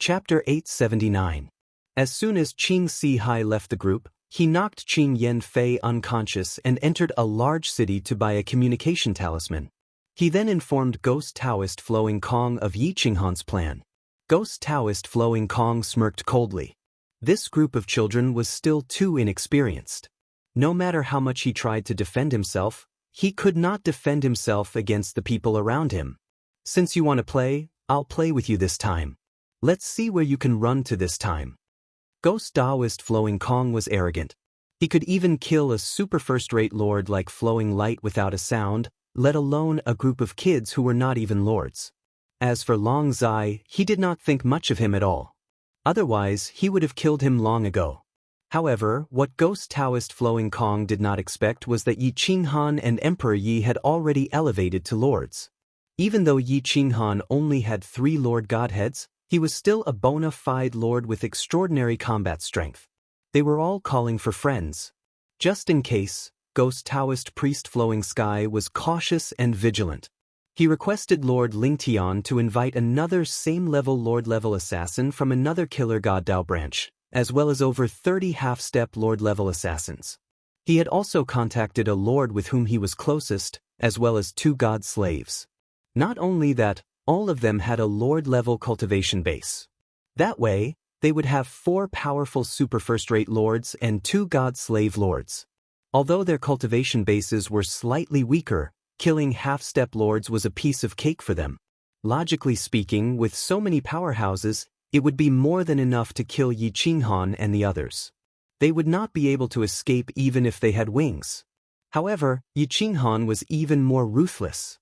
Chapter 879. As soon as Qing Si Hai left the group, he knocked Qing Yen Fei unconscious and entered a large city to buy a communication talisman. He then informed Ghost Taoist Flowing Kong of Yi Qinghan's plan. Ghost Taoist Flowing Kong smirked coldly. This group of children was still too inexperienced. No matter how much he tried to defend himself, he could not defend himself against the people around him. Since you want to play, I'll play with you this time. Let's see where you can run to this time. Ghost Taoist Flowing Kong was arrogant. He could even kill a super first-rate lord like Flowing Light without a sound, let alone a group of kids who were not even lords. As for Long Zai, he did not think much of him at all. Otherwise, he would have killed him long ago. However, what Ghost Taoist Flowing Kong did not expect was that Yi Qinghan and Emperor Yi had already elevated to lords. Even though Yi Qinghan only had 3 lord godheads, he was still a bona fide lord with extraordinary combat strength. They were all calling for friends. Just in case, Ghost Taoist Priest Flowing Sky was cautious and vigilant. He requested Lord Lingtian to invite another same-level Lord-level assassin from another Killer God Dao branch, as well as over 30 half-step Lord-level assassins. He had also contacted a lord with whom he was closest, as well as 2 god slaves. Not only that, all of them had a lord-level cultivation base. That way, they would have 4 powerful super first-rate lords and 2 god slave lords. Although their cultivation bases were slightly weaker, killing half-step lords was a piece of cake for them. Logically speaking, with so many powerhouses, it would be more than enough to kill Yi Qinghan and the others. They would not be able to escape even if they had wings. However, Yi Qinghan was even more ruthless.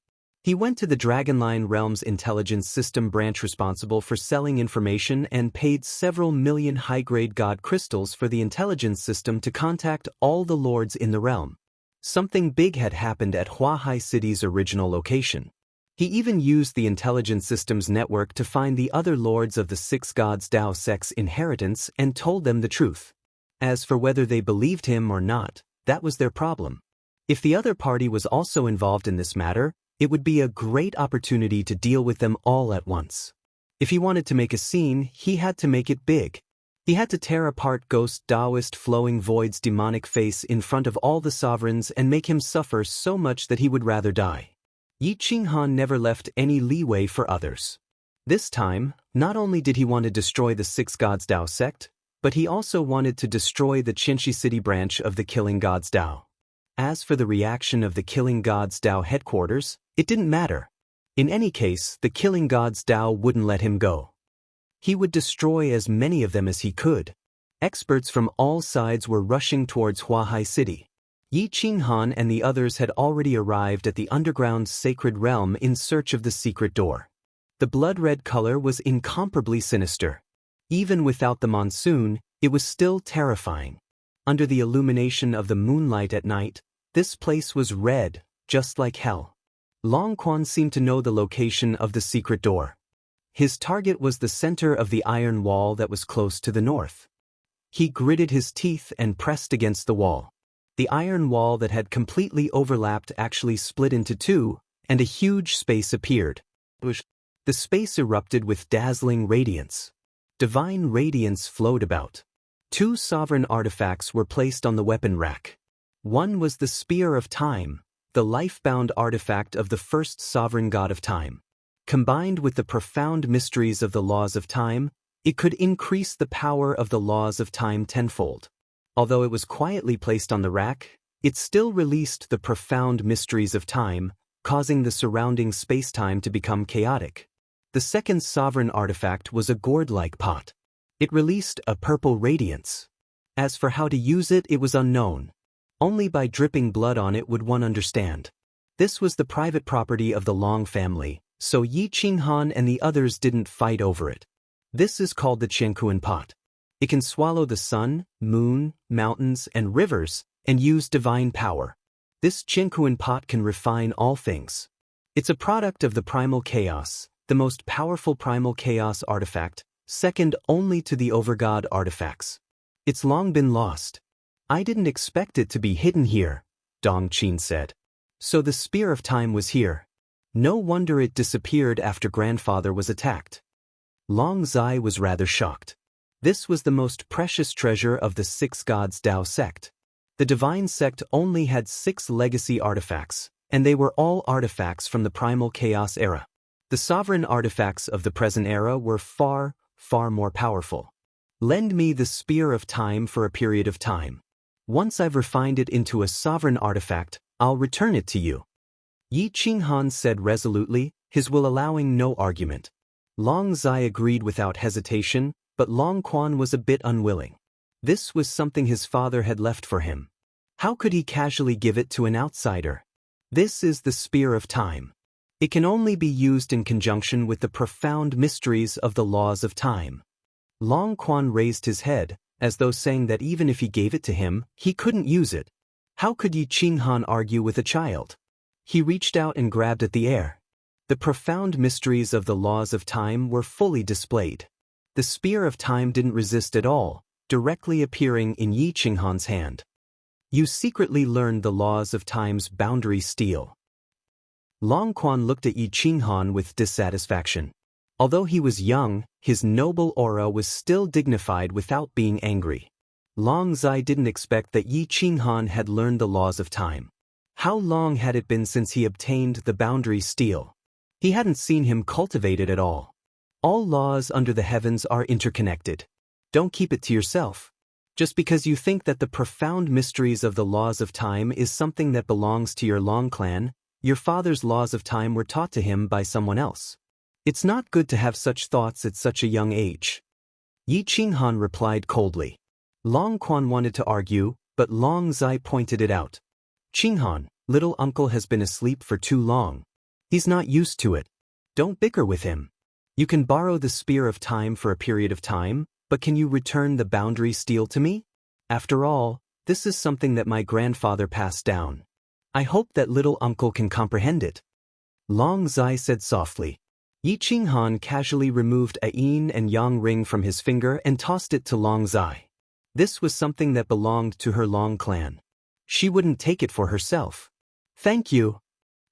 He went to the Dragonline Realm's intelligence system branch responsible for selling information and paid several million high-grade god crystals for the intelligence system to contact all the lords in the realm. Something big had happened at Huahai City's original location. He even used the intelligence system's network to find the other lords of the 6 gods Dao Sect's inheritance and told them the truth. As for whether they believed him or not, that was their problem. If the other party was also involved in this matter, it would be a great opportunity to deal with them all at once. If he wanted to make a scene, he had to make it big. He had to tear apart Ghost Taoist Flowing Void's demonic face in front of all the sovereigns and make him suffer so much that he would rather die. Yi Qinghan never left any leeway for others. This time, not only did he want to destroy the 6 gods Dao sect, but he also wanted to destroy the Qianxi City branch of the Killing Gods Dao. As for the reaction of the Killing Gods Dao headquarters, it didn't matter. In any case, the Killing Gods Dao wouldn't let him go. He would destroy as many of them as he could. Experts from all sides were rushing towards Huahai City. Yi Qinghan and the others had already arrived at the underground sacred realm in search of the secret door. The blood-red color was incomparably sinister. Even without the monsoon, it was still terrifying. Under the illumination of the moonlight at night, this place was red, just like hell. Long Quan seemed to know the location of the secret door. His target was the center of the iron wall that was close to the north. He gritted his teeth and pressed against the wall. The iron wall that had completely overlapped actually split into 2, and a huge space appeared. The space erupted with dazzling radiance. Divine radiance flowed about. 2 sovereign artifacts were placed on the weapon rack. One was the Spear of Time, the life-bound artifact of the first sovereign god of time. Combined with the profound mysteries of the laws of time, it could increase the power of the laws of time tenfold. Although it was quietly placed on the rack, it still released the profound mysteries of time, causing the surrounding space-time to become chaotic. The second sovereign artifact was a gourd-like pot. It released a purple radiance. As for how to use it, it was unknown. Only by dripping blood on it would one understand. This was the private property of the Long family, so Yi Qinghan and the others didn't fight over it. This is called the Qiankuan pot. It can swallow the sun, moon, mountains, and rivers, and use divine power. This Qiankuan pot can refine all things. It's a product of the primal chaos, the most powerful primal chaos artifact, second only to the overgod artifacts. It's long been lost. I didn't expect it to be hidden here, Dong Qin said. So the Spear of Time was here. No wonder it disappeared after grandfather was attacked. Long Zai was rather shocked. This was the most precious treasure of the Six Gods Tao sect. The divine sect only had 6 legacy artifacts, and they were all artifacts from the primal chaos era. The sovereign artifacts of the present era were far, far more powerful. Lend me the Spear of Time for a period of time. Once I've refined it into a sovereign artifact, I'll return it to you. Yi Qinghan said resolutely, his will allowing no argument. Long Zai agreed without hesitation, but Long Quan was a bit unwilling. This was something his father had left for him. How could he casually give it to an outsider? This is the Spear of Time. It can only be used in conjunction with the profound mysteries of the laws of time. Long Quan raised his head, as though saying that even if he gave it to him, he couldn't use it. How could Yi Qinghan argue with a child? He reached out and grabbed at the air. The profound mysteries of the laws of time were fully displayed. The Spear of Time didn't resist at all, directly appearing in Yi Qinghan's hand. You secretly learned the laws of time's boundary steel. Long Quan looked at Yi Qinghan with dissatisfaction. Although he was young, his noble aura was still dignified without being angry. Long Zai didn't expect that Yi Qinghan had learned the laws of time. How long had it been since he obtained the boundary steel? He hadn't seen him cultivate it at all. All laws under the heavens are interconnected. Don't keep it to yourself. Just because you think that the profound mysteries of the laws of time is something that belongs to your Long clan, your father's laws of time were taught to him by someone else. It's not good to have such thoughts at such a young age. Yi Qinghan replied coldly. Long Quan wanted to argue, but Long Zai pointed it out. Qinghan, little uncle has been asleep for too long. He's not used to it. Don't bicker with him. You can borrow the Spear of Time for a period of time, but can you return the boundary steel to me? After all, this is something that my grandfather passed down. I hope that little uncle can comprehend it. Long Zai said softly. Yi Qinghan casually removed a yin and yang ring from his finger and tossed it to Long Zai. This was something that belonged to her Long clan. She wouldn't take it for herself. Thank you.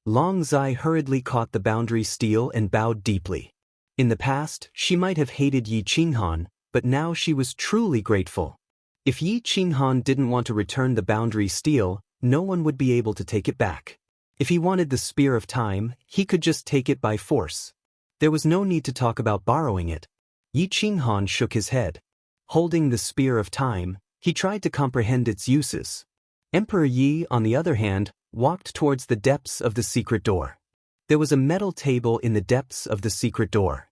Long Zai hurriedly caught the boundary steel and bowed deeply. In the past, she might have hated Yi Qinghan, but now she was truly grateful. If Yi Qinghan didn't want to return the boundary steel, no one would be able to take it back. If he wanted the Spear of Time, he could just take it by force. There was no need to talk about borrowing it. Yi Qinghan shook his head. Holding the Spear of Time, he tried to comprehend its uses. Emperor Yi, on the other hand, walked towards the depths of the secret door. There was a metal table in the depths of the secret door.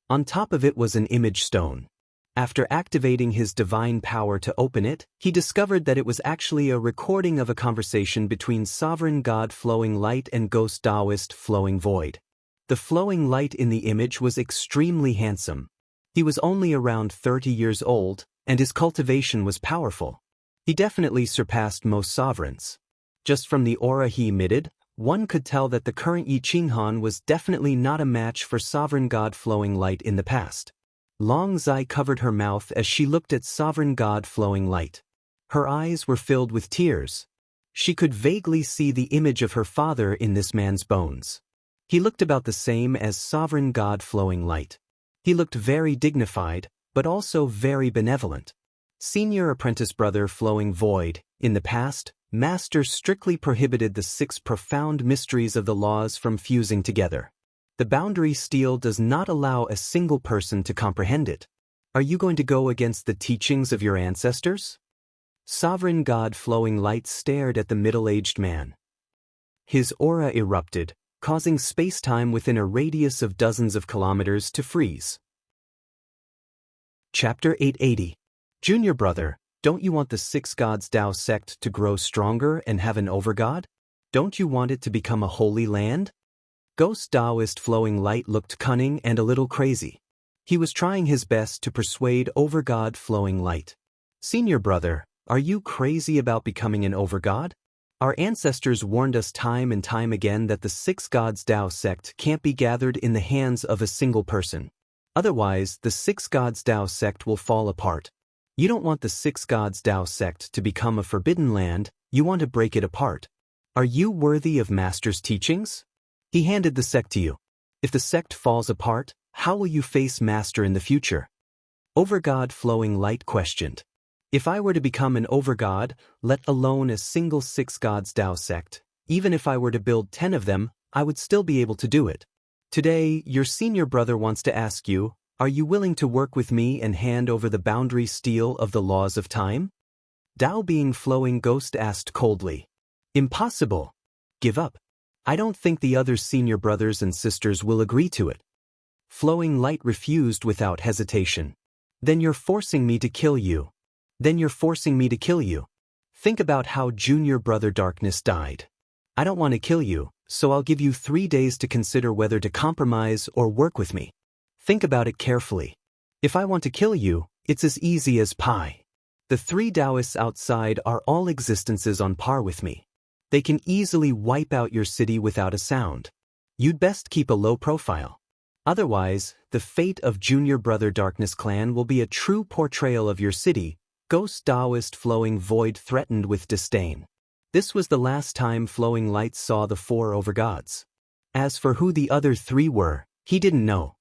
On top of it was an image stone. After activating his divine power to open it, he discovered that it was actually a recording of a conversation between Sovereign God Flowing Light and Ghost Taoist Flowing Void. The flowing light in the image was extremely handsome. He was only around 30 years old, and his cultivation was powerful. He definitely surpassed most sovereigns. Just from the aura he emitted, one could tell that the current Yi Qinghan was definitely not a match for Sovereign God Flowing Light in the past. Long Zai covered her mouth as she looked at Sovereign God Flowing Light. Her eyes were filled with tears. She could vaguely see the image of her father in this man's bones. He looked about the same as Sovereign God Flowing Light. He looked very dignified, but also very benevolent. Senior apprentice brother Flowing Void, in the past, Master strictly prohibited the 6 profound mysteries of the laws from fusing together. The boundary steel does not allow a single person to comprehend it. Are you going to go against the teachings of your ancestors? Sovereign God Flowing Light stared at the middle-aged man. His aura erupted, causing space-time within a radius of dozens of kilometers to freeze. Chapter 880. Junior brother, don't you want the 6 Gods Tao sect to grow stronger and have an overgod? Don't you want it to become a holy land? Ghost Taoist Flowing Light looked cunning and a little crazy. He was trying his best to persuade Overgod Flowing Light. Senior brother, are you crazy about becoming an overgod? Our ancestors warned us time and time again that the 6 Gods Tao sect can't be gathered in the hands of a single person. Otherwise, the 6 Gods Tao sect will fall apart. You don't want the 6 Gods Tao sect to become a forbidden land, you want to break it apart. Are you worthy of Master's teachings? He handed the sect to you. If the sect falls apart, How will you face Master in the future? Overgod Flowing Light questioned. If I were to become an overgod, let alone a single six gods Tao sect, even if I were to build 10 of them, I would still be able to do it. Today, your senior brother wants to ask you, are you willing to work with me and hand over the boundary steel of the laws of time? Tao Being Flowing Ghost asked coldly. Impossible. Give up. I don't think the other senior brothers and sisters will agree to it. Flowing Light refused without hesitation. Then you're forcing me to kill you. Think about how junior brother Darkness died. I don't want to kill you, so I'll give you 3 days to consider whether to compromise or work with me. Think about it carefully. If I want to kill you, it's as easy as pie. The 3 Taoists outside are all existences on par with me. They can easily wipe out your city without a sound. You'd best keep a low profile. Otherwise, the fate of Junior Brother Darkness clan will be a true portrayal of your city. Ghost Taoist Flowing Void threatened with disdain. This was the last time Flowing Light saw the 4 overgods. As for who the other 3 were, he didn't know.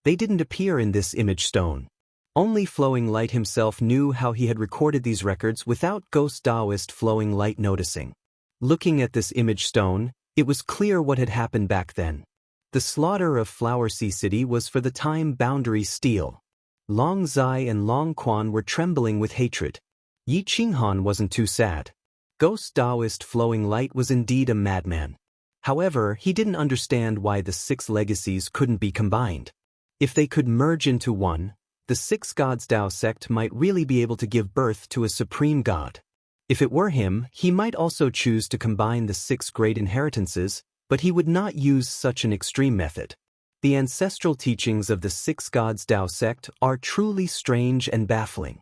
They didn't appear in this image stone. Only Flowing Light himself knew how he had recorded these records without Ghost Taoist Flowing Light noticing. Looking at this image stone, it was clear what had happened back then. The slaughter of Flower Sea City was for the time boundary steel. Long Zai and Long Quan were trembling with hatred. Yi Qinghan wasn't too sad. Ghost Taoist Flowing Light was indeed a madman. However, he didn't understand why the 6 legacies couldn't be combined. If they could merge into one, the 6 gods Tao sect might really be able to give birth to a supreme god. If it were him, he might also choose to combine the 6 great inheritances, but he would not use such an extreme method. The ancestral teachings of the 6 gods Tao sect are truly strange and baffling.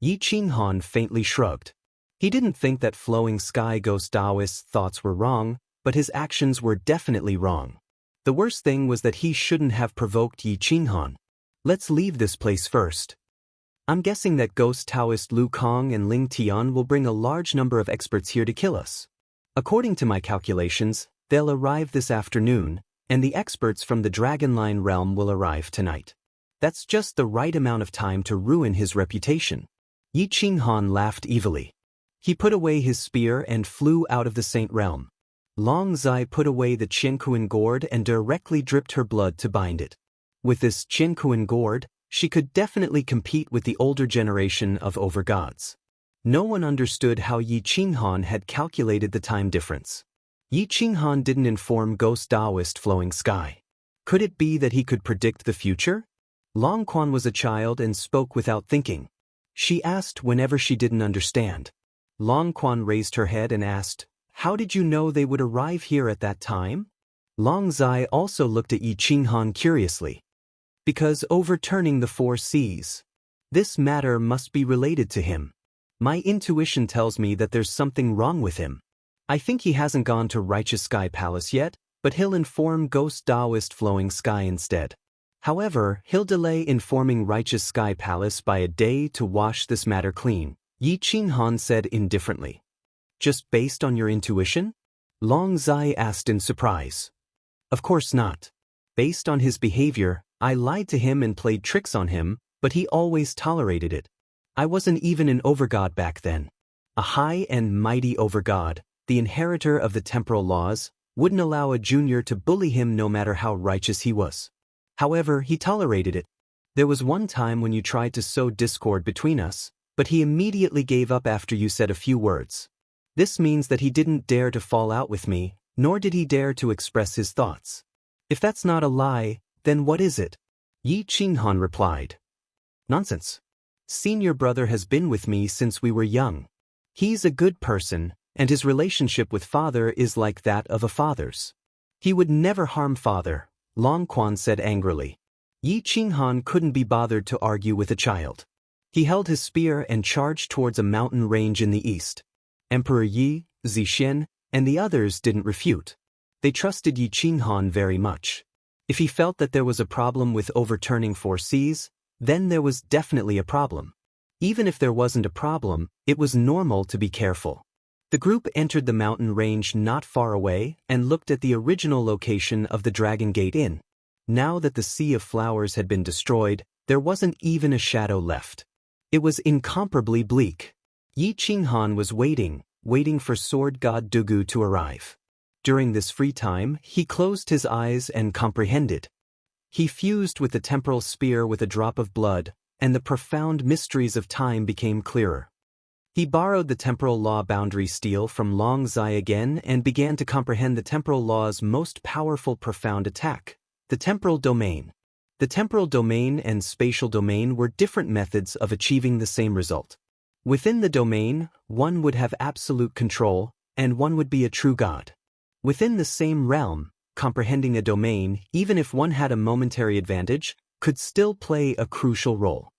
Yi Qinghan faintly shrugged. He didn't think that Flowing Sky Ghost Taoist's thoughts were wrong, but his actions were definitely wrong. The worst thing was that he shouldn't have provoked Yi Qinghan. Let's leave this place first. I'm guessing that Ghost Taoist Lu Kong and Ling Tian will bring a large number of experts here to kill us. According to my calculations, they'll arrive this afternoon, and the experts from the Dragonline realm will arrive tonight. That's just the right amount of time to ruin his reputation. Yi Qinghan laughed evilly. He put away his spear and flew out of the Saint realm. Long Zai put away the Qiankuan gourd and directly dripped her blood to bind it. With this Qiankuan gourd, she could definitely compete with the older generation of overgods. No one understood how Yi Qinghan had calculated the time difference. Yi Qinghan didn't inform Ghost Taoist Flowing Sky. Could it be that he could predict the future? Long Quan was a child and spoke without thinking. She asked whenever she didn't understand. Long Quan raised her head and asked, "How did you know they would arrive here at that time?" Long Zai also looked at Yi Qinghan curiously. Because overturning the 4 seas. This matter must be related to him. My intuition tells me that there's something wrong with him. I think he hasn't gone to Righteous Sky Palace yet, but he'll inform Ghost Taoist Flowing Sky instead. However, he'll delay informing Righteous Sky Palace by a day to wash this matter clean, Yi Qinghan said indifferently. Just based on your intuition? Long Zai asked in surprise. Of course not. Based on his behavior, I lied to him and played tricks on him, but he always tolerated it. I wasn't even an overgod back then. A high and mighty overgod, the inheritor of the temporal laws, wouldn't allow a junior to bully him no matter how righteous he was. However, he tolerated it. There was one time when you tried to sow discord between us, but he immediately gave up after you said a few words. This means that he didn't dare to fall out with me, nor did he dare to express his thoughts. If that's not a lie, then what is it? Yi Qinghan replied. Nonsense. Senior brother has been with me since we were young. He's a good person, and his relationship with father is like that of a father's. He would never harm father, Long Quan said angrily. Yi Qinghan couldn't be bothered to argue with a child. He held his spear and charged towards a mountain range in the east. Emperor Yi, Zixin, and the others didn't refute. They trusted Yi Qinghan very much. If he felt that there was a problem with overturning 4 seas, then there was definitely a problem. Even if there wasn't a problem, it was normal to be careful. The group entered the mountain range not far away and looked at the original location of the Dragon Gate Inn. Now that the sea of flowers had been destroyed, there wasn't even a shadow left. It was incomparably bleak. Yi Qinghan was waiting for sword god Dugu to arrive. During this free time, he closed his eyes and comprehended. He fused with the temporal spear with a drop of blood, and the profound mysteries of time became clearer. He borrowed the temporal law boundary steel from Long Zai again and began to comprehend the temporal law's most powerful profound attack, the temporal domain. The temporal domain and spatial domain were different methods of achieving the same result. Within the domain, one would have absolute control, and one would be a true god. Within the same realm, comprehending a domain, even if one had a momentary advantage, could still play a crucial role.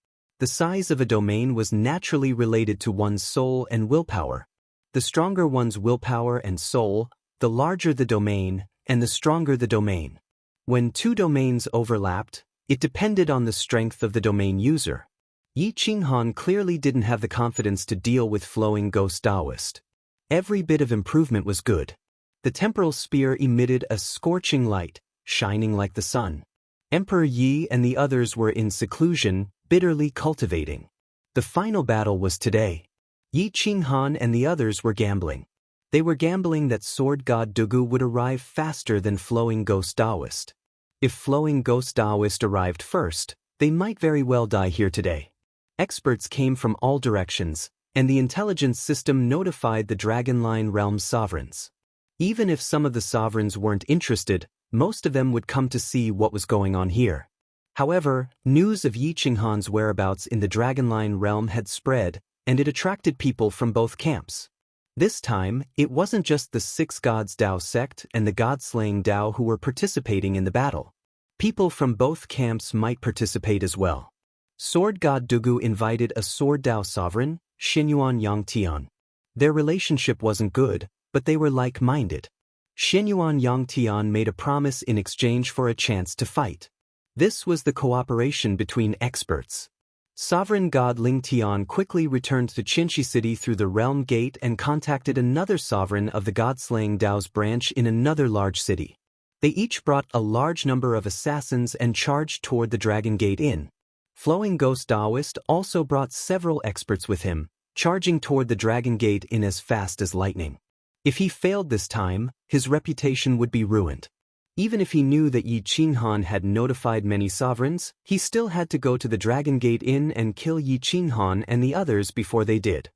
The size of a domain was naturally related to one's soul and willpower. The stronger one's willpower and soul, the larger the domain, and the stronger the domain. When two domains overlapped, it depended on the strength of the domain user. Yi Qinghan clearly didn't have the confidence to deal with flowing ghost Taoist. Every bit of improvement was good. The temporal spear emitted a scorching light, shining like the sun. Emperor Yi and the others were in seclusion, bitterly cultivating. The final battle was today. Yi Qinghan and the others were gambling. They were gambling that sword god Dugu would arrive faster than flowing ghost Taoist. If flowing ghost Taoist arrived first, they might very well die here today. Experts came from all directions, and the intelligence system notified the Dragonline Realm's sovereigns. Even if some of the sovereigns weren't interested, most of them would come to see what was going on here. However, news of Yi Qinghan's whereabouts in the Dragonline Realm had spread, and it attracted people from both camps. This time, it wasn't just the Six Gods Dao sect and the God-slaying Dao who were participating in the battle. People from both camps might participate as well. Sword god Dugu invited a Sword Dao sovereign, Xinyuan Yangtian. Their relationship wasn't good, but they were like-minded. Xinyuan Yangtian made a promise in exchange for a chance to fight. This was the cooperation between experts. Sovereign god Lingtian quickly returned to Qinshi City through the Realm Gate and contacted another sovereign of the God-slaying Dao's branch in another large city. They each brought a large number of assassins and charged toward the Dragon Gate Inn. Flowing Ghost Taoist also brought several experts with him, charging toward the Dragon Gate Inn as fast as lightning. If he failed this time, his reputation would be ruined. Even if he knew that Yi Qinghan had notified many sovereigns, he still had to go to the Dragon Gate Inn and kill Yi Qinghan and the others before they did.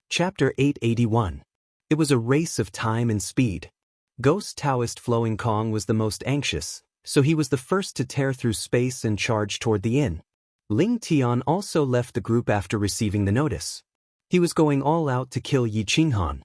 Chapter 881. It was a race of time and speed. Ghost Taoist Flowing Kong was the most anxious, so he was the first to tear through space and charge toward the inn. Ling Tian also left the group after receiving the notice. He was going all out to kill Yi Qinghan.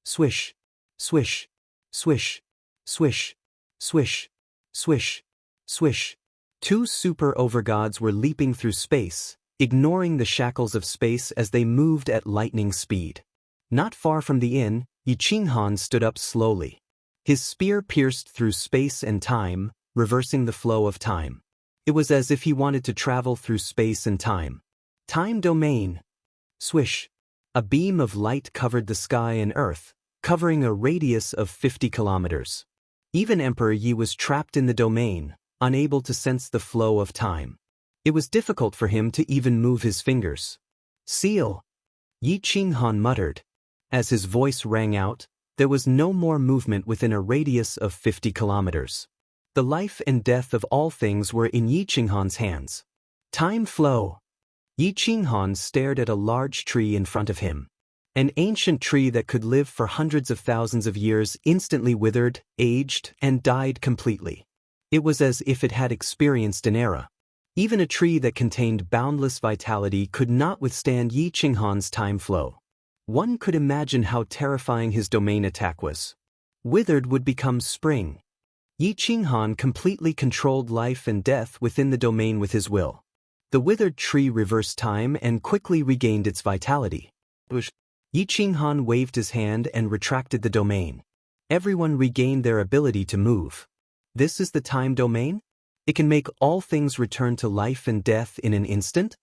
Swish, swish, swish, swish, swish, swish, swish. Two super overgods were leaping through space, ignoring the shackles of space as they moved at lightning speed. Not far from the inn, Yi Qinghan stood up slowly. His spear pierced through space and time, reversing the flow of time. It was as if he wanted to travel through space and time. Time domain. Swish. A beam of light covered the sky and earth, covering a radius of 50 kilometers. Even Emperor Yi was trapped in the domain, unable to sense the flow of time. It was difficult for him to even move his fingers. Seal! Yi Qinghan muttered. As his voice rang out, there was no more movement within a radius of 50 kilometers. The life and death of all things were in Yi Qinghan's hands. Time flow. Yi Qinghan stared at a large tree in front of him. An ancient tree that could live for hundreds of thousands of years instantly withered, aged, and died completely. It was as if it had experienced an era. Even a tree that contained boundless vitality could not withstand Yi Qinghan's time flow. One could imagine how terrifying his domain attack was. Withered would become spring. Yi Qinghan completely controlled life and death within the domain with his will. The withered tree reversed time and quickly regained its vitality. Yi Qinghan waved his hand and retracted the domain. Everyone regained their ability to move. This is the time domain? It can make all things return to life and death in an instant?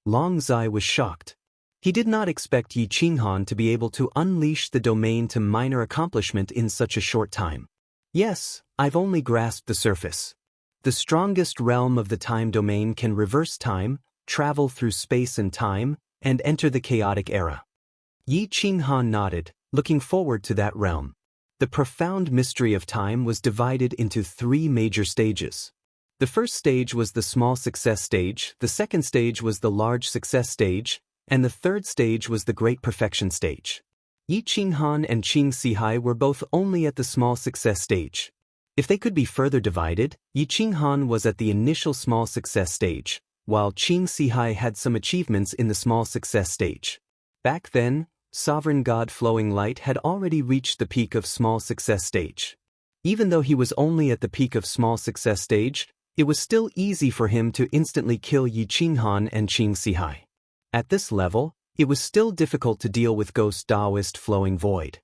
Long Zai was shocked. He did not expect Yi Qinghan to be able to unleash the domain to minor accomplishment in such a short time. Yes, I've only grasped the surface. The strongest realm of the time domain can reverse time, travel through space and time, and enter the chaotic era. Yi Qinghan nodded, looking forward to that realm. The profound mystery of time was divided into 3 major stages. The first stage was the small success stage, the second stage was the large success stage, and the third stage was the great perfection stage. Yi Qinghan and Qing Sihai were both only at the small success stage. If they could be further divided, Yi Qinghan was at the initial small success stage, while Qing Sihai had some achievements in the small success stage. Back then, Sovereign God Flowing Light had already reached the peak of small success stage. Even though he was only at the peak of small success stage, it was still easy for him to instantly kill Yi Qinghan and Qing Sihai. At this level, it was still difficult to deal with Ghost Taoist Flowing Void.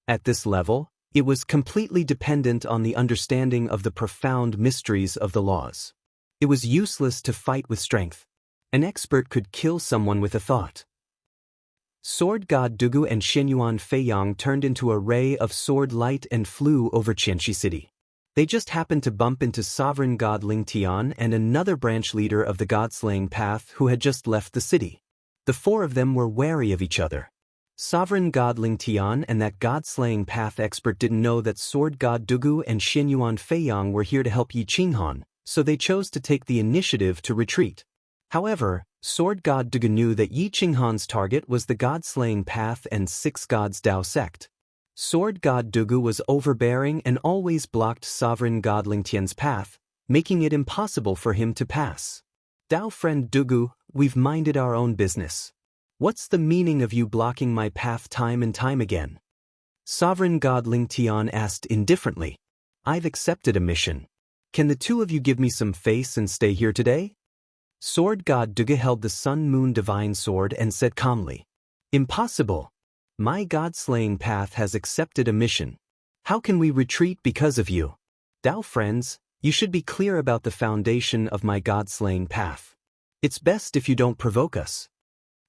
At this level, it was completely dependent on the understanding of the profound mysteries of the laws. It was useless to fight with strength. An expert could kill someone with a thought. Sword God Dugu and Xianyuan Feiyang turned into a ray of sword light and flew over Qianxi City. They just happened to bump into Sovereign God Ling Tian and another branch leader of the God-slaying path who had just left the city. The 4 of them were wary of each other. Sovereign God Ling Tian and that God-slaying path expert didn't know that Sword God Dugu and Xianyuan Feiyang were here to help Yi Qinghan, so they chose to take the initiative to retreat. However, Sword God Dugu knew that Yi Qinghan's target was the God-slaying path and 6 Gods Dao sect. Sword God Dugu was overbearing and always blocked Sovereign God Ling Tian's path, making it impossible for him to pass. Dao friend Dugu, we've minded our own business. What's the meaning of you blocking my path time and time again? Sovereign God Ling Tian asked indifferently. I've accepted a mission. Can the 2 of you give me some face and stay here today? Sword God Dugu held the Sun Moon Divine Sword and said calmly. Impossible. My God-slaying path has accepted a mission. How can we retreat because of you? Dao friends, you should be clear about the foundation of my God-slaying path. It's best if you don't provoke us.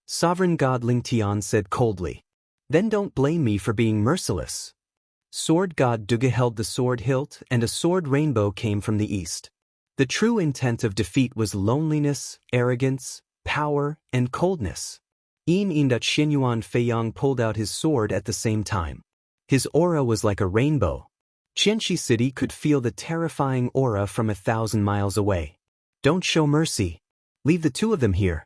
Sovereign God Ling Tian said coldly. Then don't blame me for being merciless. Sword God Dugu held the sword hilt and a sword rainbow came from the east. The true intent of defeat was loneliness, arrogance, power, and coldness. That Xianyuan Feiyang pulled out his sword at the same time. His aura was like a rainbow. Qianxi City could feel the terrifying aura from 1,000 miles away. Don't show mercy. Leave the 2 of them here.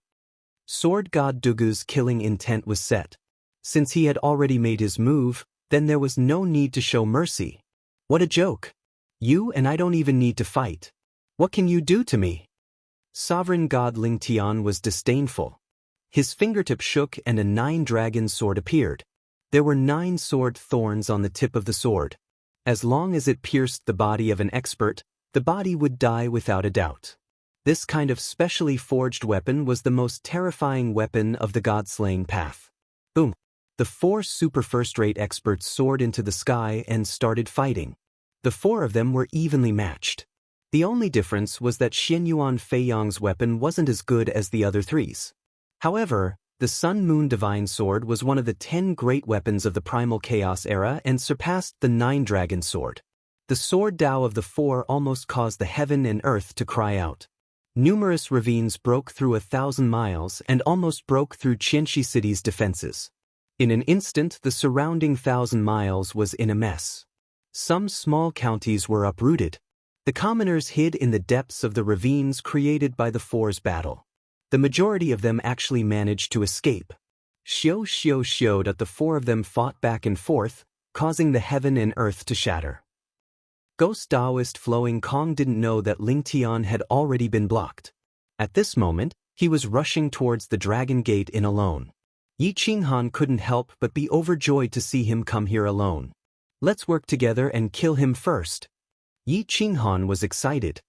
Sword God Dugu's killing intent was set. Since he had already made his move, then there was no need to show mercy. What a joke. You and I don't even need to fight. What can you do to me? Sovereign God Ling Tian was disdainful. His fingertip shook and a 9-dragon sword appeared. There were 9 sword thorns on the tip of the sword. As long as it pierced the body of an expert, the body would die without a doubt. This kind of specially forged weapon was the most terrifying weapon of the God-slaying path. Boom! The 4 super first-rate experts soared into the sky and started fighting. The 4 of them were evenly matched. The only difference was that Xianyuan Feiyang's weapon wasn't as good as the other 3's. However, the Sun Moon Divine Sword was one of the 10 great weapons of the Primal Chaos era and surpassed the 9-dragon sword. The sword Dao of the 4 almost caused the heaven and earth to cry out. Numerous ravines broke through 1,000 miles and almost broke through Qianxi City's defenses. In an instant, the surrounding 1,000 miles was in a mess. Some small counties were uprooted. The commoners hid in the depths of the ravines created by the 4's battle. The majority of them actually managed to escape. That the 4 of them fought back and forth, causing the heaven and earth to shatter. Ghost Taoist Flowing Kong didn't know that Ling Tian had already been blocked. At this moment, he was rushing towards the Dragon Gate in alone. Yi Qinghan couldn't help but be overjoyed to see him come here alone. Let's work together and kill him first. Yi Qinghan was excited.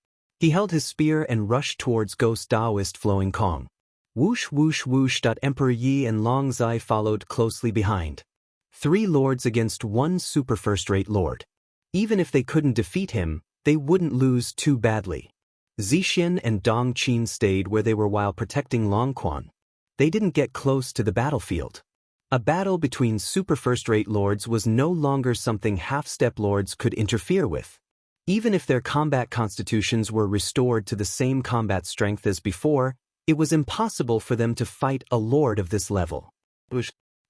He held his spear and rushed towards Ghost Taoist Flowing Kong. Whoosh whoosh whoosh. Emperor Yi and Long Zai followed closely behind. 3 lords against 1 super first-rate lord. Even if they couldn't defeat him, they wouldn't lose too badly. Zixin and Dong Qin stayed where they were while protecting Long Quan. They didn't get close to the battlefield. A battle between super first-rate lords was no longer something half-step lords could interfere with. Even if their combat constitutions were restored to the same combat strength as before, it was impossible for them to fight a lord of this level.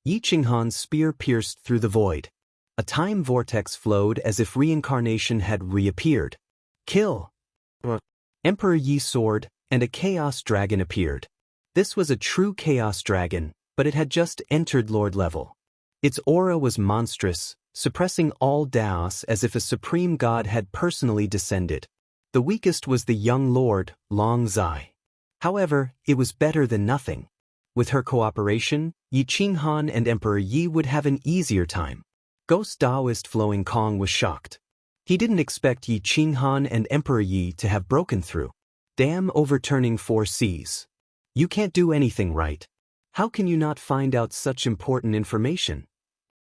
Yi Qinghan's spear pierced through the void. A time vortex flowed as if reincarnation had reappeared. Kill! Emperor Yi soared, and a chaos dragon appeared. This was a true chaos dragon, but it had just entered lord level. Its aura was monstrous, suppressing all Daos as if a supreme god had personally descended. The weakest was the young lord, Long Zai. However, it was better than nothing. With her cooperation, Yi Qinghan and Emperor Yi would have an easier time. Ghost Taoist Flowing Kong was shocked. He didn't expect Yi Qinghan and Emperor Yi to have broken through. Damn overturning 4 Cs. You can't do anything right. How can you not find out such important information?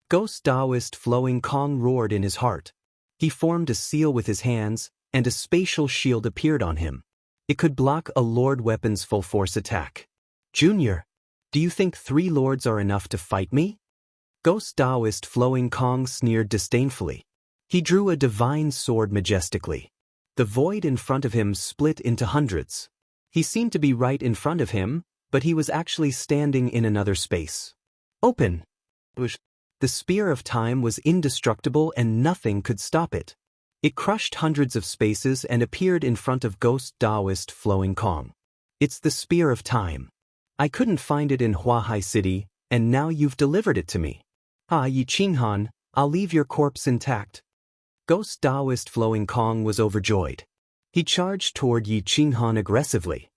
Ghost Taoist Flowing Kong roared in his heart. He formed a seal with his hands, and a spatial shield appeared on him. It could block a lord weapon's full-force attack. Junior, do you think 3 lords are enough to fight me? Ghost Taoist Flowing Kong sneered disdainfully. He drew a divine sword majestically. The void in front of him split into hundreds. He seemed to be right in front of him, but he was actually standing in another space. Open! The spear of time was indestructible and nothing could stop it. It crushed hundreds of spaces and appeared in front of Ghost Taoist Flowing Kong. It's the spear of time. I couldn't find it in Huahai City, and now you've delivered it to me. Yi Qinghan, I'll leave your corpse intact. Ghost Taoist Flowing Kong was overjoyed. He charged toward Yi Qinghan aggressively.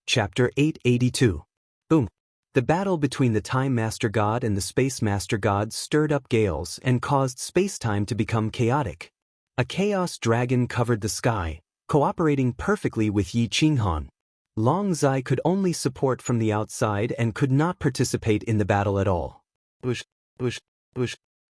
Chapter 882. Boom. The battle between the Time Master God and the Space Master God stirred up gales and caused space-time to become chaotic. A chaos dragon covered the sky, cooperating perfectly with Yi Qinghan. Long Zai could only support from the outside and could not participate in the battle at all.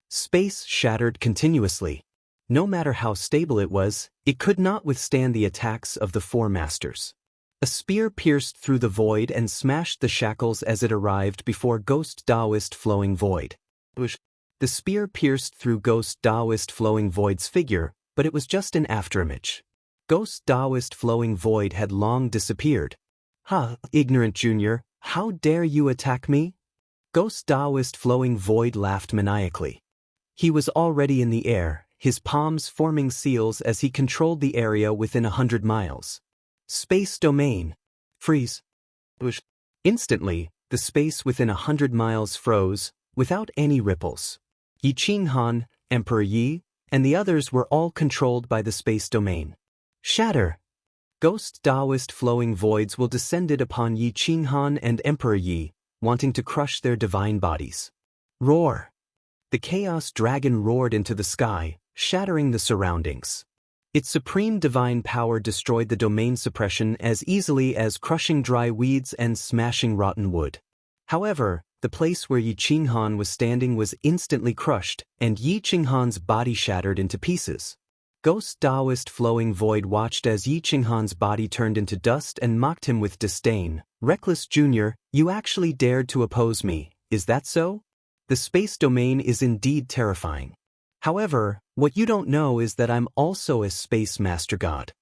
Space shattered continuously. No matter how stable it was, it could not withstand the attacks of the 4 masters. A spear pierced through the void and smashed the shackles as it arrived before Ghost Taoist Flowing Void. The spear pierced through Ghost Taoist Flowing Void's figure, but it was just an afterimage. Ghost Taoist Flowing Void had long disappeared. Ignorant junior, how dare you attack me? Ghost Taoist Flowing Void laughed maniacally. He was already in the air, his palms forming seals as he controlled the area within 100 miles. Space domain. Freeze. Instantly, the space within 100 miles froze, without any ripples. Yi Qinghan, Emperor Yi, and the others were all controlled by the space domain. Shatter. Ghost Taoist Flowing Voids will descended upon Yi Qinghan and Emperor Yi, wanting to crush their divine bodies. Roar. The Chaos Dragon roared into the sky, shattering the surroundings. Its supreme divine power destroyed the domain suppression as easily as crushing dry weeds and smashing rotten wood. However, the place where Yi Qinghan was standing was instantly crushed, and Yi Qinghan's body shattered into pieces. Ghost Taoist Flowing Void watched as Yi Qinghan's body turned into dust and mocked him with disdain. Reckless Junior, you actually dared to oppose me, is that so? The space domain is indeed terrifying. However, what you don't know is that I'm also a Space Master God.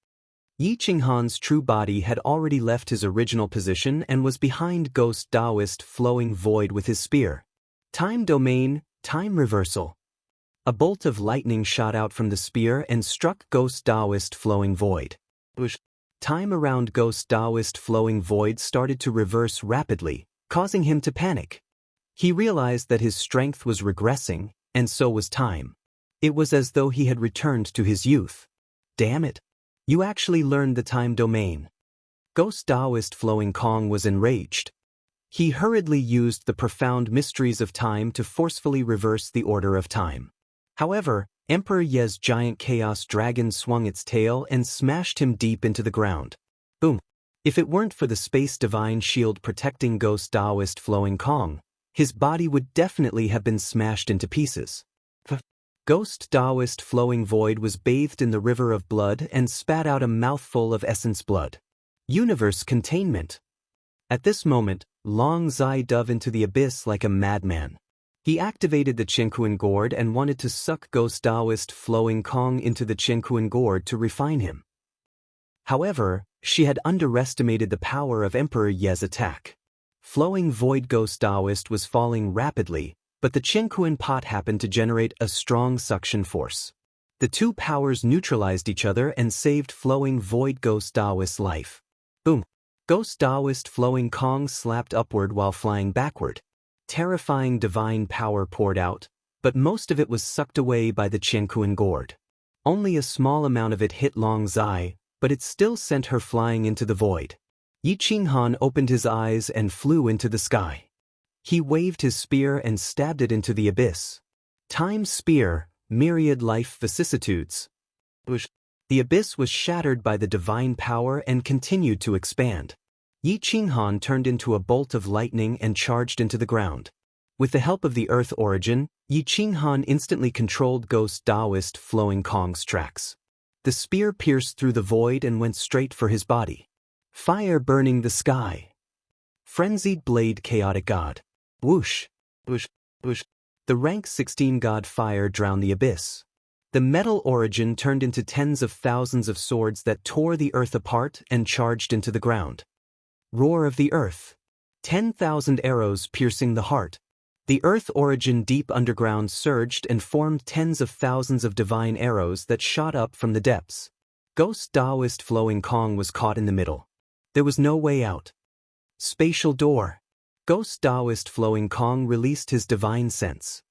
Yi Qinghan's true body had already left his original position and was behind Ghost Taoist Flowing Void with his spear. Time domain, time reversal. A bolt of lightning shot out from the spear and struck Ghost Taoist Flowing Void. Time around Ghost Taoist Flowing Void started to reverse rapidly, causing him to panic. He realized that his strength was regressing, and so was time. It was as though he had returned to his youth. Damn it! You actually learned the time domain. Ghost Taoist Flowing Kong was enraged. He hurriedly used the profound mysteries of time to forcefully reverse the order of time. However, Emperor Ye's giant chaos dragon swung its tail and smashed him deep into the ground. Boom! If it weren't for the space divine shield protecting Ghost Taoist Flowing Kong, his body would definitely have been smashed into pieces. Ghost Taoist Flowing Void was bathed in the river of blood and spat out a mouthful of essence blood. Universe containment. At this moment, Long Zai dove into the abyss like a madman. He activated the Qianquan gourd and wanted to suck Ghost Taoist Flowing Kong into the Qianquan gourd to refine him. However, she had underestimated the power of Emperor Ye's attack. Flowing Void Ghost Taoist was falling rapidly, but the Qianquan pot happened to generate a strong suction force. The two powers neutralized each other and saved Flowing Void Ghost Taoist's life. Boom! Ghost Taoist Flowing Kong slapped upward while flying backward. Terrifying divine power poured out, but most of it was sucked away by the Qianquan gourd. Only a small amount of it hit Long Zai, but it still sent her flying into the void. Yi Qinghan opened his eyes and flew into the sky. He waved his spear and stabbed it into the abyss. Time's spear, myriad life vicissitudes. The abyss was shattered by the divine power and continued to expand. Yi Qinghan turned into a bolt of lightning and charged into the ground. With the help of the Earth Origin, Yi Qinghan instantly controlled Ghost Taoist Flowing Kong's tracks. The spear pierced through the void and went straight for his body. Fire burning the sky. Frenzied blade chaotic god. Whoosh, whoosh, whoosh. The rank 16 god fire drowned the abyss. The metal origin turned into tens of thousands of swords that tore the earth apart and charged into the ground. Roar of the earth. 10,000 arrows piercing the heart. The earth origin deep underground surged and formed tens of thousands of divine arrows that shot up from the depths. Ghost Taoist Flowing Kong was caught in the middle. There was no way out. Spatial door. Ghost Taoist Flowing Kong released his divine sense.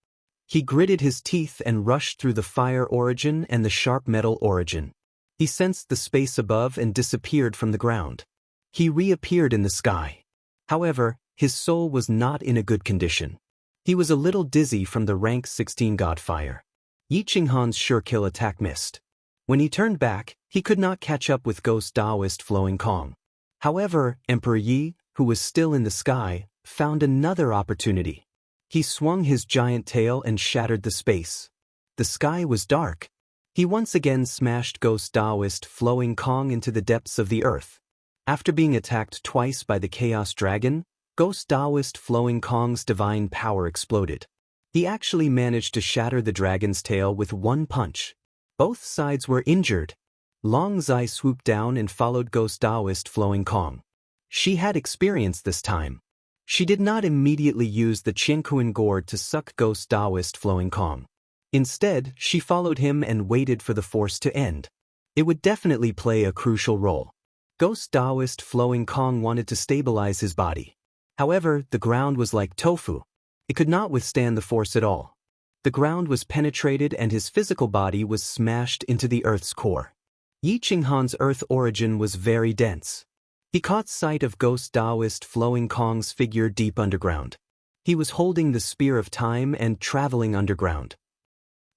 He gritted his teeth and rushed through the fire origin and the sharp metal origin. He sensed the space above and disappeared from the ground. He reappeared in the sky. However, his soul was not in a good condition. He was a little dizzy from the rank 16 god fire. Yi Qinghan's sure kill attack missed. When he turned back, he could not catch up with Ghost Taoist Flowing Kong. However, Emperor Yi, who was still in the sky, found another opportunity. He swung his giant tail and shattered the space. The sky was dark. He once again smashed Ghost Taoist Flowing Kong into the depths of the earth. After being attacked twice by the Chaos Dragon, Ghost Taoist Flowing Kong's divine power exploded. He actually managed to shatter the dragon's tail with one punch. Both sides were injured. Long Zai swooped down and followed Ghost Taoist Flowing Kong. She had experience this time. She did not immediately use the Qianquan gourd to suck Ghost Taoist Flowing Kong. Instead, she followed him and waited for the force to end. It would definitely play a crucial role. Ghost Taoist Flowing Kong wanted to stabilize his body. However, the ground was like tofu. It could not withstand the force at all. The ground was penetrated and his physical body was smashed into the earth's core. Yi Qinghan's earth origin was very dense. He caught sight of Ghost Taoist Flowing Kong's figure deep underground. He was holding the Spear of Time and traveling underground.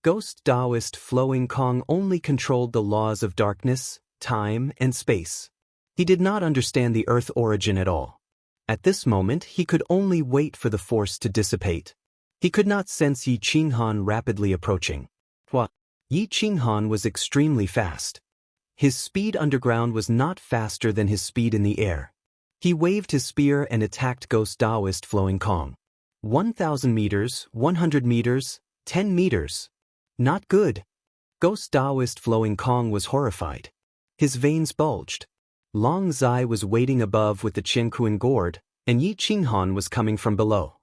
Ghost Taoist Flowing Kong only controlled the laws of darkness, time, and space. He did not understand the earth origin at all. At this moment, he could only wait for the force to dissipate. He could not sense Yi Qinghan rapidly approaching. Yi Qinghan was extremely fast. His speed underground was not faster than his speed in the air. He waved his spear and attacked Ghost Taoist Flowing Kong. 1,000 meters, 100 meters, 10 meters. Not good. Ghost Taoist Flowing Kong was horrified. His veins bulged. Long Zai was waiting above with the Qianquan gourd, and Yi Qinghan was coming from below.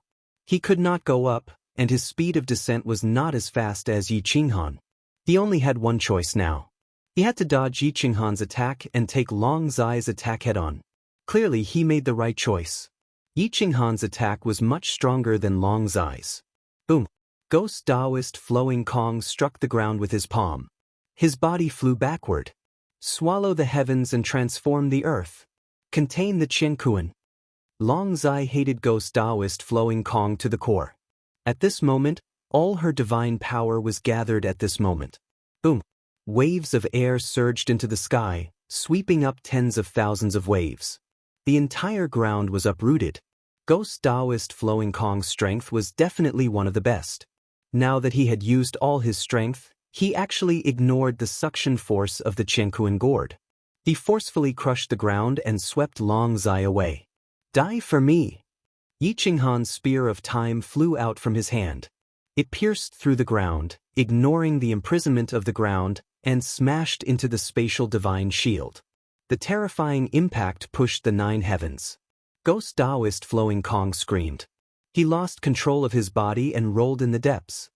He could not go up, and his speed of descent was not as fast as Yi Qinghan. He only had one choice now. He had to dodge Yi Qinghan's attack and take Long Zai's attack head-on. Clearly, he made the right choice. Yi Qinghan's attack was much stronger than Long Zai's. Boom! Ghost Taoist Flowing Kong struck the ground with his palm. His body flew backward. Swallow the heavens and transform the earth. Contain the Qianquan. Long Zai hated Ghost Taoist Flowing Kong to the core. At this moment, all her divine power was gathered at this moment. Boom! Waves of air surged into the sky, sweeping up tens of thousands of waves. The entire ground was uprooted. Ghost Taoist Flowing Kong's strength was definitely one of the best. Now that he had used all his strength, he actually ignored the suction force of the Qianquan gourd. He forcefully crushed the ground and swept Long Zai away. Die for me! Yi Qinghan's spear of time flew out from his hand. It pierced through the ground, ignoring the imprisonment of the ground, and smashed into the spatial divine shield. The terrifying impact pushed the 9 heavens. Ghost Taoist Flowing Kong screamed. He lost control of his body and rolled in the depths.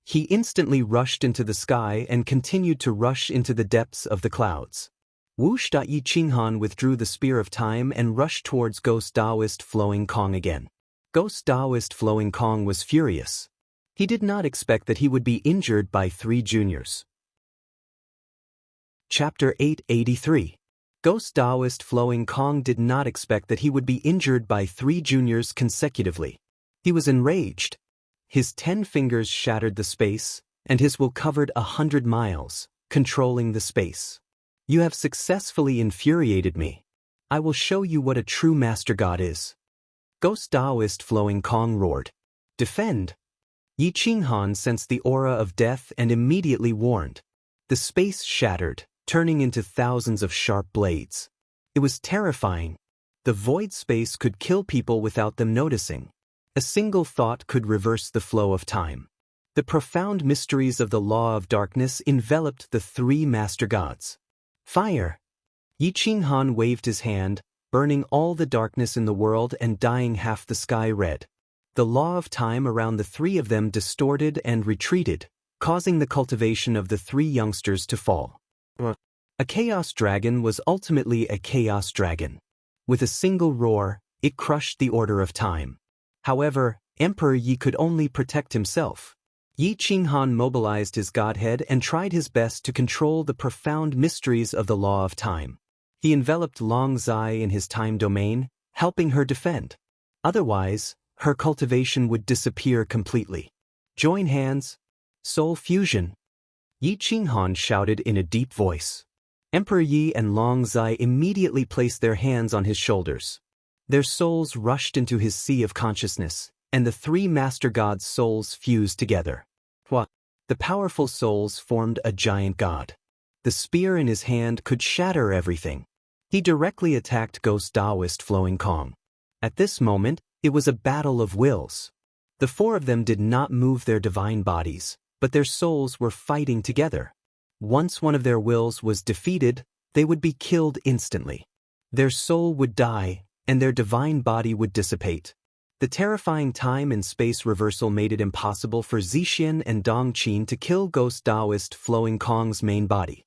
He instantly rushed into the sky and continued to rush into the depths of the clouds. Whoosh! Yi Qinghan withdrew the spear of time and rushed towards Ghost Taoist Flowing Kong again. Ghost Taoist Flowing Kong was furious. He did not expect that he would be injured by 3 juniors. Chapter 883. Ghost Taoist Flowing Kong did not expect that he would be injured by 3 juniors consecutively. He was enraged. His 10 fingers shattered the space, and his will covered 100 miles, controlling the space. You have successfully infuriated me. I will show you what a true Master God is. Ghost Taoist Flowing Kong roared. Defend! Yi Qinghan sensed the aura of death and immediately warned. The space shattered, turning into thousands of sharp blades. It was terrifying. The void space could kill people without them noticing. A single thought could reverse the flow of time. The profound mysteries of the law of darkness enveloped the 3 master gods. Fire! Yi Qinghan waved his hand, burning all the darkness in the world and dyeing half the sky red. The law of time around the 3 of them distorted and retreated, causing the cultivation of the 3 youngsters to fall. A chaos dragon was ultimately a chaos dragon. With a single roar, it crushed the order of time. However, Emperor Yi could only protect himself. Yi Qinghan mobilized his godhead and tried his best to control the profound mysteries of the law of time. He enveloped Long Zai in his time domain, helping her defend. Otherwise, her cultivation would disappear completely. Join hands. Soul fusion. Yi Qinghan shouted in a deep voice. Emperor Yi and Long Zai immediately placed their hands on his shoulders. Their souls rushed into his sea of consciousness, and the 3 master gods' souls fused together. The powerful souls formed a giant god. The spear in his hand could shatter everything. He directly attacked Ghost Taoist Flowing Kong. At this moment, it was a battle of wills. The 4 of them did not move their divine bodies, but their souls were fighting together. Once one of their wills was defeated, they would be killed instantly. Their soul would die, and their divine body would dissipate. The terrifying time and space reversal made it impossible for Zixian and Dongqin to kill Ghost Taoist Flowing Kong's main body.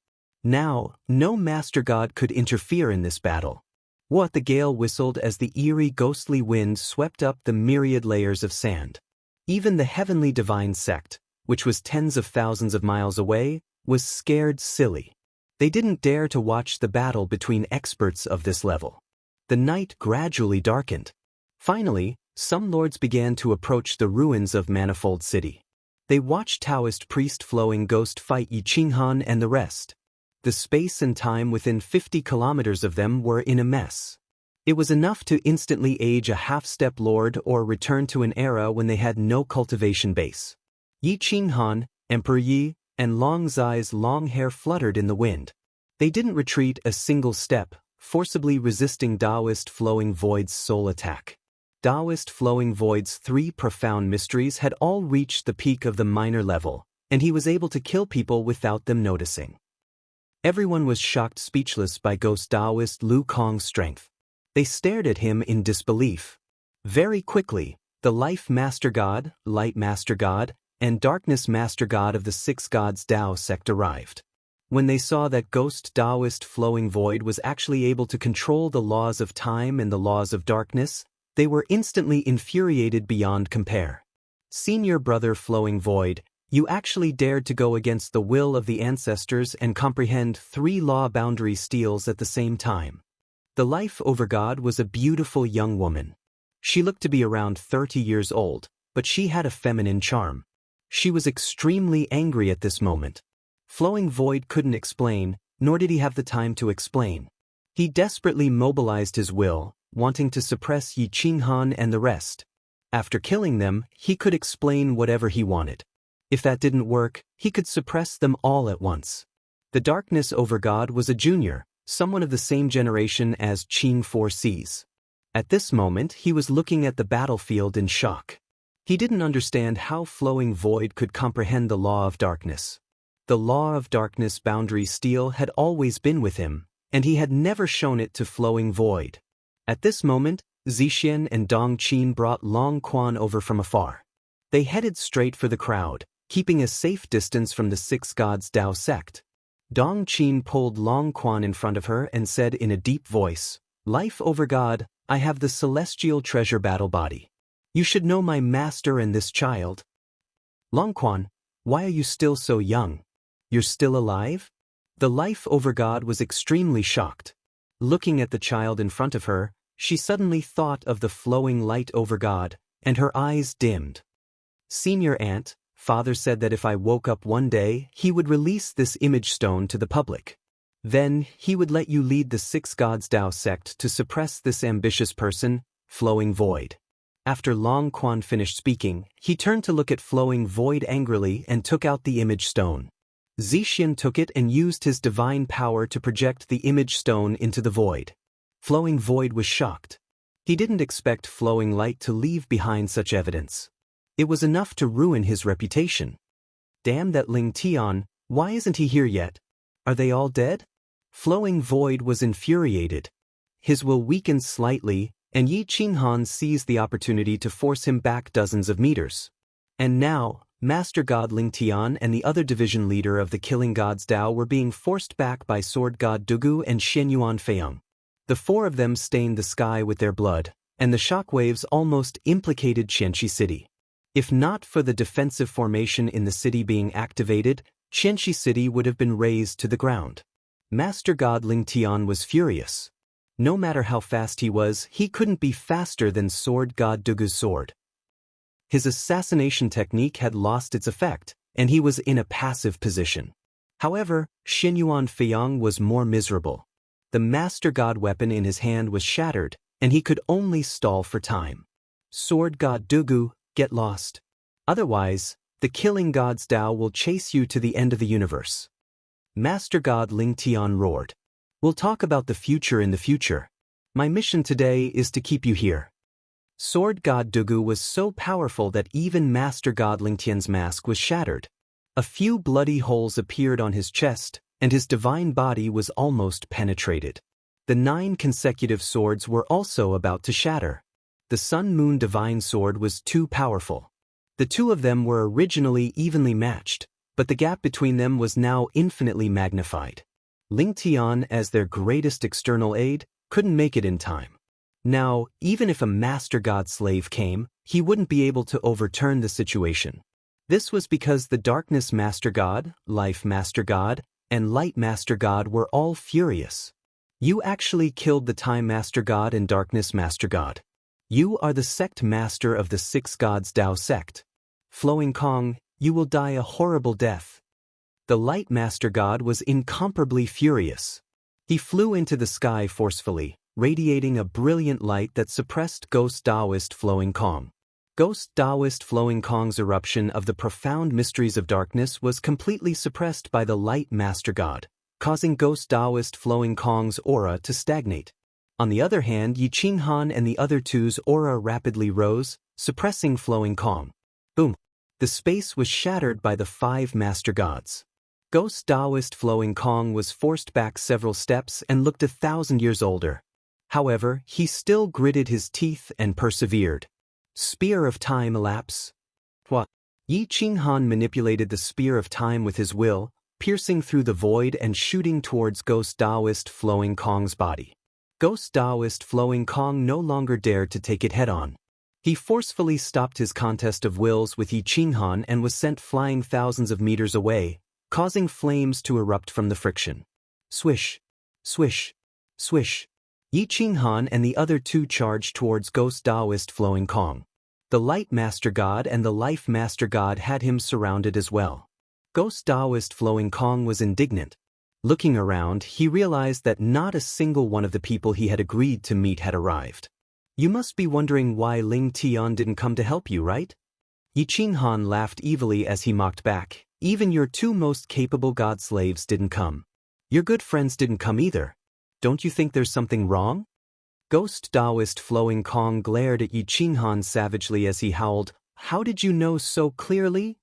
Now, no master god could interfere in this battle. The gale whistled as the eerie ghostly wind swept up the myriad layers of sand. Even the heavenly divine sect, which was tens of thousands of miles away, was scared silly. They didn't dare to watch the battle between experts of this level. The night gradually darkened. Finally, some lords began to approach the ruins of Manifold City. They watched Taoist priest Flowing Ghost fight Yi Qinghan and the rest. The space and time within 50 kilometers of them were in a mess. It was enough to instantly age a half-step lord or return to an era when they had no cultivation base. Yi Qinghan, Emperor Yi, and Long Zai's long hair fluttered in the wind. They didn't retreat a single step, forcibly resisting Taoist Flowing Void's soul attack. Taoist Flowing Void's 3 profound mysteries had all reached the peak of the minor level, and he was able to kill people without them noticing. Everyone was shocked speechless by Ghost Taoist Lu Kong's strength. They stared at him in disbelief. Very quickly, the Life Master God, Light Master God, and Darkness Master God of the 6 Gods Tao sect arrived. When they saw that Ghost Taoist Flowing Void was actually able to control the laws of time and the laws of darkness, they were instantly infuriated beyond compare. Senior brother Flowing Void, you actually dared to go against the will of the ancestors and comprehend 3 law boundary steals at the same time. The Life Over God was a beautiful young woman. She looked to be around 30 years old, but she had a feminine charm. She was extremely angry at this moment. Flowing Void couldn't explain, nor did he have the time to explain. He desperately mobilized his will, wanting to suppress Yi Qinghan and the rest. After killing them, he could explain whatever he wanted. If that didn't work, he could suppress them all at once. The Darkness Over God was a junior, someone of the same generation as Qing 4Cs. At this moment he was looking at the battlefield in shock. He didn't understand how Flowing Void could comprehend the law of darkness. The law of darkness boundary steel had always been with him, and he had never shown it to Flowing Void. At this moment, Zixian and Dong Qin brought Long Quan over from afar. They headed straight for the crowd, keeping a safe distance from the Six Gods Dao sect. Dong Qin pulled Long Quan in front of her and said in a deep voice, "Life over God, I have the celestial treasure battle body. You should know my master and this child." "Long Quan, why are you still so young? You're still alive?" The Life over God was extremely shocked. Looking at the child in front of her, she suddenly thought of the flowing light over God, and her eyes dimmed. "Senior aunt, father said that if I woke up one day, he would release this image stone to the public. Then, he would let you lead the Six Gods Dao sect to suppress this ambitious person, Flowing Void." After Long Quan finished speaking, he turned to look at Flowing Void angrily and took out the image stone. Zixian took it and used his divine power to project the image stone into the void. Flowing Void was shocked. He didn't expect Flowing Light to leave behind such evidence. It was enough to ruin his reputation. "Damn that Ling Tian, why isn't he here yet? Are they all dead?" Flowing Void was infuriated. His will weakened slightly, and Yi Qinghan seized the opportunity to force him back dozens of meters. And now, Master God Ling Tian and the other division leader of the Killing Gods Dao were being forced back by Sword God Dugu and Shenyuan Feiyang. The four of them stained the sky with their blood, and the shockwaves almost implicated Qianxi City. If not for the defensive formation in the city being activated, Qianxi City would have been razed to the ground. Master God Ling Tian was furious. No matter how fast he couldn't be faster than Sword God Dugu's sword. His assassination technique had lost its effect, and he was in a passive position. However, Shenyuan Feiyang was more miserable. The Master God weapon in his hand was shattered, and he could only stall for time. "Sword God Dugu, get lost. Otherwise, the Killing Gods Dao will chase you to the end of the universe." Master God Ling Tian roared. "We'll talk about the future in the future. My mission today is to keep you here." Sword God Dugu was so powerful that even Master God Ling Tian's mask was shattered. A few bloody holes appeared on his chest, and his divine body was almost penetrated. The 9 consecutive swords were also about to shatter. The Sun Moon Divine Sword was too powerful. The two of them were originally evenly matched, but the gap between them was now infinitely magnified. Ling Tian, as their greatest external aid, couldn't make it in time. Now, even if a Master God slave came, he wouldn't be able to overturn the situation. This was because the Darkness Master God, Life Master God, and Light Master God were all furious. "You actually killed the Time Master God and Darkness Master God. You are the sect master of the Six Gods Dao sect. Flowing Kong, you will die a horrible death." The Light Master God was incomparably furious. He flew into the sky forcefully, radiating a brilliant light that suppressed Ghost Taoist Flowing Kong. Ghost Taoist Flowing Kong's eruption of the profound mysteries of darkness was completely suppressed by the Light Master God, causing Ghost Taoist Flowing Kong's aura to stagnate. On the other hand, Yi Qinghan and the other two's aura rapidly rose, suppressing Flowing Kong. Boom! The space was shattered by the 5 Master Gods. Ghost Taoist Flowing Kong was forced back several steps and looked 1,000 years older. However, he still gritted his teeth and persevered. Spear of Time elapse. What? Yi Qinghan manipulated the Spear of Time with his will, piercing through the void and shooting towards Ghost Taoist Flowing Kong's body. Ghost Taoist Flowing Kong no longer dared to take it head-on. He forcefully stopped his contest of wills with Yi Qinghan and was sent flying thousands of meters away, causing flames to erupt from the friction. Swish, swish, swish. Yi Qinghan and the other two charged towards Ghost Taoist Flowing Kong. The Light Master God and the Life Master God had him surrounded as well. Ghost Taoist Flowing Kong was indignant. Looking around, he realized that not a single one of the people he had agreed to meet had arrived. "You must be wondering why Ling Tian didn't come to help you, right?" Yi Qinghan laughed evilly as he mocked back. "Even your 2 most capable god slaves didn't come. Your good friends didn't come either. Don't you think there's something wrong?" Ghost Taoist Flowing Kong glared at Yi Qinghan savagely as he howled, "How did you know so clearly?"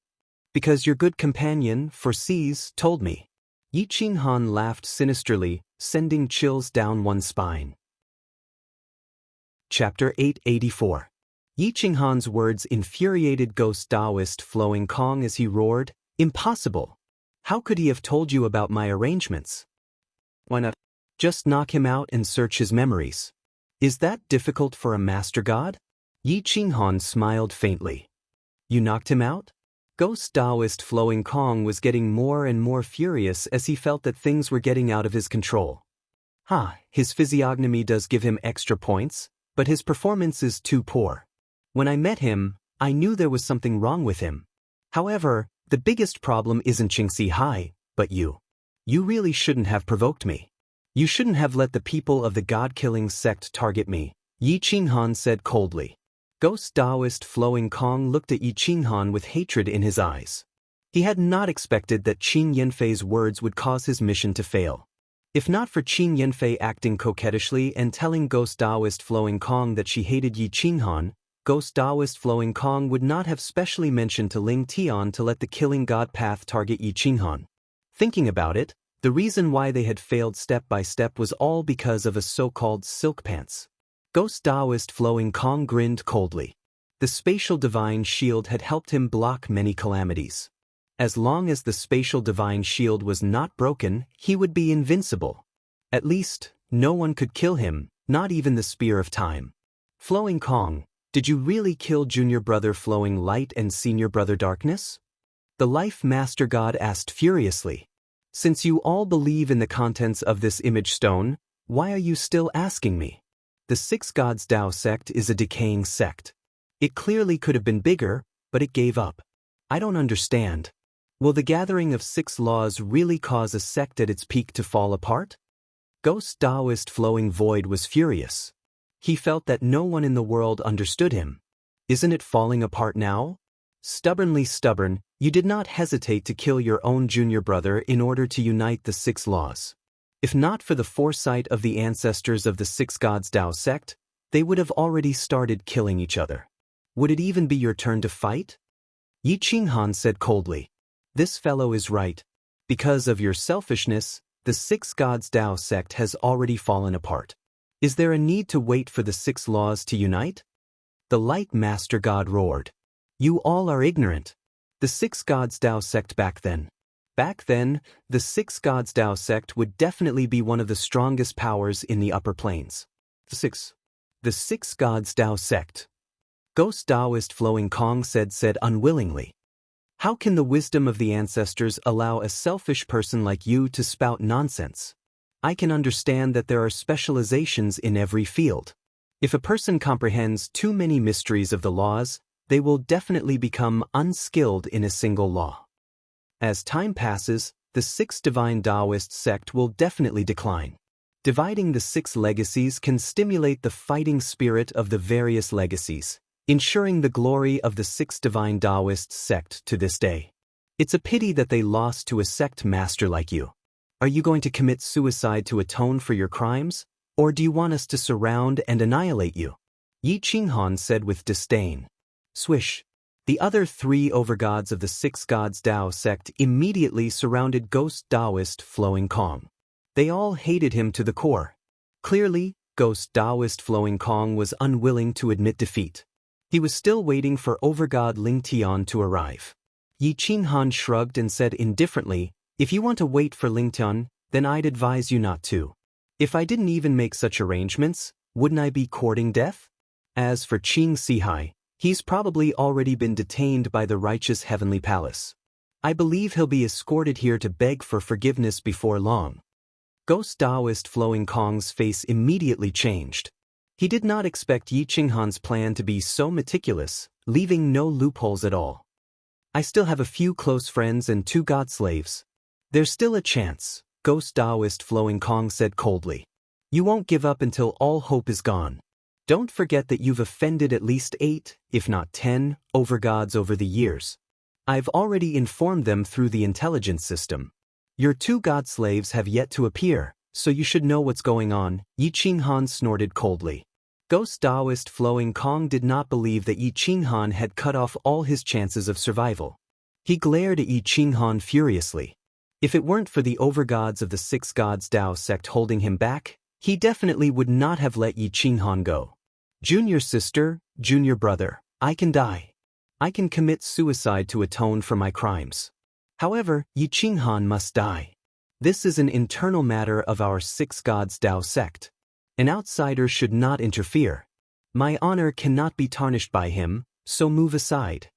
"Because your good companion, foresees, told me." Yi Qinghan laughed sinisterly, sending chills down one's spine. Chapter 884. Yi Qinghan's words infuriated Ghost Taoist Flowing Kong as he roared, "Impossible! How could he have told you about my arrangements? Why not just knock him out and search his memories? Is that difficult for a master god?" Yi Qinghan smiled faintly. "You knocked him out?" Ghost Taoist Flowing Kong was getting more and more furious as he felt that things were getting out of his control. His physiognomy does give him extra points, but his performance is too poor. When I met him, I knew there was something wrong with him. However, the biggest problem isn't Qingxi Hai, but you. You really shouldn't have provoked me. You shouldn't have let the people of the god-killing sect target me," Yi Qinghan said coldly. Ghost Taoist Flowing Kong looked at Yi Qinghan with hatred in his eyes. He had not expected that Qing Yanfei's words would cause his mission to fail. If not for Qing Yanfei acting coquettishly and telling Ghost Taoist Flowing Kong that she hated Yi Qinghan, Ghost Taoist Flowing Kong would not have specially mentioned to Ling Tian to let the killing god path target Yi Qinghan. Thinking about it, the reason why they had failed step by step was all because of a so-called silk pants. Ghost Taoist Flowing Kong grinned coldly. The spatial divine shield had helped him block many calamities. As long as the spatial divine shield was not broken, he would be invincible. At least, no one could kill him, not even the Spear of Time. "Flowing Kong, did you really kill Junior Brother Flowing Light and Senior Brother Darkness?" The Life Master God asked furiously. "Since you all believe in the contents of this image stone, why are you still asking me? The Six Gods Dao sect is a decaying sect. It clearly could have been bigger, but it gave up. I don't understand. Will the gathering of 6 laws really cause a sect at its peak to fall apart?" Ghost Taoist Flowing Void was furious. He felt that no one in the world understood him. "Isn't it falling apart now? Stubbornly stubborn, you did not hesitate to kill your own junior brother in order to unite the 6 laws. If not for the foresight of the ancestors of the 6 Gods Dao sect, they would have already started killing each other. Would it even be your turn to fight?" Yi Qinghan said coldly. "This fellow is right. Because of your selfishness, the 6 Gods Dao sect has already fallen apart. Is there a need to wait for the 6 laws to unite?" The Light Master God roared. "You all are ignorant. The 6 Gods Dao sect back then, the 6 Gods Dao sect would definitely be one of the strongest powers in the upper planes. The 6 Gods Dao sect." Ghost Taoist Flowing Kong said unwillingly. "How can the wisdom of the ancestors allow a selfish person like you to spout nonsense? I can understand that there are specializations in every field. If a person comprehends too many mysteries of the laws, they will definitely become unskilled in a single law. As time passes, the 6 Divine Taoist sect will definitely decline. Dividing the 6 legacies can stimulate the fighting spirit of the various legacies, ensuring the glory of the 6 Divine Taoist sect to this day. It's a pity that they lost to a sect master like you. Are you going to commit suicide to atone for your crimes, or do you want us to surround and annihilate you?" Yi Qinghan said with disdain. Swish. The other 3 overgods of the 6 Gods Dao sect immediately surrounded Ghost Taoist Flowing Kong. They all hated him to the core. Clearly, Ghost Taoist Flowing Kong was unwilling to admit defeat. He was still waiting for overgod Ling Tian to arrive. Yi Qinghan shrugged and said indifferently, "If you want to wait for Ling Tian, then I'd advise you not to. If I didn't even make such arrangements, wouldn't I be courting death? As for Qingxi Hai, he's probably already been detained by the righteous heavenly palace. I believe he'll be escorted here to beg for forgiveness before long." Ghost Taoist Flowing Kong's face immediately changed. He did not expect Yi Qinghan's plan to be so meticulous, leaving no loopholes at all. "I still have a few close friends and 2 god slaves. There's still a chance," Ghost Taoist Flowing Kong said coldly. "You won't give up until all hope is gone. Don't forget that you've offended at least 8, if not 10, overgods over the years. I've already informed them through the intelligence system. Your 2 god slaves have yet to appear, so you should know what's going on, Yi Qinghan snorted coldly. Ghost Taoist Flowing Kong did not believe that Yi Qinghan had cut off all his chances of survival. He glared at Yi Qinghan furiously. If it weren't for the overgods of the Six Gods Tao sect holding him back, he definitely would not have let Yi Qinghan go. Junior sister, junior brother, I can die. I can commit suicide to atone for my crimes. However, Yi Qinghan must die. This is an internal matter of our Six Gods Tao sect. An outsider should not interfere. My honor cannot be tarnished by him, so move aside.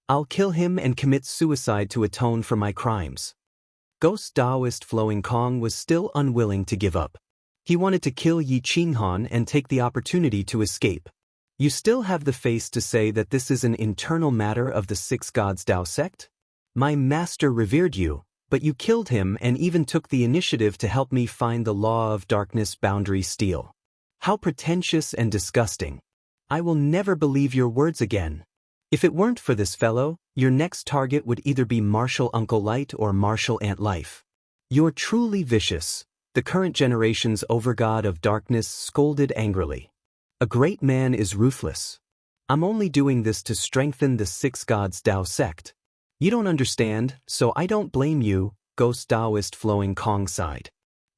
I'll kill him and commit suicide to atone for my crimes. Ghost Taoist Flowing Kong was still unwilling to give up. He wanted to kill Yi Qinghan and take the opportunity to escape. You still have the face to say that this is an internal matter of the Six Gods Tao sect? My master revered you, but you killed him and even took the initiative to help me find the law of darkness boundary steel. How pretentious and disgusting. I will never believe your words again. If it weren't for this fellow, your next target would either be Martial Uncle Light or Martial Aunt Life. You're truly vicious, the current generation's overgod of darkness scolded angrily. A great man is ruthless. I'm only doing this to strengthen the Six Gods Tao sect. You don't understand, so I don't blame you, Ghost Taoist Flowing Kong sighed.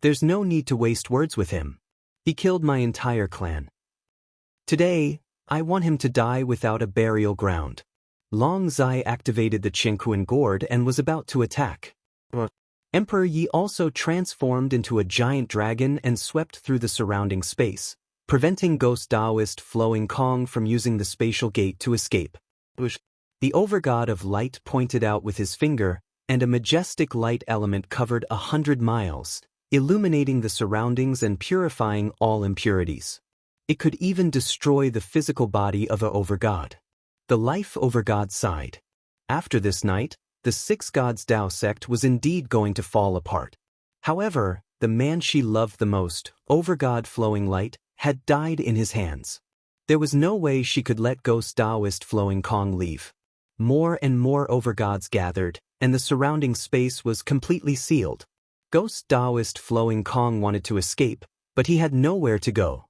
There's no need to waste words with him. He killed my entire clan. Today, I want him to die without a burial ground. Long Zai activated the Qingquan gourd and was about to attack. Emperor Yi also transformed into a giant dragon and swept through the surrounding space, preventing Ghost Taoist Flowing Kong from using the spatial gate to escape. The overgod of light pointed out with his finger, and a majestic light element covered 100 miles, illuminating the surroundings and purifying all impurities. It could even destroy the physical body of a overgod. The life overgod sighed. After this night, the Six Gods Tao sect was indeed going to fall apart. However, the man she loved the most, overgod Flowing Light, had died in his hands. There was no way she could let Ghost Taoist Flowing Kong leave. More and more overgods gathered, and the surrounding space was completely sealed. Ghost Taoist Flowing Kong wanted to escape, but he had nowhere to go.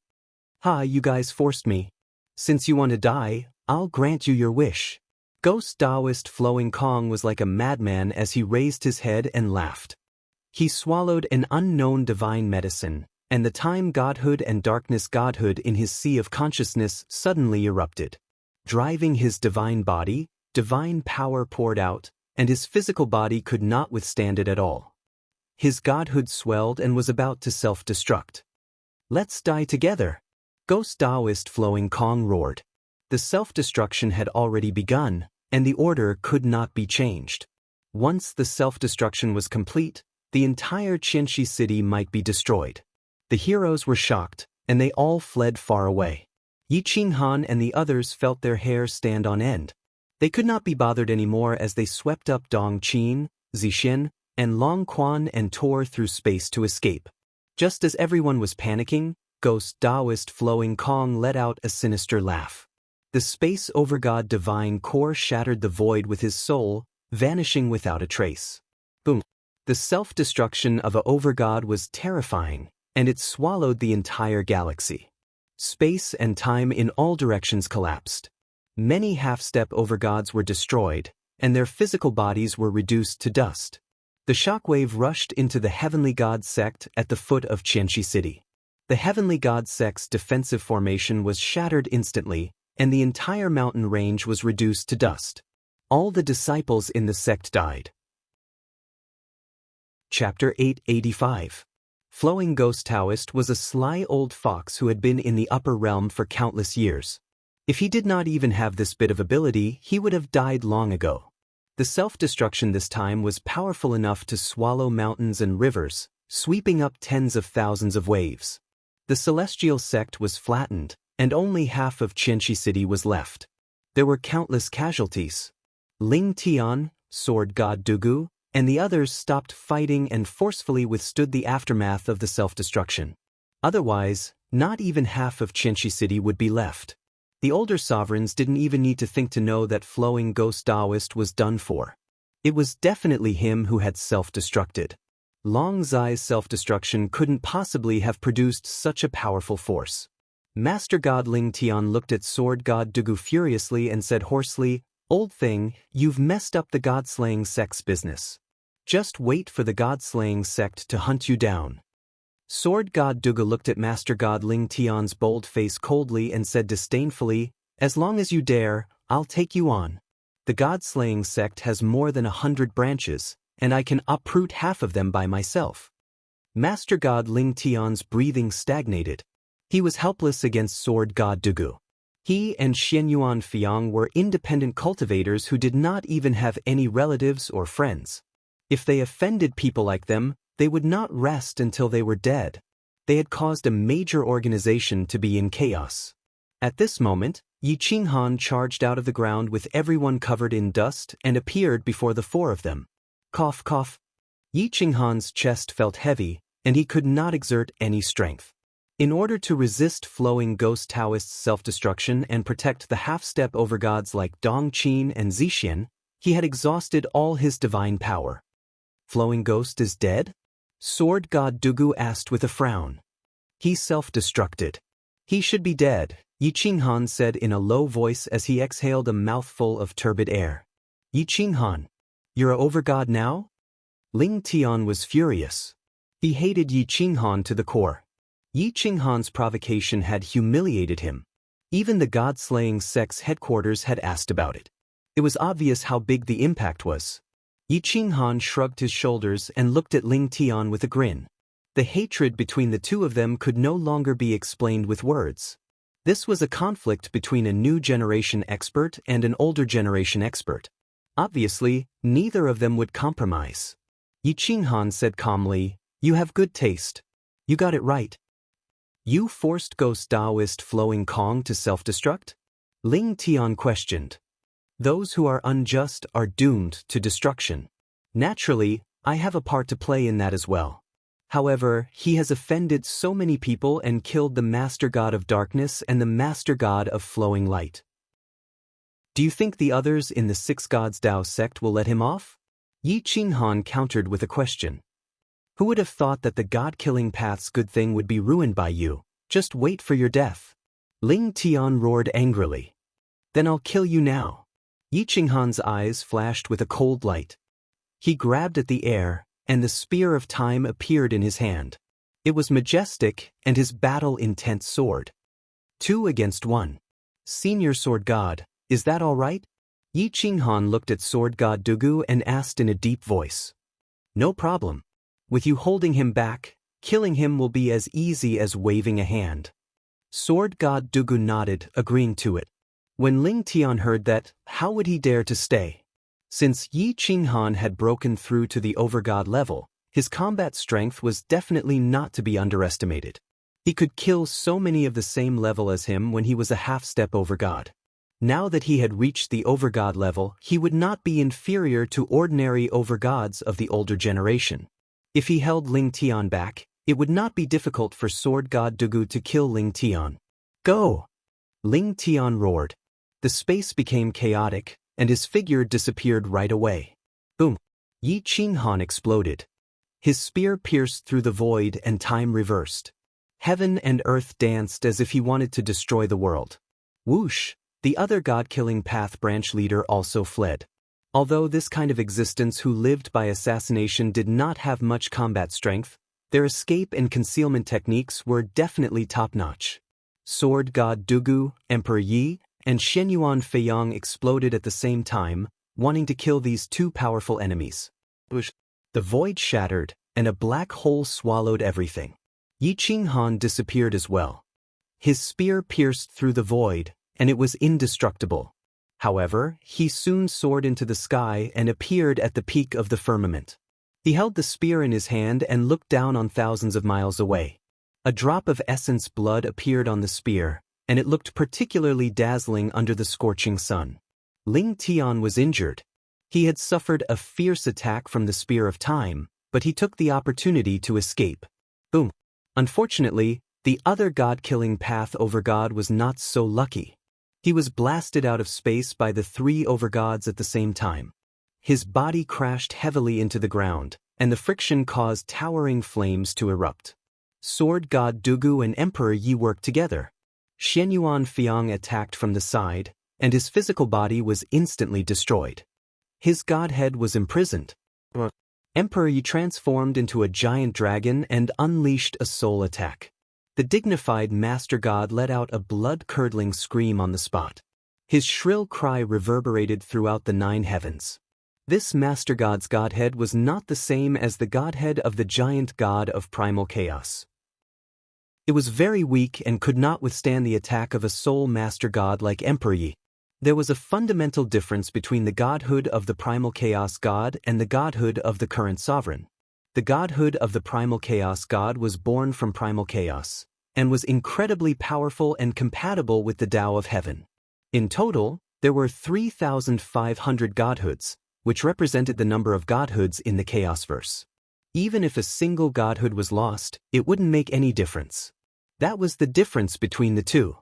Ha, you guys forced me. Since you want to die, I'll grant you your wish. Ghost Taoist Flowing Kong was like a madman as he raised his head and laughed. He swallowed an unknown divine medicine, and the time godhood and darkness godhood in his sea of consciousness suddenly erupted. Driving his divine body, divine power poured out, and his physical body could not withstand it at all. His godhood swelled and was about to self-destruct. Let's die together! Ghost Taoist Flowing Kong roared. The self-destruction had already begun, and the order could not be changed. Once the self-destruction was complete, the entire Qianxi city might be destroyed. The heroes were shocked, and they all fled far away. Yi Qinghan and the others felt their hair stand on end. They could not be bothered anymore as they swept up Dong Qin, Zixin, and Long Quan and tore through space to escape. Just as everyone was panicking, Ghost Taoist Flowing Kong let out a sinister laugh. The space overgod divine core shattered the void with his soul, vanishing without a trace. Boom! The self-destruction of a overgod was terrifying, and it swallowed the entire galaxy. Space and time in all directions collapsed. Many half-step overgods were destroyed, and their physical bodies were reduced to dust. The shockwave rushed into the Heavenly God sect at the foot of Qianxi City. The Heavenly God sect's defensive formation was shattered instantly, and the entire mountain range was reduced to dust. All the disciples in the sect died. Chapter 885. Flowing Ghost Taoist was a sly old fox who had been in the upper realm for countless years. If he did not even have this bit of ability, he would have died long ago. The self-destruction this time was powerful enough to swallow mountains and rivers, sweeping up tens of thousands of waves. The celestial sect was flattened, and only half of Qianxi City was left. There were countless casualties. Ling Tian, Sword God Dugu, and the others stopped fighting and forcefully withstood the aftermath of the self-destruction. Otherwise, not even half of Qianxi City would be left. The older sovereigns didn't even need to think to know that Flowing Ghost Taoist was done for. It was definitely him who had self-destructed. Long Zai's self-destruction couldn't possibly have produced such a powerful force. Master God Ling Tian looked at Sword God Dugu furiously and said hoarsely, "Old thing, you've messed up the god-slaying sect's business. Just wait for the god-slaying sect to hunt you down." Sword God Dugu looked at Master God Ling Tian's bold face coldly and said disdainfully, "As long as you dare, I'll take you on. The god-slaying sect has more than 100 branches, and I can uproot half of them by myself." Master God Ling Tian's breathing stagnated. He was helpless against Sword God Dugu. He and Xianyuan Fiang were independent cultivators who did not even have any relatives or friends. If they offended people like them, they would not rest until they were dead. They had caused a major organization to be in chaos. At this moment, Yi Qinghan charged out of the ground with everyone covered in dust and appeared before the four of them. Cough, cough. Yi Qinghan's chest felt heavy, and he could not exert any strength. In order to resist Flowing Ghost Taoist's self-destruction and protect the half-step overgods like Dong Qin and Zixian, he had exhausted all his divine power. Flowing Ghost is dead? Sword God Dugu asked with a frown. He self-destructed. He should be dead, Yi Qinghan said in a low voice as he exhaled a mouthful of turbid air. Yi Qinghan, you're a overgod now? Ling Tian was furious. He hated Yi Qinghan to the core. Yi Qinghan's provocation had humiliated him. Even the god-slaying sect's headquarters had asked about it. It was obvious how big the impact was. Yi Qinghan shrugged his shoulders and looked at Ling Tian with a grin. The hatred between the two of them could no longer be explained with words. This was a conflict between a new generation expert and an older generation expert. Obviously, neither of them would compromise. Yi Qinghan said calmly, "You have good taste. You got it right. You forced Ghost Taoist Flowing Kong to self-destruct?" Ling Tian questioned. "Those who are unjust are doomed to destruction. Naturally, I have a part to play in that as well. However, he has offended so many people and killed the Master God of Darkness and the Master God of Flowing Light. Do you think the others in the Six Gods Tao sect will let him off?" Yi Qinghan countered with a question. "Who would have thought that the God-killing path's good thing would be ruined by you? Just wait for your death." Ling Tian roared angrily. "Then I'll kill you now." Yi Qinghan's eyes flashed with a cold light. He grabbed at the air, and the spear of time appeared in his hand. It was majestic and his battle-intent sword. 2 against 1. "Senior Sword God, is that all right?" Yi Qinghan looked at Sword God Dugu and asked in a deep voice. "No problem. With you holding him back, killing him will be as easy as waving a hand." Sword God Dugu nodded, agreeing to it. When Ling Tian heard that, how would he dare to stay? Since Yi Qinghan had broken through to the overgod level, his combat strength was definitely not to be underestimated. He could kill so many of the same level as him when he was a half-step overgod. Now that he had reached the overgod level, he would not be inferior to ordinary overgods of the older generation. If he held Ling Tian back, it would not be difficult for Sword God Dugu to kill Ling Tian. "Go!" Ling Tian roared. The space became chaotic, and his figure disappeared right away. Boom! Yi Qinghan exploded. His spear pierced through the void and time reversed. Heaven and earth danced as if he wanted to destroy the world. Whoosh! The other god-killing path branch leader also fled. Although this kind of existence who lived by assassination did not have much combat strength, their escape and concealment techniques were definitely top-notch. Sword God Dugu, Emperor Yi, and Xianyuan Feiyang exploded at the same time, wanting to kill these two powerful enemies. The void shattered, and a black hole swallowed everything. Yi Qinghan disappeared as well. His spear pierced through the void, and it was indestructible. However, he soon soared into the sky and appeared at the peak of the firmament. He held the spear in his hand and looked down on thousands of miles away. A drop of essence blood appeared on the spear, and it looked particularly dazzling under the scorching sun. Ling Tian was injured. He had suffered a fierce attack from the Spear of Time, but he took the opportunity to escape. Boom! Unfortunately, the other god-killing path overgod was not so lucky. He was blasted out of space by the 3 overgods at the same time. His body crashed heavily into the ground, and the friction caused towering flames to erupt. Sword god Dugu and Emperor Yi worked together. Xianyuan Fiang attacked from the side, and his physical body was instantly destroyed. His godhead was imprisoned. Emperor Yi transformed into a giant dragon and unleashed a soul attack. The dignified Master God let out a blood-curdling scream on the spot. His shrill cry reverberated throughout the 9 heavens. This Master God's godhead was not the same as the godhead of the giant god of primal chaos. It was very weak and could not withstand the attack of a soul Master God like Emperor Yi. There was a fundamental difference between the godhood of the primal chaos god and the godhood of the current sovereign. The godhood of the primal chaos god was born from primal chaos, and was incredibly powerful and compatible with the Tao of heaven. In total, there were 3,500 godhoods, which represented the number of godhoods in the Chaosverse. Even if a single godhood was lost, it wouldn't make any difference. That was the difference between the two.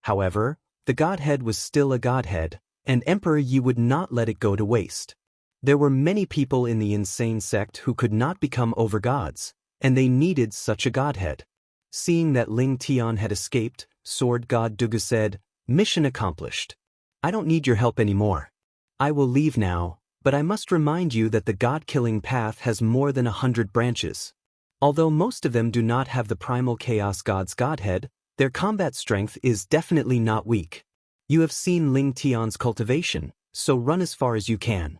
However, the godhead was still a godhead, and Emperor Yi would not let it go to waste. There were many people in the insane sect who could not become overgods, and they needed such a godhead. Seeing that Ling Tian had escaped, Sword God Dugu said, "Mission accomplished. I don't need your help anymore. I will leave now, but I must remind you that the god-killing path has more than 100 branches. Although most of them do not have the primal chaos god's godhead, their combat strength is definitely not weak. You have seen Ling Tian's cultivation, so run as far as you can."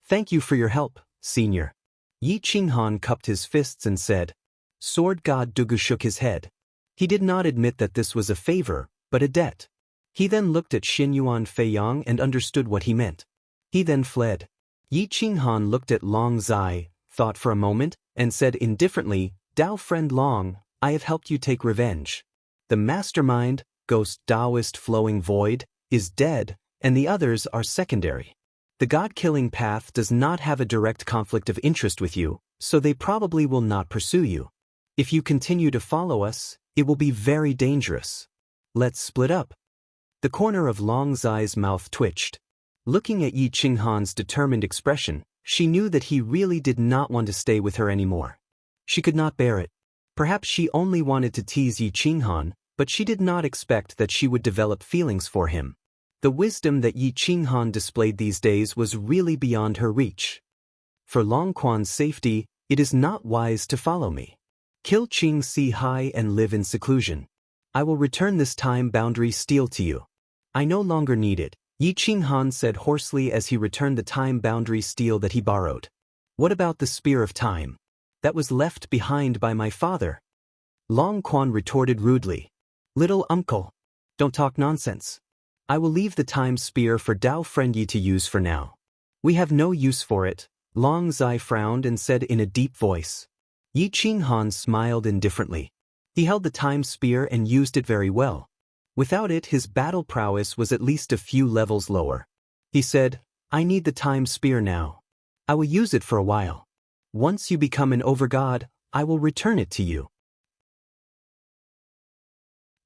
"Thank you for your help, senior." Yi Qinghan cupped his fists and said. Sword God Dugu shook his head. He did not admit that this was a favor, but a debt. He then looked at Xianyuan Feiyang and understood what he meant. He then fled. Yi Qinghan looked at Long Zai, thought for a moment, and said indifferently, "Dao friend Long, I have helped you take revenge. The mastermind, ghost Taoist flowing void, is dead, and the others are secondary. The god-killing path does not have a direct conflict of interest with you, so they probably will not pursue you. If you continue to follow us, it will be very dangerous. Let's split up." The corner of Long Zai's mouth twitched. Looking at Yi Qinghan's determined expression, she knew that he really did not want to stay with her anymore. She could not bear it. Perhaps she only wanted to tease Yi Qinghan, but she did not expect that she would develop feelings for him. The wisdom that Yi Qinghan displayed these days was really beyond her reach. "For Long Quan's safety, it is not wise to follow me. Kill Qing Si Hai and live in seclusion. I will return this time boundary steel to you. I no longer need it," Yi Qinghan said hoarsely as he returned the time boundary steel that he borrowed. "What about the spear of time? That was left behind by my father." Long Quan retorted rudely. "Little uncle, don't talk nonsense. I will leave the time spear for Dao friend Yi to use for now. We have no use for it." Long Zai frowned and said in a deep voice. Yi Qinghan smiled indifferently. He held the time spear and used it very well. Without it, his battle prowess was at least a few levels lower. He said, "I need the time spear now. I will use it for a while. Once you become an overgod, I will return it to you."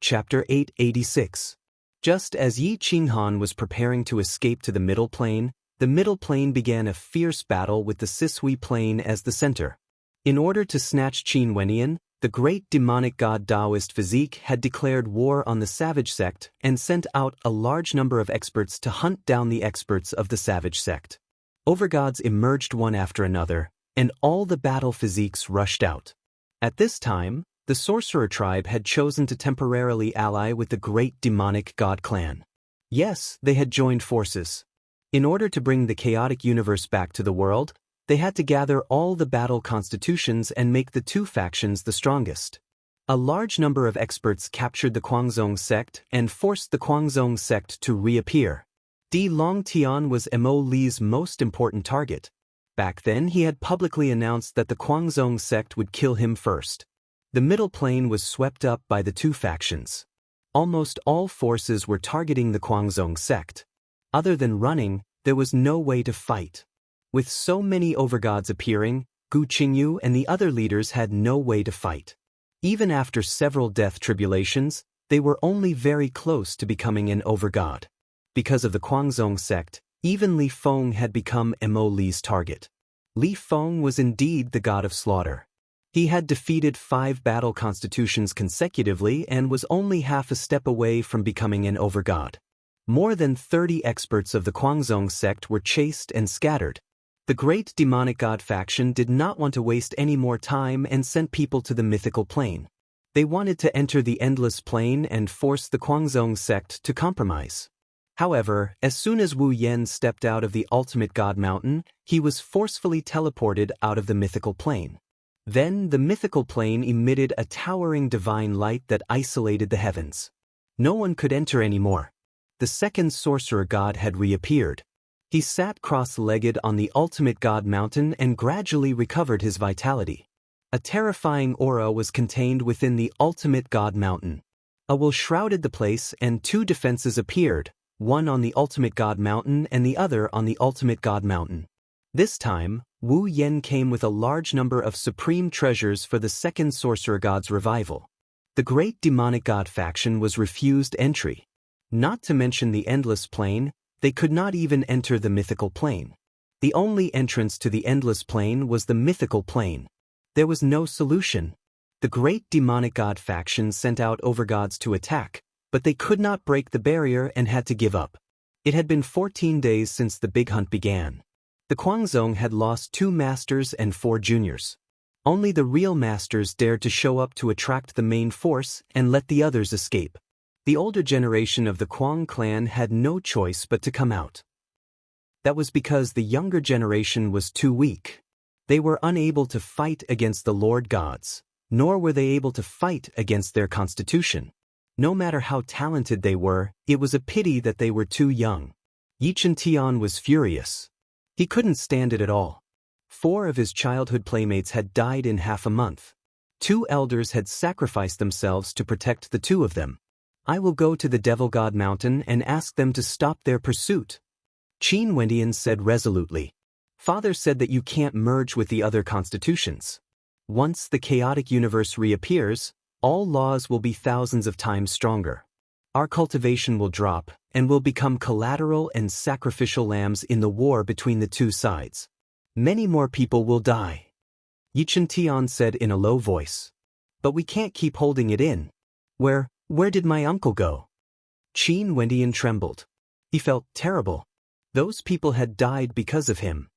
Chapter 886. Just as Yi Qinghan was preparing to escape to the Middle Plain began a fierce battle with the Sisui Plain as the center. In order to snatch Qin Wenian, the great demonic god Taoist physique had declared war on the Savage sect and sent out a large number of experts to hunt down the experts of the Savage sect. Overgods emerged one after another, and all the battle physiques rushed out. At this time, the sorcerer tribe had chosen to temporarily ally with the great demonic god clan. Yes, they had joined forces. In order to bring the chaotic universe back to the world, they had to gather all the battle constitutions and make the two factions the strongest. A large number of experts captured the Guangzhong sect and forced the Guangzhong sect to reappear. Di Longtian was Mo Li's most important target. Back then he had publicly announced that the Guangzhong sect would kill him first. The Middle Plain was swept up by the two factions. Almost all forces were targeting the Guangzhong sect. Other than running, there was no way to fight. With so many overgods appearing, Gu Qingyu and the other leaders had no way to fight. Even after several death tribulations, they were only very close to becoming an overgod. Because of the Guangzhong sect, even Li Feng had become Mo Li's target. Li Feng was indeed the god of slaughter. He had defeated 5 battle constitutions consecutively and was only half a step away from becoming an overgod. More than 30 experts of the Guangzhong sect were chased and scattered. The great demonic god faction did not want to waste any more time and sent people to the mythical plane. They wanted to enter the endless plane and force the Guangzhong sect to compromise. However, as soon as Wu Yan stepped out of the ultimate god mountain, he was forcefully teleported out of the mythical plane. Then the mythical plane emitted a towering divine light that isolated the heavens. No one could enter anymore. The second sorcerer god had reappeared. He sat cross-legged on the ultimate god mountain and gradually recovered his vitality. A terrifying aura was contained within the ultimate god mountain. A will shrouded the place and 2 defenses appeared, one on the ultimate god mountain and the other on the ultimate god mountain. This time, Wu Yan came with a large number of supreme treasures for the second sorcerer god's revival. The great demonic god faction was refused entry. Not to mention the endless plane, they could not even enter the mythical plane. The only entrance to the endless plane was the mythical plane. There was no solution. The great demonic god faction sent out overgods to attack, but they could not break the barrier and had to give up. It had been 14 days since the big hunt began. The Guangzhong had lost 2 masters and 4 juniors. Only the real masters dared to show up to attract the main force and let the others escape. The older generation of the Quang clan had no choice but to come out. That was because the younger generation was too weak. They were unable to fight against the Lord gods, nor were they able to fight against their constitution. No matter how talented they were, it was a pity that they were too young. Yi Tian was furious. He couldn't stand it at all. 4 of his childhood playmates had died in half a month. 2 elders had sacrificed themselves to protect the 2 of them. I will go to the Devil God Mountain and ask them to stop their pursuit. Qin Wendian said resolutely. Father said that you can't merge with the other constitutions. Once the chaotic universe reappears, all laws will be thousands of times stronger. Our cultivation will drop, and will become collateral and sacrificial lambs in the war between the 2 sides. Many more people will die. Yi Tian said in a low voice. But we can't keep holding it in. Where did my uncle go? Qin Wendian trembled. He felt terrible. Those people had died because of him.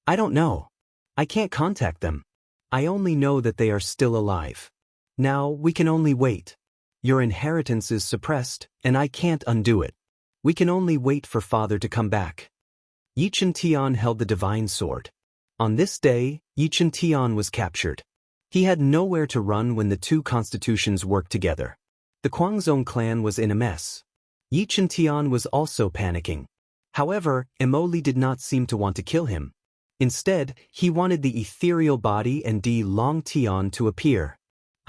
I don't know. I can't contact them. I only know that they are still alive. Now we can only wait. Your inheritance is suppressed, and I can't undo it. We can only wait for Father to come back. Yi Tian held the divine sword. On this day, Yi Tian was captured. He had nowhere to run when the 2 constitutions worked together. The Guangzhong clan was in a mess. Yi Tian was also panicking. However, Emoli did not seem to want to kill him. Instead, he wanted the ethereal body and Di Long Tian to appear.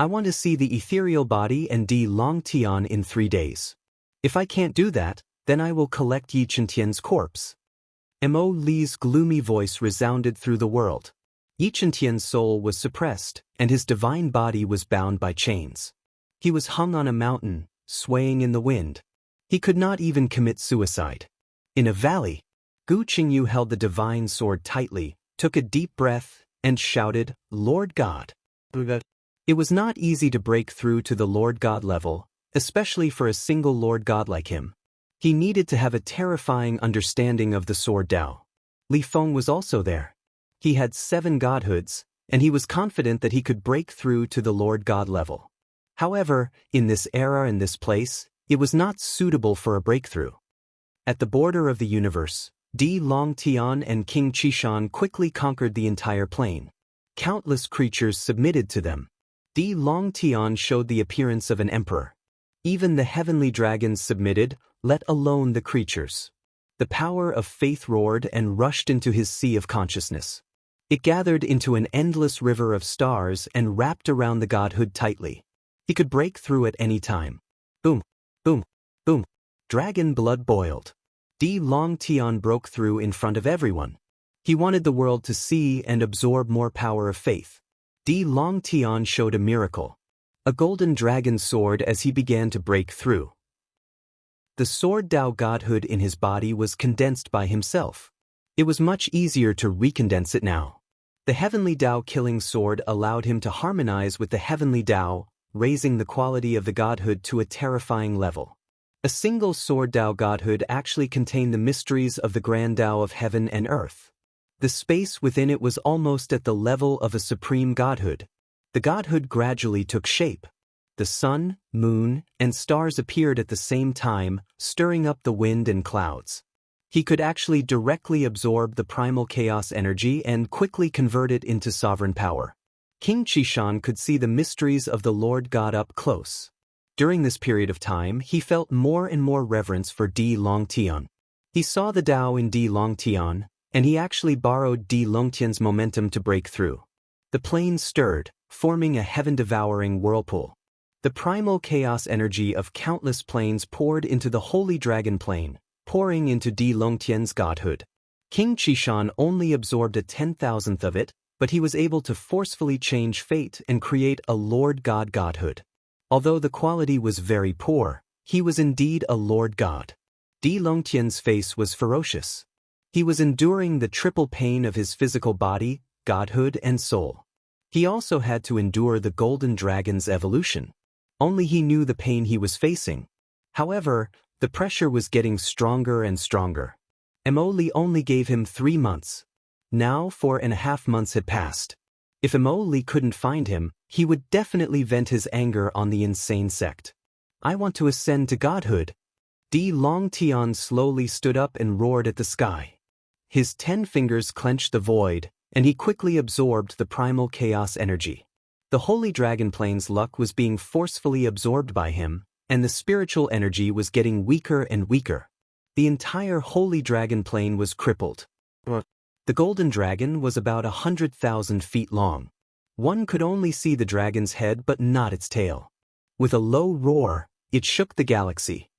I want to see the ethereal body and Di Long Tian in 3 days. If I can't do that, then I will collect Yi Tian's corpse. Mo Li's gloomy voice resounded through the world. Yi Tian's soul was suppressed, and his divine body was bound by chains. He was hung on a mountain, swaying in the wind. He could not even commit suicide. In a valley, Gu Qingyu held the divine sword tightly, took a deep breath, and shouted, Lord God. It was not easy to break through to the Lord God level, especially for a single Lord God like him. He needed to have a terrifying understanding of the sword Dao. Li Feng was also there. He had 7 godhoods, and he was confident that he could break through to the Lord God level. However, in this era and this place, it was not suitable for a breakthrough. At the border of the universe, Di Long Tian and King Qishan quickly conquered the entire plane. Countless creatures submitted to them. Di Long Tian showed the appearance of an emperor. Even the heavenly dragons submitted, let alone the creatures. The power of faith roared and rushed into his sea of consciousness. It gathered into an endless river of stars and wrapped around the godhood tightly. He could break through at any time. Boom, boom, boom. Dragon blood boiled. Di Long Tian broke through in front of everyone. He wanted the world to see and absorb more power of faith. Di Long Tian showed a miracle. A golden dragon sword as he began to break through. The sword Dao godhood in his body was condensed by himself. It was much easier to recondense it now. The heavenly Tao killing sword allowed him to harmonize with the heavenly Tao, raising the quality of the godhood to a terrifying level. A single sword Tao godhood actually contained the mysteries of the grand Tao of heaven and earth. The space within it was almost at the level of a supreme godhood. The godhood gradually took shape. The sun, moon, and stars appeared at the same time, stirring up the wind and clouds. He could actually directly absorb the primal chaos energy and quickly convert it into sovereign power. King Qishan could see the mysteries of the Lord God up close. During this period of time, he felt more and more reverence for Di Longtian. He saw the Tao in Di Longtian, and he actually borrowed Di Longtian's momentum to break through. The plane stirred, forming a heaven-devouring whirlpool. The primal chaos energy of countless planes poured into the holy dragon plane, pouring into Di Longtian's godhood. King Qishan only absorbed a 10,000th of it, but he was able to forcefully change fate and create a Lord God godhood. Although the quality was very poor, he was indeed a Lord God. Di Longtian's face was ferocious. He was enduring the triple pain of his physical body, godhood, and soul. He also had to endure the golden dragon's evolution. Only he knew the pain he was facing. However, the pressure was getting stronger and stronger. Emoli only gave him 3 months. Now 4.5 months had passed. If Emoli couldn't find him, he would definitely vent his anger on the insane sect. I want to ascend to godhood. Di Longtian slowly stood up and roared at the sky. His 10 fingers clenched the void, and he quickly absorbed the primal chaos energy. The holy dragon plane's luck was being forcefully absorbed by him, and the spiritual energy was getting weaker and weaker. The entire holy dragon plane was crippled. The golden dragon was about 100,000 feet long. One could only see the dragon's head but not its tail. With a low roar, it shook the galaxy.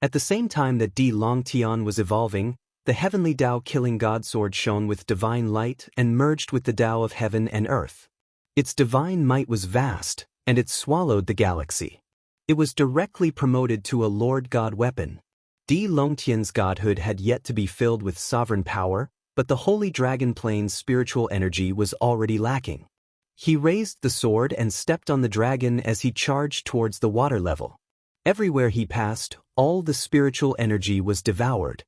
At the same time that Di Longtian was evolving, the heavenly Tao killing god sword shone with divine light and merged with the Tao of heaven and earth. Its divine might was vast, and it swallowed the galaxy. It was directly promoted to a Lord God weapon. Di Longtian's godhood had yet to be filled with sovereign power, but the holy dragon plane's spiritual energy was already lacking. He raised the sword and stepped on the dragon as he charged towards the water level. Everywhere he passed, all the spiritual energy was devoured.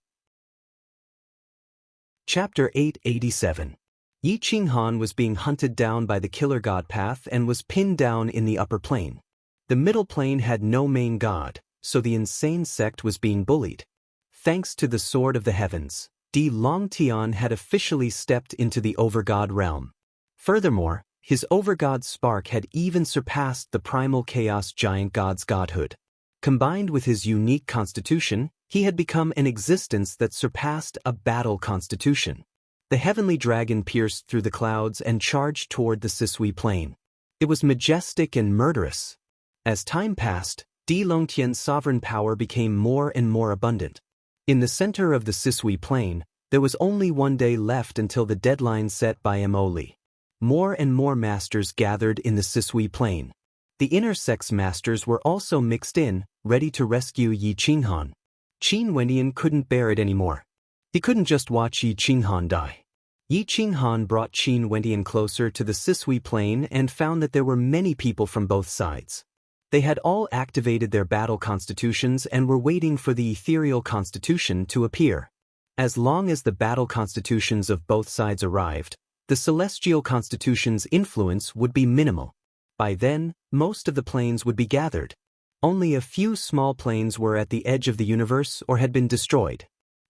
Chapter 887. Yi Qinghan was being hunted down by the killer god path and was pinned down in the upper plane. The middle plane had no main god, so the insane sect was being bullied. Thanks to the sword of the heavens, Di Longtian had officially stepped into the overgod realm. Furthermore, his overgod spark had even surpassed the primal chaos giant god's godhood. Combined with his unique constitution, he had become an existence that surpassed a battle constitution. The heavenly dragon pierced through the clouds and charged toward the Sisui plain. It was majestic and murderous. As time passed, Di Longtian's sovereign power became more and more abundant. In the center of the Sisui plain, there was only 1 day left until the deadline set by Emoli. More and more masters gathered in the Sisui plain. The inner sex masters were also mixed in, ready to rescue Yi Qinghan. Qin Wendian couldn't bear it anymore. He couldn't just watch Yi Qinghan die. Yi Qinghan brought Qin Wendian closer to the Sisui plain and found that there were many people from both sides. They had all activated their battle constitutions and were waiting for the ethereal constitution to appear. As long as the battle constitutions of both sides arrived, the celestial constitution's influence would be minimal. By then, most of the planes would be gathered. Only a few small planes were at the edge of the universe or had been destroyed.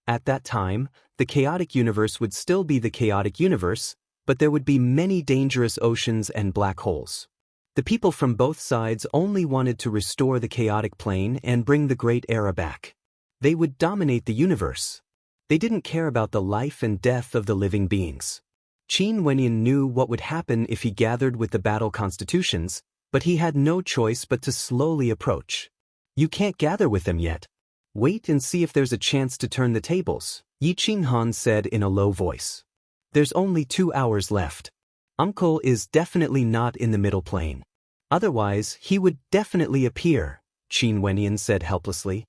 At that time, the chaotic universe would still be the chaotic universe, but there would be many dangerous oceans and black holes. The people from both sides only wanted to restore the chaotic plane and bring the great era back. They would dominate the universe. They didn't care about the life and death of the living beings. Qin Wendian knew what would happen if he gathered with the battle constitutions, but he had no choice but to slowly approach. You can't gather with them yet. Wait and see if there's a chance to turn the tables, Yi Qinghan said in a low voice. There's only 2 hours left. Uncle is definitely not in the middle plane. Otherwise, he would definitely appear, Qin Wendian said helplessly.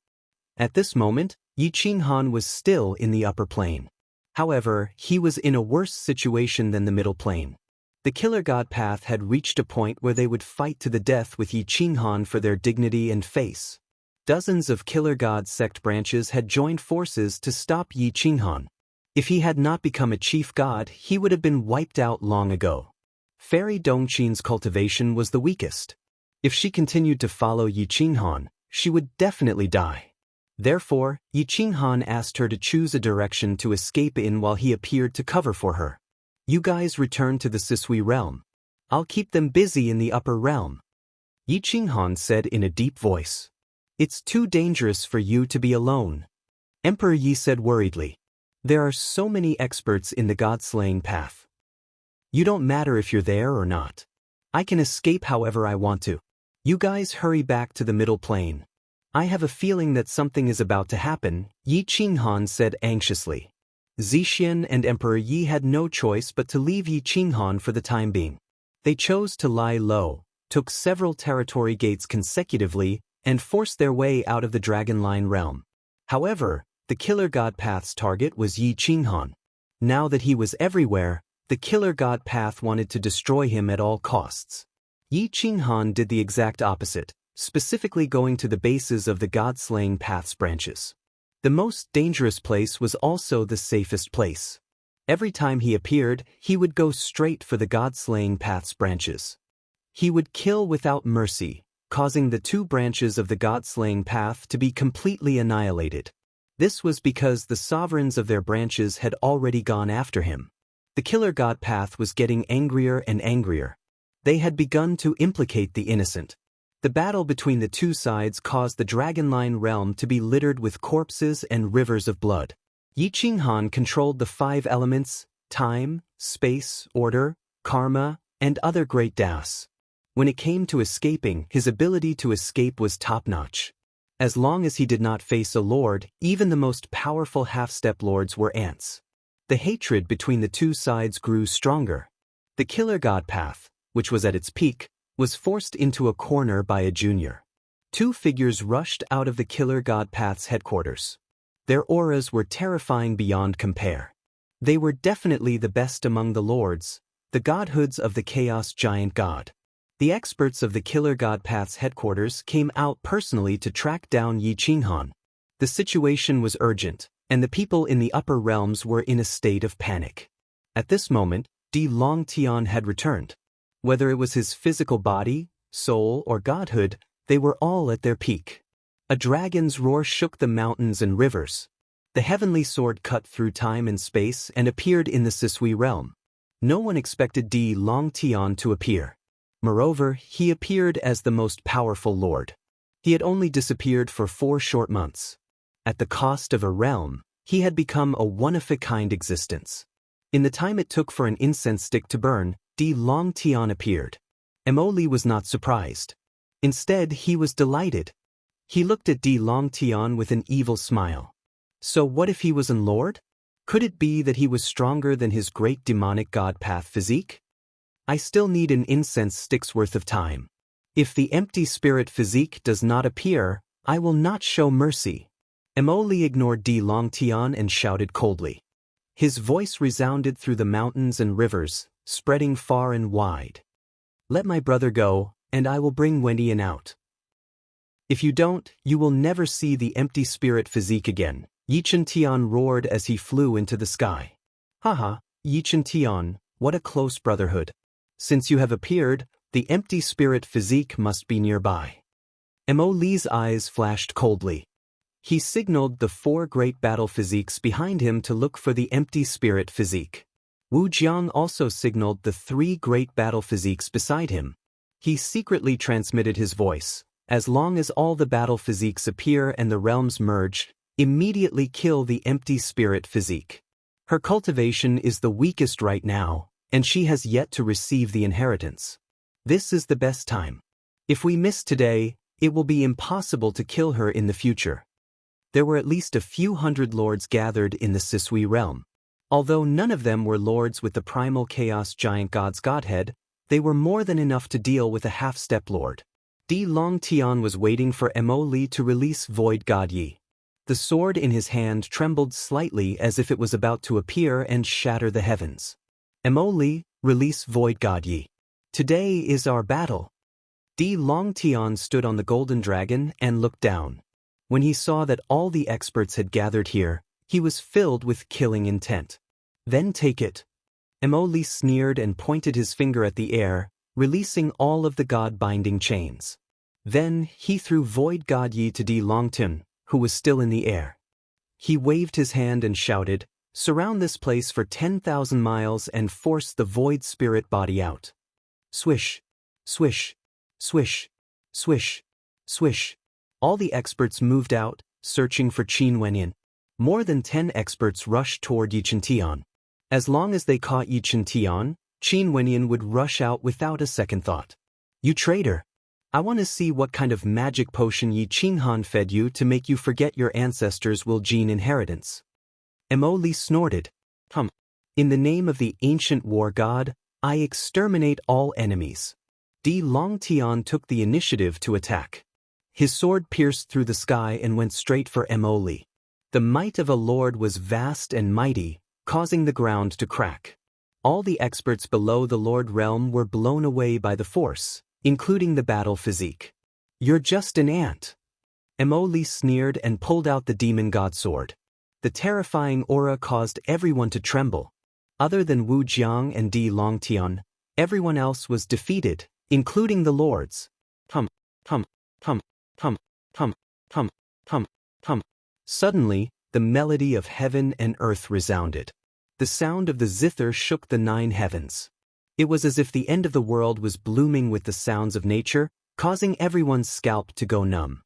At this moment, Yi Qinghan was still in the upper plane. However, he was in a worse situation than the middle plane. The Killer God Path had reached a point where they would fight to the death with Yi Qinghan for their dignity and face. Dozens of Killer God sect branches had joined forces to stop Yi Qinghan. If he had not become a chief god, he would have been wiped out long ago. Fairy Dongqin's cultivation was the weakest. If she continued to follow Yi Qinghan, she would definitely die. Therefore, Yi Qinghan asked her to choose a direction to escape in while he appeared to cover for her. You guys return to the Sisui realm. I'll keep them busy in the upper realm. Yi Qinghan said in a deep voice. It's too dangerous for you to be alone. Emperor Yi said worriedly. There are so many experts in the god-slaying path. You don't matter if you're there or not. I can escape however I want to. You guys hurry back to the middle plane. I have a feeling that something is about to happen, Yi Qinghan said anxiously. Zixian and Emperor Yi had no choice but to leave Yi Qinghan for the time being. They chose to lie low, took several territory gates consecutively, and forced their way out of the Dragon Line realm. However, the Killer God Path's target was Yi Qinghan. Now that he was everywhere, the Killer God Path wanted to destroy him at all costs. Yi Qinghan did the exact opposite, specifically going to the bases of the God-slaying path's branches. The most dangerous place was also the safest place. Every time he appeared, he would go straight for the God-slaying path's branches. He would kill without mercy, causing the two branches of the God-slaying path to be completely annihilated. This was because the sovereigns of their branches had already gone after him. The Killer God Path was getting angrier and angrier. They had begun to implicate the innocent. The battle between the two sides caused the Dragonline realm to be littered with corpses and rivers of blood. Yi Qinghan controlled the 5 elements, time, space, order, karma, and other great Daos. When it came to escaping, his ability to escape was top-notch. As long as he did not face a lord, even the most powerful half-step lords were ants. The hatred between the two sides grew stronger. The Killer God Path, which was at its peak, was forced into a corner by a junior. 2 figures rushed out of the Killer God Path's headquarters. Their auras were terrifying beyond compare. They were definitely the best among the lords, the godhoods of the Chaos Giant God. The experts of the Killer God Path's headquarters came out personally to track down Yi Qinghan. The situation was urgent, and the people in the upper realms were in a state of panic. At this moment, Di Longtian had returned. Whether it was his physical body, soul, or godhood, they were all at their peak. A dragon's roar shook the mountains and rivers. The heavenly sword cut through time and space and appeared in the Sisui realm. No one expected Di Longtian to appear. Moreover, he appeared as the most powerful lord. He had only disappeared for 4 short months. At the cost of a realm, he had become a one-of-a-kind existence. In the time it took for an incense stick to burn, Di Longtian appeared. Emoli was not surprised. Instead, he was delighted. He looked at Di Longtian with an evil smile. So what if he was an lord? Could it be that he was stronger than his great demonic god path physique? I still need an incense stick's worth of time. If the empty spirit physique does not appear, I will not show mercy. Emoli ignored Di Longtian and shouted coldly. His voice resounded through the mountains and rivers, spreading far and wide. Let my brother go, and I will bring Wendian out. If you don't, you will never see the empty spirit physique again, Yi Qingtian roared as he flew into the sky. Haha, Yi Qingtian, what a close brotherhood. Since you have appeared, the empty spirit physique must be nearby. Emoli's eyes flashed coldly. He signaled the 4 great battle physiques behind him to look for the empty spirit physique. Wu Jiang also signaled the 3 great battle physiques beside him. He secretly transmitted his voice. As long as all the battle physiques appear and the realms merge, immediately kill the empty spirit physique. Her cultivation is the weakest right now, and she has yet to receive the inheritance. This is the best time. If we miss today, it will be impossible to kill her in the future. There were at least a few hundred lords gathered in the Sisui realm. Although none of them were lords with the primal chaos giant god's godhead, they were more than enough to deal with a half-step lord. Di Longtian was waiting for Emoli to release Void God Yi. The sword in his hand trembled slightly as if it was about to appear and shatter the heavens. Mo Li, release Void God Yi. Today is our battle. Di Longtian stood on the golden dragon and looked down. When he saw that all the experts had gathered here, he was filled with killing intent. Then take it. Mo Li sneered and pointed his finger at the air, releasing all of the god-binding chains. Then he threw Void God Yi to Di Longtian, who was still in the air. He waved his hand and shouted, "Surround this place for 10,000 miles and force the void spirit body out." Swish, swish, swish, swish, swish. All the experts moved out, searching for Qin Wenyan. More than 10 experts rushed toward Yichen Tian. As long as they caught Yichen Tian, Qin Wenyan would rush out without a second thought. "You traitor! I want to see what kind of magic potion Yi Qinghan fed you to make you forget your ancestors' will gene inheritance." Mo Li snorted. In the name of the ancient war god, I exterminate all enemies." Di Longtian took the initiative to attack. His sword pierced through the sky and went straight for Mo Li. The might of a lord was vast and mighty, causing the ground to crack. All the experts below the Lord realm were blown away by the force, including the battle physique. "You're just an ant." Mo Li sneered and pulled out the demon god sword. The terrifying aura caused everyone to tremble. Other than Wu Jiang and Di Longtian, everyone else was defeated, including the lords. Suddenly, the melody of heaven and earth resounded. The sound of the zither shook the 9 heavens. It was as if the end of the world was blooming with the sounds of nature, causing everyone's scalp to go numb.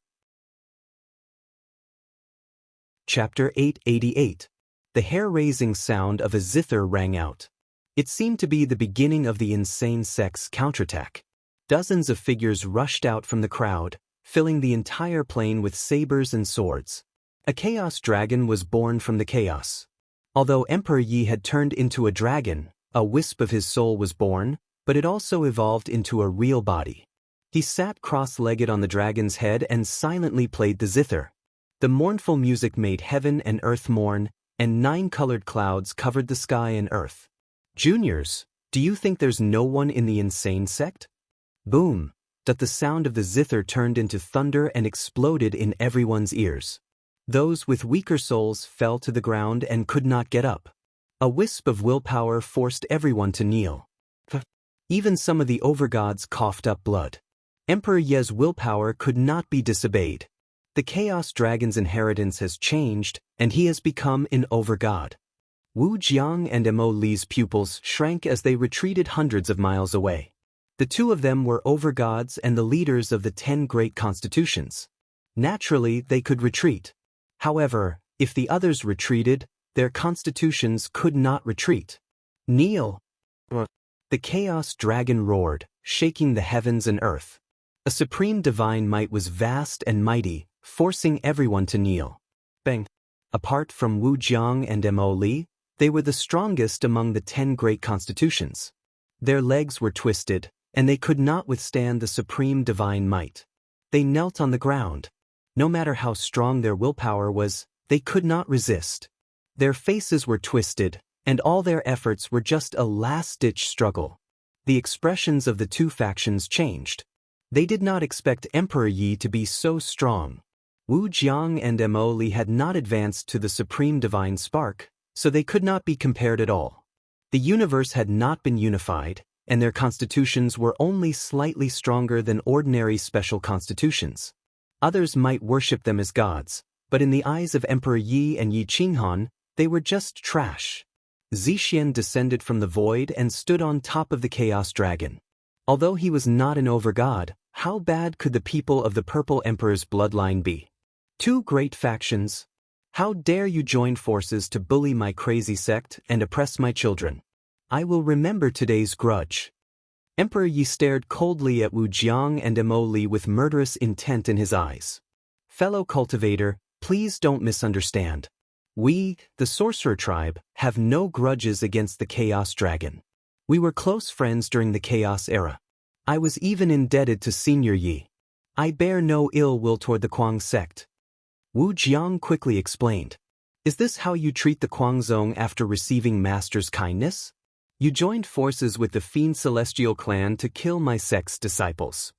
Chapter 888. The hair-raising sound of a zither rang out. It seemed to be the beginning of the insane sect's counterattack. Dozens of figures rushed out from the crowd, filling the entire plain with sabers and swords. A chaos dragon was born from the chaos. Although Emperor Yi had turned into a dragon, a wisp of his soul was born, but it also evolved into a real body. He sat cross-legged on the dragon's head and silently played the zither. The mournful music made heaven and earth mourn, and 9 colored clouds covered the sky and earth. "Juniors, do you think there's no one in the insane sect?" Boom! That the sound of the zither turned into thunder and exploded in everyone's ears. Those with weaker souls fell to the ground and could not get up. A wisp of willpower forced everyone to kneel. Even some of the overgods coughed up blood. Emperor Ye's willpower could not be disobeyed. The Chaos Dragon's inheritance has changed, and he has become an overgod. Wu Jiang and Mo Li's pupils shrank as they retreated hundreds of miles away. The 2 of them were overgods and the leaders of the 10 great constitutions. Naturally, they could retreat. However, if the others retreated, their constitutions could not retreat. "Kneel!" The Chaos Dragon roared, shaking the heavens and earth. A supreme divine might was vast and mighty, forcing everyone to kneel. Bang! Apart from Wu Jiang and Mo Li, they were the strongest among the 10 great constitutions. Their legs were twisted, and they could not withstand the supreme divine might. They knelt on the ground. No matter how strong their willpower was, they could not resist. Their faces were twisted, and all their efforts were just a last-ditch struggle. The expressions of the 2 factions changed. They did not expect Emperor Yi to be so strong. Wu Jiang and Mo Li had not advanced to the supreme divine spark, so they could not be compared at all. The universe had not been unified, and their constitutions were only slightly stronger than ordinary special constitutions. Others might worship them as gods, but in the eyes of Emperor Yi and Yi Qinghan, they were just trash. Zixian descended from the void and stood on top of the Chaos Dragon. Although he was not an overgod, how bad could the people of the Purple Emperor's bloodline be? 2 great factions. How dare you join forces to bully my crazy sect and oppress my children? I will remember today's grudge. Emperor Yi stared coldly at Wu Jiang and Mo Li with murderous intent in his eyes. "Fellow cultivator, please don't misunderstand. We, the Sorcerer Tribe, have no grudges against the Chaos Dragon. We were close friends during the Chaos Era. I was even indebted to Senior Yi. I bear no ill will toward the Kuang sect." Wu Jiang quickly explained. Is this how you treat the Guangzong after receiving Master's kindness? You joined forces with the Fiend Celestial clan to kill my sect's disciples.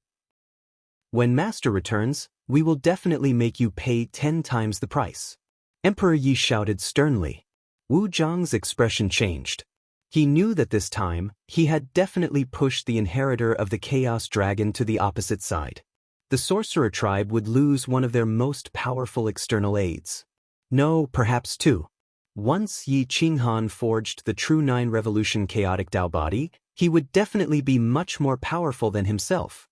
When Master returns, we will definitely make you pay 10 times the price. Emperor Yi shouted sternly. Wu Jiang's expression changed. He knew that this time, he had definitely pushed the inheritor of the Chaos Dragon to the opposite side. The sorcerer tribe would lose one of their most powerful external aids. No, perhaps two. Once Yi Qinghan forged the true 9 Revolution chaotic Tao body, he would definitely be much more powerful than himself.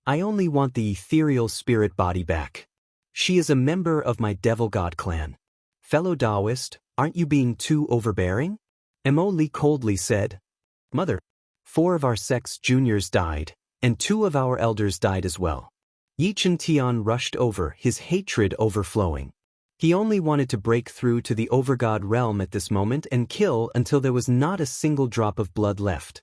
I only want the ethereal spirit body back. She is a member of my Devil God clan. Fellow Taoist, aren't you being too overbearing? Mo Li coldly said. Mother, 4 of our sect's juniors died, and 2 of our elders died as well. Yi Chen rushed over, his hatred overflowing. He only wanted to break through to the Overgod realm at this moment and kill until there was not a single drop of blood left.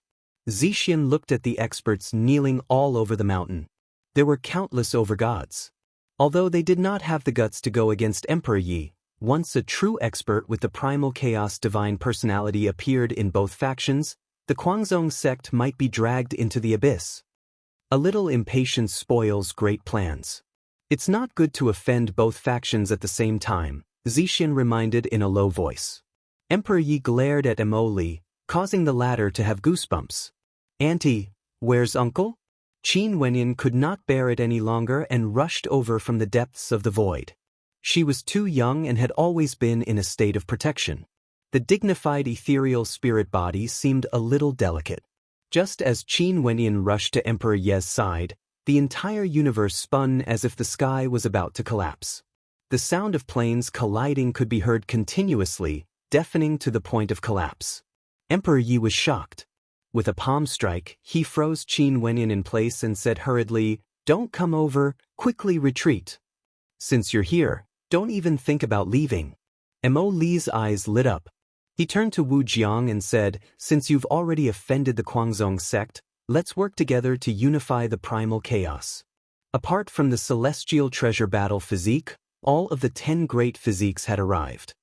Zixian looked at the experts kneeling all over the mountain. There were countless Overgods. Although they did not have the guts to go against Emperor Yi, once a true expert with the primal chaos divine personality appeared in both factions, the Guangzong sect might be dragged into the abyss. A little impatience spoils great plans. It's not good to offend both factions at the same time, Zixian reminded in a low voice. Emperor Yi glared at Mo Li, causing the latter to have goosebumps. Auntie, where's uncle? Qin Wenyan could not bear it any longer and rushed over from the depths of the void. She was too young and had always been in a state of protection. The dignified ethereal spirit body seemed a little delicate. Just as Qin Wenyan rushed to Emperor Ye's side, the entire universe spun as if the sky was about to collapse. The sound of planes colliding could be heard continuously, deafening to the point of collapse. Emperor Yi was shocked. With a palm strike, he froze Qin Wenyan in place and said hurriedly, "Don't come over, quickly retreat. Since you're here, don't even think about leaving." Mo Li's eyes lit up. He turned to Wu Jiang and said, "Since you've already offended the Guangzong sect, let's work together to unify the primal chaos." Apart from the celestial treasure battle physique, all of the 10 great physiques had arrived.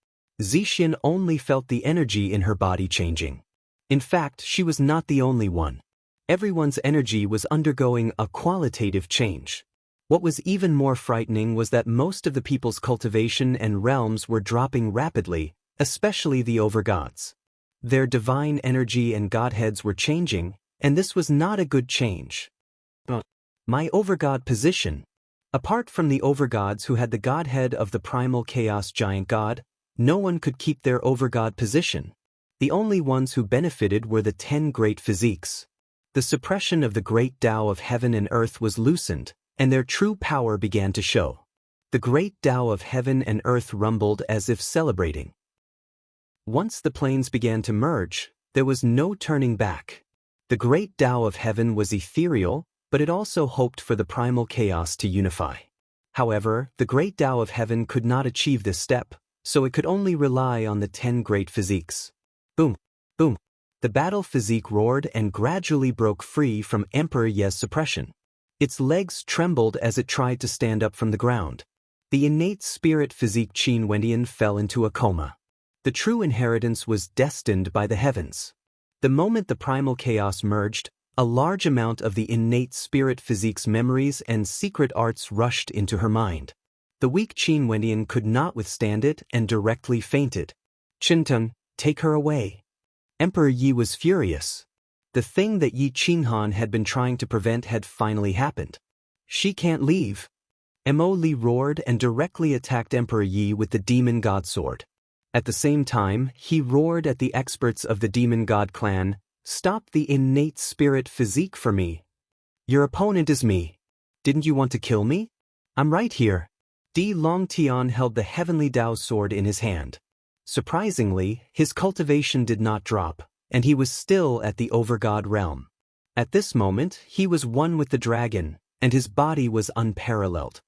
Zixian only felt the energy in her body changing. In fact, she was not the only one. Everyone's energy was undergoing a qualitative change. What was even more frightening was that most of the people's cultivation and realms were dropping rapidly, especially the overgods. Their divine energy and godheads were changing, and this was not a good change. My overgod position. Apart from the overgods who had the godhead of the primal chaos giant god, no one could keep their overgod position. The only ones who benefited were the 10 great physiques. The suppression of the great Tao of heaven and earth was loosened, and their true power began to show. The great Tao of heaven and earth rumbled as if celebrating. Once the planes began to merge, there was no turning back. The great Tao of heaven was ethereal, but it also hoped for the primal chaos to unify. However, the great Tao of heaven could not achieve this step, so it could only rely on the 10 great physiques. Boom, boom. The battle physique roared and gradually broke free from Emperor Ye's suppression. Its legs trembled as it tried to stand up from the ground. The innate spirit physique Qin Wenyan fell into a coma. The true inheritance was destined by the heavens. The moment the primal chaos merged, a large amount of the innate spirit physique's memories and secret arts rushed into her mind. The weak Qin Wenyan could not withstand it and directly fainted. "Qinteng, take her away." Emperor Yi was furious. The thing that Yi Qinghan had been trying to prevent had finally happened. "She can't leave." Mo Li roared and directly attacked Emperor Yi with the demon god sword. At the same time, he roared at the experts of the demon god clan, "Stop the innate spirit physique for me. Your opponent is me. Didn't you want to kill me? I'm right here." Di Longtian held the heavenly Tao sword in his hand. Surprisingly, his cultivation did not drop, and he was still at the overgod realm. At this moment, he was one with the dragon, and his body was unparalleled.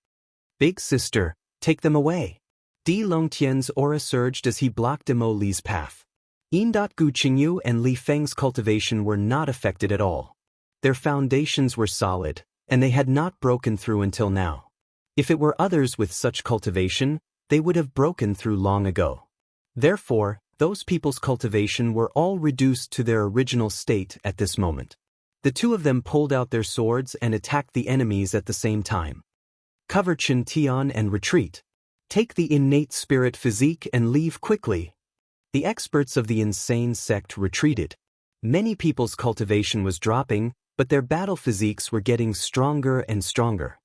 "Big sister, take them away." Di Longtian's aura surged as he blocked Mo Li's path. Gu Qingyu and Li Feng's cultivation were not affected at all. Their foundations were solid, and they had not broken through until now. If it were others with such cultivation, they would have broken through long ago. Therefore, those people's cultivation were all reduced to their original state at this moment. The two of them pulled out their swords and attacked the enemies at the same time. Cover Chen Tian and retreat. Take the innate spirit physique and leave quickly. The experts of the insane sect retreated. Many people's cultivation was dropping, but their battle physiques were getting stronger and stronger.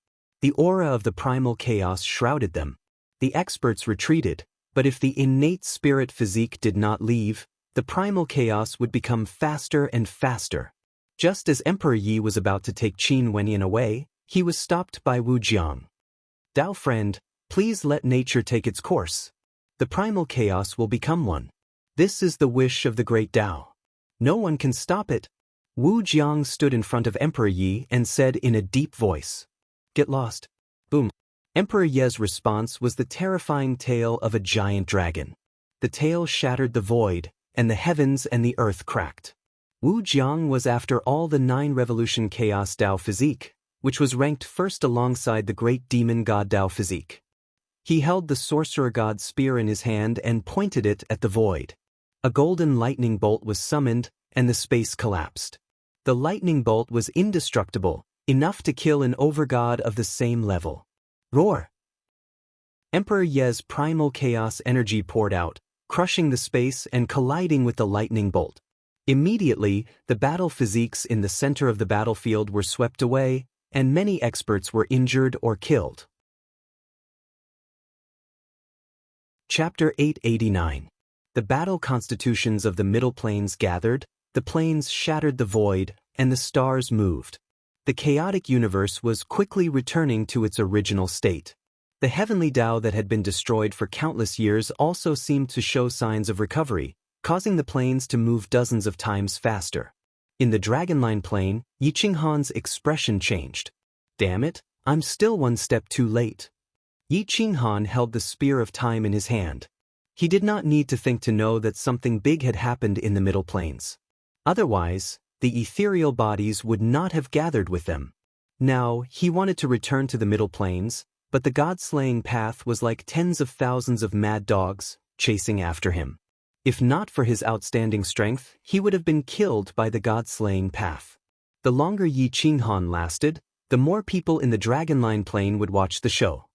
The aura of the primal chaos shrouded them. The experts retreated, but if the innate spirit physique did not leave, the primal chaos would become faster and faster. Just as Emperor Yi was about to take Qin Wenyan away, he was stopped by Wu Jiang. Dao friend, please let nature take its course. The primal chaos will become one. This is the wish of the great Dao. No one can stop it. Wu Jiang stood in front of Emperor Yi and said in a deep voice, "Get lost." Boom. Emperor Ye's response was the terrifying tail of a giant dragon. The tail shattered the void, and the heavens and the earth cracked. Wu Jiang was after all the 9 Revolution Chaos Dao physique, which was ranked first alongside the great demon god Dao physique. He held the sorcerer god's spear in his hand and pointed it at the void. A golden lightning bolt was summoned, and the space collapsed. The lightning bolt was indestructible, enough to kill an overgod of the same level. Roar! Emperor Ye's primal chaos energy poured out, crushing the space and colliding with the lightning bolt. Immediately, the battle physiques in the center of the battlefield were swept away, and many experts were injured or killed. Chapter 889. The battle constitutions of the Middle Plains gathered, the plains shattered the void, and the stars moved. The chaotic universe was quickly returning to its original state. The heavenly Tao that had been destroyed for countless years also seemed to show signs of recovery, causing the plains to move dozens of times faster. In the Dragonline Plain, Yi Qinghan's expression changed. Damn it, I'm still one step too late. Yi Qinghan held the spear of time in his hand. He did not need to think to know that something big had happened in the Middle Plains. Otherwise, the ethereal bodies would not have gathered with them. Now, he wanted to return to the Middle Plains, but the god-slaying path was like tens of thousands of mad dogs, chasing after him. If not for his outstanding strength, he would have been killed by the god-slaying path. The longer Yi Qinghan lasted, the more people in the Dragonline Plain would watch the show.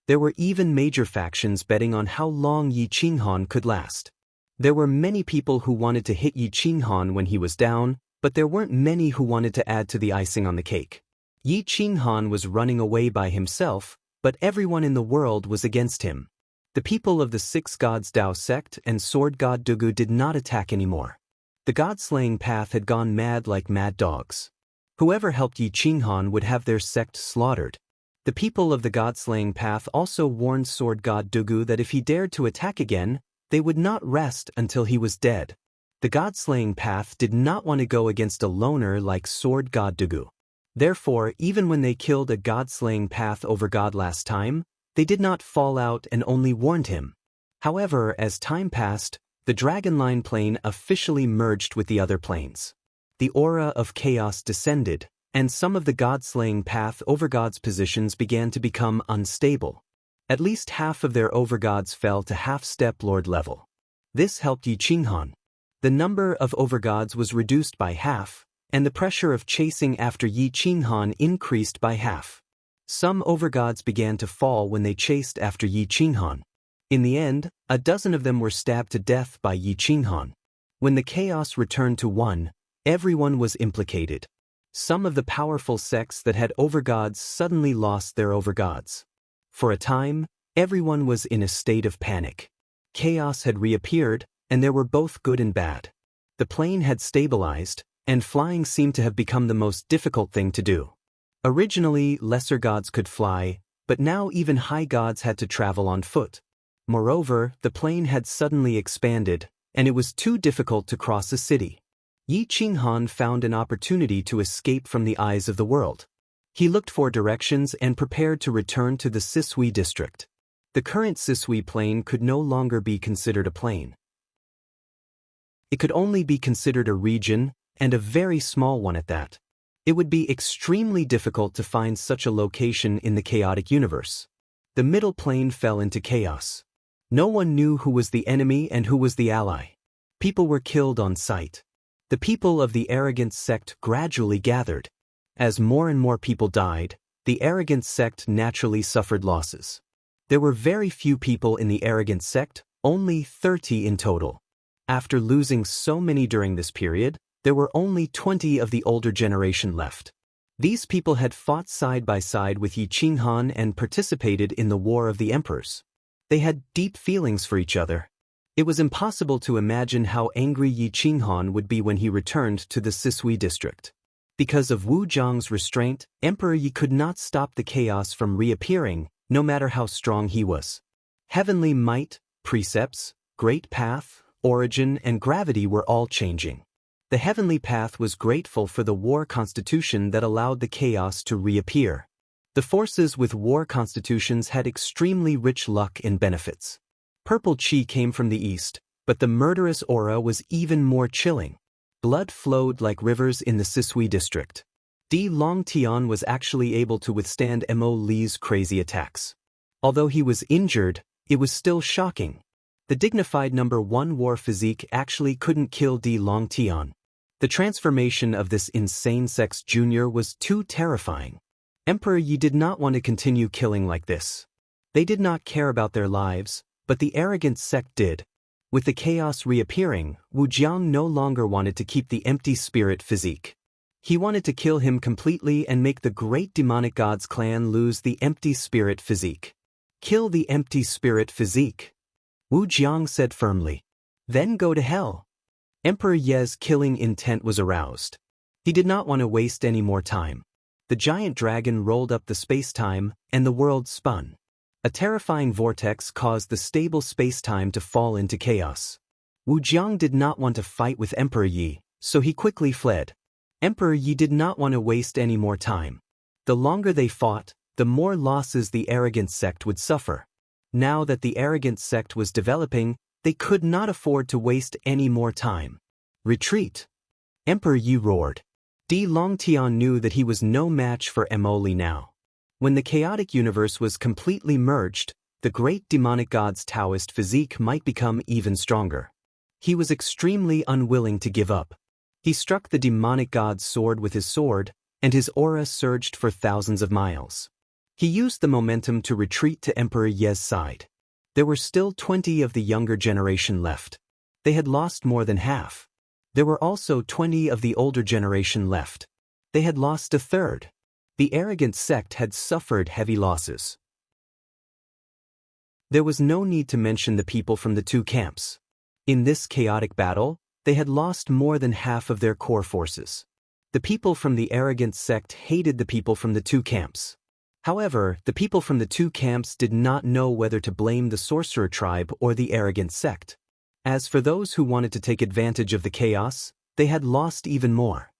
There were even major factions betting on how long Yi Qinghan could last. There were many people who wanted to hit Yi Qinghan when he was down, but there weren't many who wanted to add to the icing on the cake. Yi Qinghan was running away by himself, but everyone in the world was against him. The people of the 6 Gods Dao sect and Sword God Dugu did not attack anymore. The god-slaying path had gone mad like mad dogs. Whoever helped Yi Qinghan would have their sect slaughtered. The people of the god-slaying path also warned Sword God Dugu that if he dared to attack again, they would not rest until he was dead. The god-slaying path did not want to go against a loner like Sword God Dugu. Therefore, even when they killed a god-slaying path overgod last time, they did not fall out and only warned him. However, as time passed, the Dragonline Plain officially merged with the other plains. The aura of chaos descended, and some of the god-slaying path overgods' positions began to become unstable. At least half of their overgods fell to half-step lord level. This helped Yi Qinghan. The number of overgods was reduced by half, and the pressure of chasing after Yi Qinghan increased by half. Some overgods began to fall when they chased after Yi Qinghan. In the end, a dozen of them were stabbed to death by Yi Qinghan. When the chaos returned to one, everyone was implicated. Some of the powerful sects that had overgods suddenly lost their overgods. For a time, everyone was in a state of panic. Chaos had reappeared, and there were both good and bad. The plane had stabilized, and flying seemed to have become the most difficult thing to do. Originally, lesser gods could fly, but now even high gods had to travel on foot. Moreover, the plane had suddenly expanded, and it was too difficult to cross a city. Yi Qinghan found an opportunity to escape from the eyes of the world. He looked for directions and prepared to return to the Sisui district. The current Sisui plain could no longer be considered a plain. It could only be considered a region, and a very small one at that. It would be extremely difficult to find such a location in the chaotic universe. The middle plane fell into chaos. No one knew who was the enemy and who was the ally. People were killed on sight. The people of the arrogant sect gradually gathered. As more and more people died, the arrogant sect naturally suffered losses. There were very few people in the arrogant sect, only 30 in total. After losing so many during this period, there were only 20 of the older generation left. These people had fought side by side with Yi Qinghan and participated in the War of the Emperors. They had deep feelings for each other. It was impossible to imagine how angry Yi Qinghan would be when he returned to the Sisui district. Because of Wu Jiang's restraint, Emperor Yi could not stop the chaos from reappearing, no matter how strong he was. Heavenly might, precepts, great path, origin, and gravity were all changing. The heavenly path was grateful for the war constitution that allowed the chaos to reappear. The forces with war constitutions had extremely rich luck and benefits. Purple chi came from the east, but the murderous aura was even more chilling. Blood flowed like rivers in the Sisui district. Di Longtian was actually able to withstand Mo Li's crazy attacks. Although he was injured, it was still shocking. The dignified number 1 war physique actually couldn't kill Di Longtian. The transformation of this insane sex junior was too terrifying. Emperor Yi did not want to continue killing like this. They did not care about their lives, but the arrogant sect did. With the chaos reappearing, Wu Jiang no longer wanted to keep the empty spirit physique. He wanted to kill him completely and make the great demonic gods clan lose the empty spirit physique. Kill the empty spirit physique, Wu Jiang said firmly. Then go to hell. Emperor Ye's killing intent was aroused. He did not want to waste any more time. The giant dragon rolled up the space-time, and the world spun. A terrifying vortex caused the stable space-time to fall into chaos. Wu Jiang did not want to fight with Emperor Yi, so he quickly fled. Emperor Yi did not want to waste any more time. The longer they fought, the more losses the arrogant sect would suffer. Now that the arrogant sect was developing, they could not afford to waste any more time. Retreat! Emperor Yi roared. Di Longtian knew that he was no match for Mo Li now. When the chaotic universe was completely merged, the great demonic god's Taoist physique might become even stronger. He was extremely unwilling to give up. He struck the demonic god's sword with his sword, and his aura surged for thousands of miles. He used the momentum to retreat to Emperor Ye's side. There were still 20 of the younger generation left. They had lost more than half. There were also 20 of the older generation left. They had lost a third. The arrogant sect had suffered heavy losses. There was no need to mention the people from the two camps. In this chaotic battle, they had lost more than half of their core forces. The people from the arrogant sect hated the people from the two camps. However, the people from the two camps did not know whether to blame the sorcerer tribe or the arrogant sect. As for those who wanted to take advantage of the chaos, they had lost even more.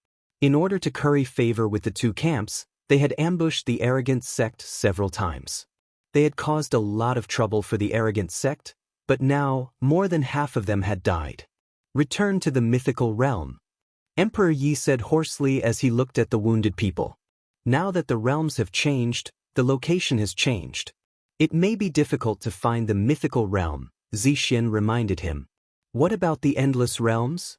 In order to curry favor with the two camps, they had ambushed the arrogant sect several times. They had caused a lot of trouble for the arrogant sect, but now more than half of them had died. Return to the mythical realm, Emperor Yi said hoarsely as he looked at the wounded people. Now that the realms have changed, the location has changed. It may be difficult to find the mythical realm, Zixin reminded him. What about the endless realms?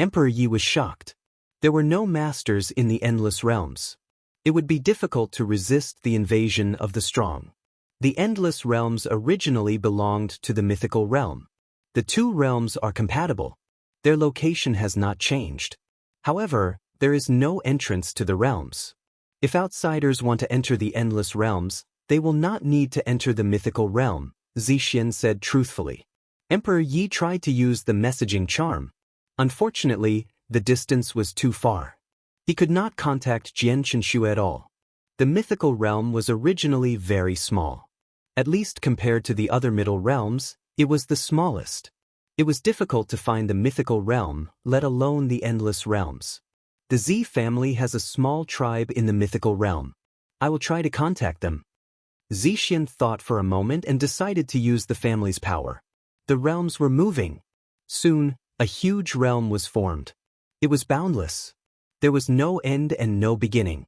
Emperor Yi was shocked. There were no masters in the endless realms. It would be difficult to resist the invasion of the strong. The endless realms originally belonged to the mythical realm. The two realms are compatible. Their location has not changed. However, there is no entrance to the realms. If outsiders want to enter the endless realms, they will not need to enter the mythical realm, Zixin said truthfully. Emperor Yi tried to use the messaging charm. Unfortunately, the distance was too far. He could not contact Jian Qinshu at all. The mythical realm was originally very small. At least compared to the other middle realms, it was the smallest. It was difficult to find the mythical realm, let alone the endless realms. The Z family has a small tribe in the mythical realm. I will try to contact them. Zixin thought for a moment and decided to use the family's power. The realms were moving. Soon, a huge realm was formed. It was boundless. There was no end and no beginning.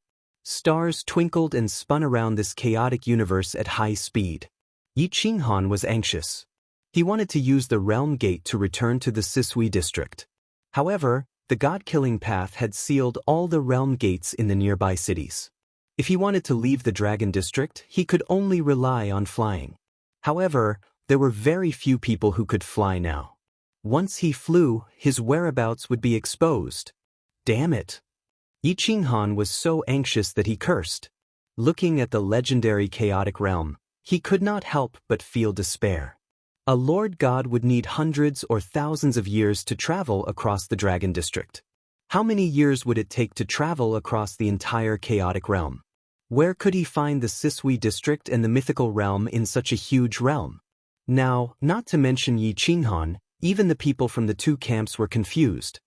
Stars twinkled and spun around this chaotic universe at high speed. Yi Qinghan was anxious. He wanted to use the realm gate to return to the Sisui district. However, the god-killing path had sealed all the realm gates in the nearby cities. If he wanted to leave the dragon district, he could only rely on flying. However, there were very few people who could fly now. Once he flew, his whereabouts would be exposed. Damn it! Yi Qinghan was so anxious that he cursed. Looking at the legendary chaotic realm, he could not help but feel despair. A Lord God would need hundreds or thousands of years to travel across the Dragon District. How many years would it take to travel across the entire chaotic realm? Where could he find the Sisui District and the mythical realm in such a huge realm? Now, not to mention Yi Qinghan, even the people from the two camps were confused.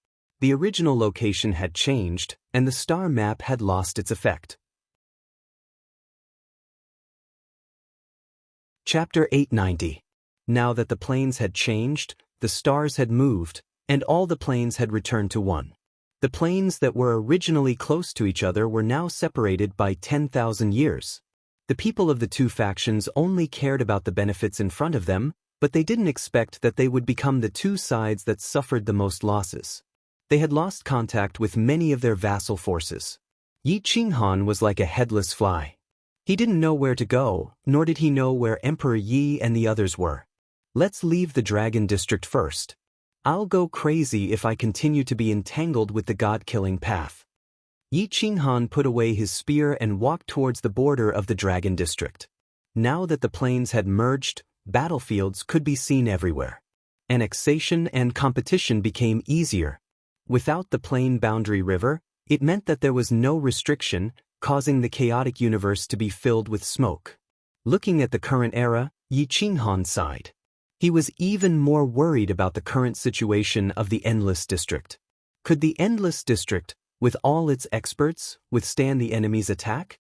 The original location had changed, and the star map had lost its effect. Chapter 890. Now that the planes had changed, the stars had moved, and all the planes had returned to one. The planes that were originally close to each other were now separated by 10,000 years. The people of the two factions only cared about the benefits in front of them, but they didn't expect that they would become the two sides that suffered the most losses. They had lost contact with many of their vassal forces. Yi Qinghan was like a headless fly. He didn't know where to go, nor did he know where Emperor Yi and the others were. Let's leave the Dragon District first. I'll go crazy if I continue to be entangled with the god-killing path. Yi Qinghan put away his spear and walked towards the border of the Dragon District. Now that the plains had merged, battlefields could be seen everywhere. Annexation and competition became easier. Without the plain boundary river, it meant that there was no restriction, causing the chaotic universe to be filled with smoke. Looking at the current era, Yi Qinghan sighed. He was even more worried about the current situation of the Endless District. Could the Endless District, with all its experts, withstand the enemy's attack?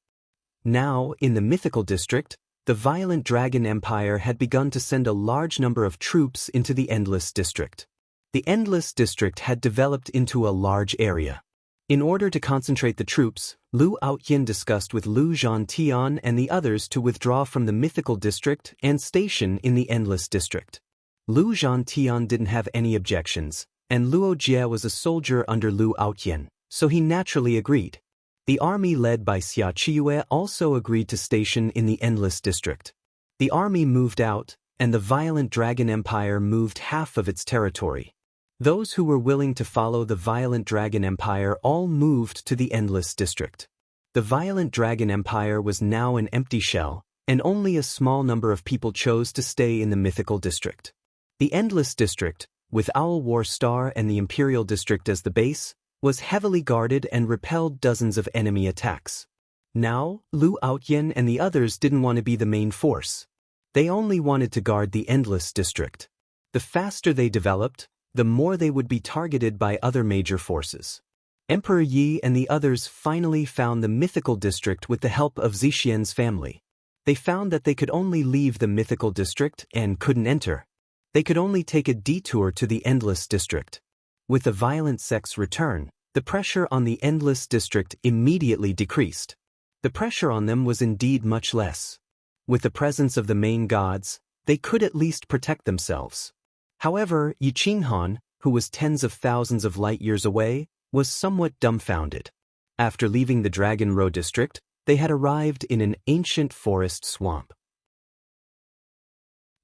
Now, in the Mythical District, the violent Dragon Empire had begun to send a large number of troops into the Endless District. The Endless District had developed into a large area. In order to concentrate the troops, Lu Outyin discussed with Lu Zhantian and the others to withdraw from the Mythical District and station in the Endless District. Lu Zhantian didn't have any objections, and Luo Jie was a soldier under Lu Outyin, so he naturally agreed. The army led by Xia Qiyue also agreed to station in the Endless District. The army moved out, and the violent Dragon Empire moved half of its territory. Those who were willing to follow the violent Dragon Empire all moved to the Endless District. The violent Dragon Empire was now an empty shell, and only a small number of people chose to stay in the Mythical District. The Endless District, with Owl War Star and the Imperial District as the base, was heavily guarded and repelled dozens of enemy attacks. Now, Lu Outyin and the others didn't want to be the main force. They only wanted to guard the Endless District. The faster they developed, the more they would be targeted by other major forces. Emperor Yi and the others finally found the Mythical District with the help of Zixian's family. They found that they could only leave the Mythical District and couldn't enter. They could only take a detour to the Endless District. With the violent sect's return, the pressure on the Endless District immediately decreased. The pressure on them was indeed much less. With the presence of the main gods, they could at least protect themselves. However, Yi Qinghan, who was tens of thousands of light years away, was somewhat dumbfounded. After leaving the Dragon Row district, they had arrived in an ancient forest swamp.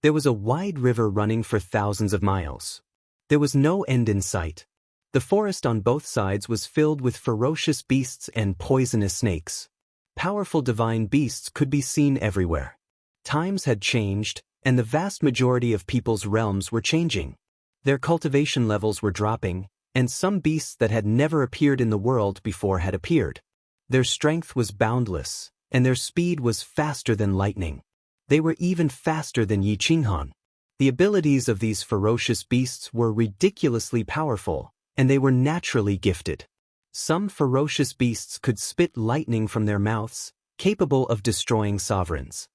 There was a wide river running for thousands of miles. There was no end in sight. The forest on both sides was filled with ferocious beasts and poisonous snakes. Powerful divine beasts could be seen everywhere. Times had changed, and the vast majority of people's realms were changing. Their cultivation levels were dropping, and some beasts that had never appeared in the world before had appeared. Their strength was boundless, and their speed was faster than lightning. They were even faster than Yi Qinghan. The abilities of these ferocious beasts were ridiculously powerful, and they were naturally gifted. Some ferocious beasts could spit lightning from their mouths, capable of destroying sovereigns.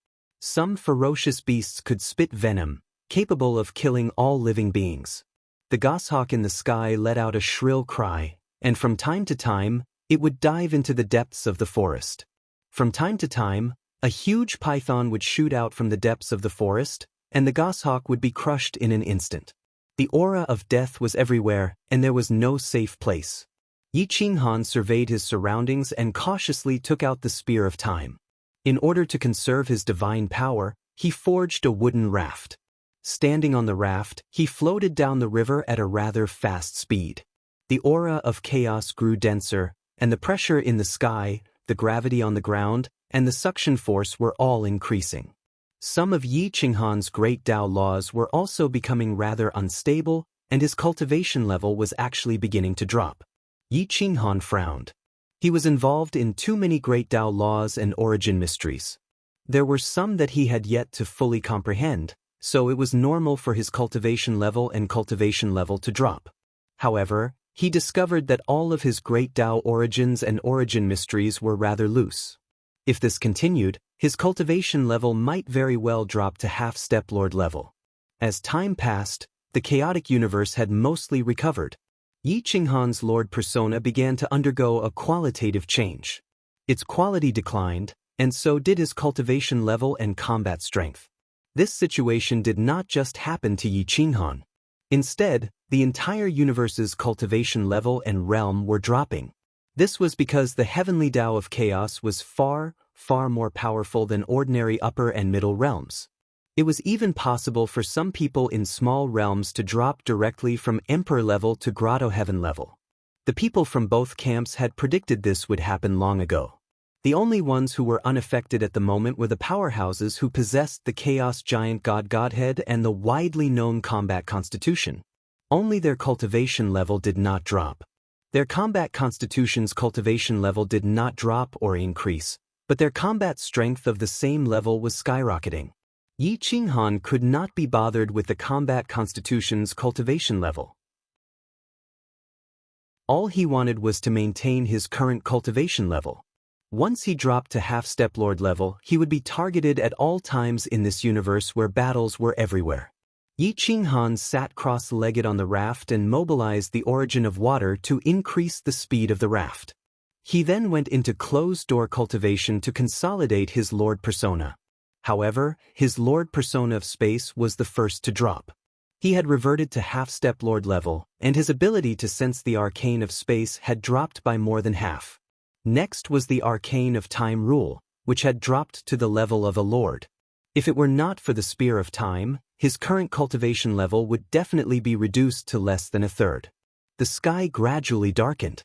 Some ferocious beasts could spit venom, capable of killing all living beings. The goshawk in the sky let out a shrill cry, and from time to time, it would dive into the depths of the forest. From time to time, a huge python would shoot out from the depths of the forest, and the goshawk would be crushed in an instant. The aura of death was everywhere, and there was no safe place. Yi Qinghan surveyed his surroundings and cautiously took out the Spear of Time. In order to conserve his divine power, he forged a wooden raft. Standing on the raft, he floated down the river at a rather fast speed. The aura of chaos grew denser, and the pressure in the sky, the gravity on the ground, and the suction force were all increasing. Some of Yi Qinghan's great Tao laws were also becoming rather unstable, and his cultivation level was actually beginning to drop. Yi Qinghan frowned. He was involved in too many great Tao laws and origin mysteries. There were some that he had yet to fully comprehend, so it was normal for his cultivation level to drop. However, he discovered that all of his great Tao origins and origin mysteries were rather loose. If this continued, his cultivation level might very well drop to half-step Lord level. As time passed, the chaotic universe had mostly recovered. Yi Qinghan's Lord persona began to undergo a qualitative change. Its quality declined, and so did his cultivation level and combat strength. This situation did not just happen to Yi Qinghan. Instead, the entire universe's cultivation level and realm were dropping. This was because the heavenly Tao of chaos was far, far more powerful than ordinary upper and middle realms. It was even possible for some people in small realms to drop directly from emperor level to grotto heaven level. The people from both camps had predicted this would happen long ago. The only ones who were unaffected at the moment were the powerhouses who possessed the chaos giant godhead and the widely known combat constitution. Only their cultivation level did not drop. Their combat constitution's cultivation level did not drop or increase, but their combat strength of the same level was skyrocketing. Yi Qinghan could not be bothered with the combat constitution's cultivation level. All he wanted was to maintain his current cultivation level. Once he dropped to half-step Lord level, he would be targeted at all times in this universe where battles were everywhere. Yi Qinghan sat cross-legged on the raft and mobilized the origin of water to increase the speed of the raft. He then went into closed-door cultivation to consolidate his Lord persona. However, his Lord persona of space was the first to drop. He had reverted to half-step Lord level, and his ability to sense the arcane of space had dropped by more than half. Next was the arcane of time rule, which had dropped to the level of a Lord. If it were not for the Spear of Time, his current cultivation level would definitely be reduced to less than a third. The sky gradually darkened.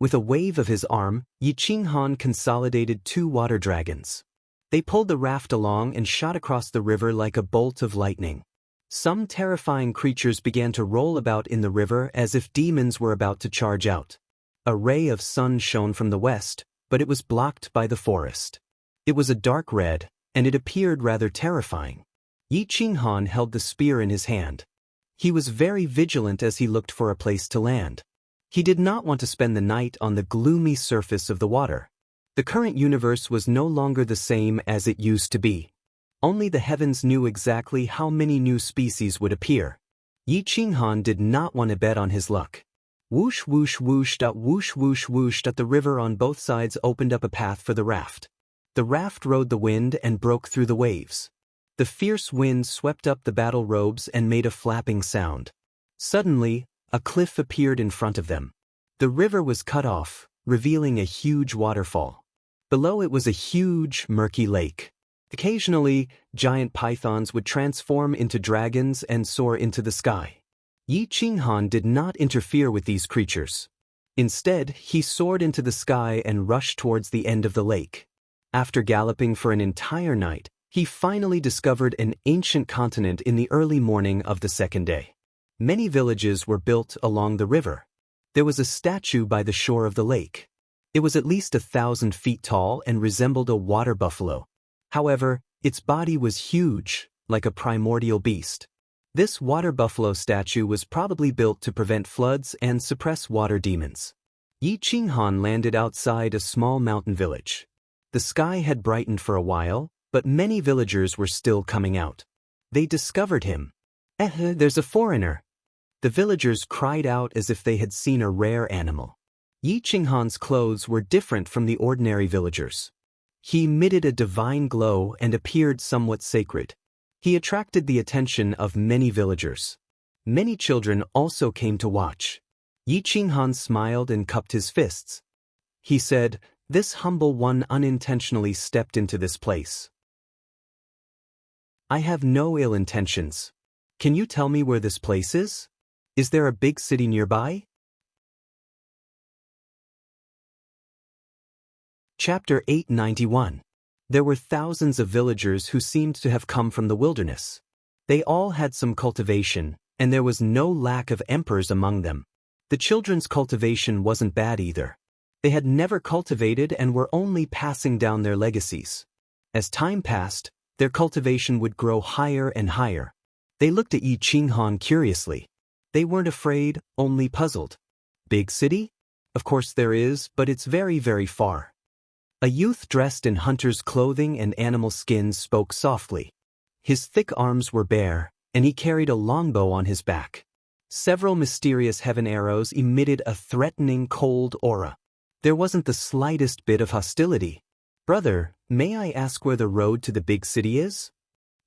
With a wave of his arm, Yi Qinghan consolidated 2 water dragons. They pulled the raft along and shot across the river like a bolt of lightning. Some terrifying creatures began to roll about in the river as if demons were about to charge out. A ray of sun shone from the west, but it was blocked by the forest. It was a dark red, and it appeared rather terrifying. Yi Qinghan held the spear in his hand. He was very vigilant as he looked for a place to land. He did not want to spend the night on the gloomy surface of the water. The current universe was no longer the same as it used to be. Only the heavens knew exactly how many new species would appear. Yi Qinghan did not want to bet on his luck. Whoosh whoosh whoosh dot whoosh whoosh whoosh dot the river on both sides opened up a path for the raft. The raft rode the wind and broke through the waves. The fierce wind swept up the battle robes and made a flapping sound. Suddenly, a cliff appeared in front of them. The river was cut off, revealing a huge waterfall. Below it was a huge, murky lake. Occasionally, giant pythons would transform into dragons and soar into the sky. Yi Qinghan did not interfere with these creatures. Instead, he soared into the sky and rushed towards the end of the lake. After galloping for an entire night, he finally discovered an ancient continent in the early morning of the second day. Many villages were built along the river. There was a statue by the shore of the lake. It was at least 1,000 feet tall and resembled a water buffalo. However, its body was huge, like a primordial beast. This water buffalo statue was probably built to prevent floods and suppress water demons. Yi Qinghan landed outside a small mountain village. The sky had brightened for a while, but many villagers were still coming out. They discovered him. There's a foreigner. The villagers cried out as if they had seen a rare animal. Yi Qinghan's clothes were different from the ordinary villagers. He emitted a divine glow and appeared somewhat sacred. He attracted the attention of many villagers. Many children also came to watch. Yi Qinghan smiled and cupped his fists. He said, "This humble one unintentionally stepped into this place. I have no ill intentions. Can you tell me where this place is? Is there a big city nearby?" Chapter 891. There were thousands of villagers who seemed to have come from the wilderness. They all had some cultivation, and there was no lack of emperors among them. The children's cultivation wasn't bad either. They had never cultivated and were only passing down their legacies. As time passed, their cultivation would grow higher and higher. They looked at Yi Qinghan curiously. They weren't afraid, only puzzled. Big city? Of course there is, but it's very, very far. A youth dressed in hunter's clothing and animal skins spoke softly. His thick arms were bare, and he carried a longbow on his back. Several mysterious heaven arrows emitted a threatening cold aura. There wasn't the slightest bit of hostility. "Brother, may I ask where the road to the big city is?"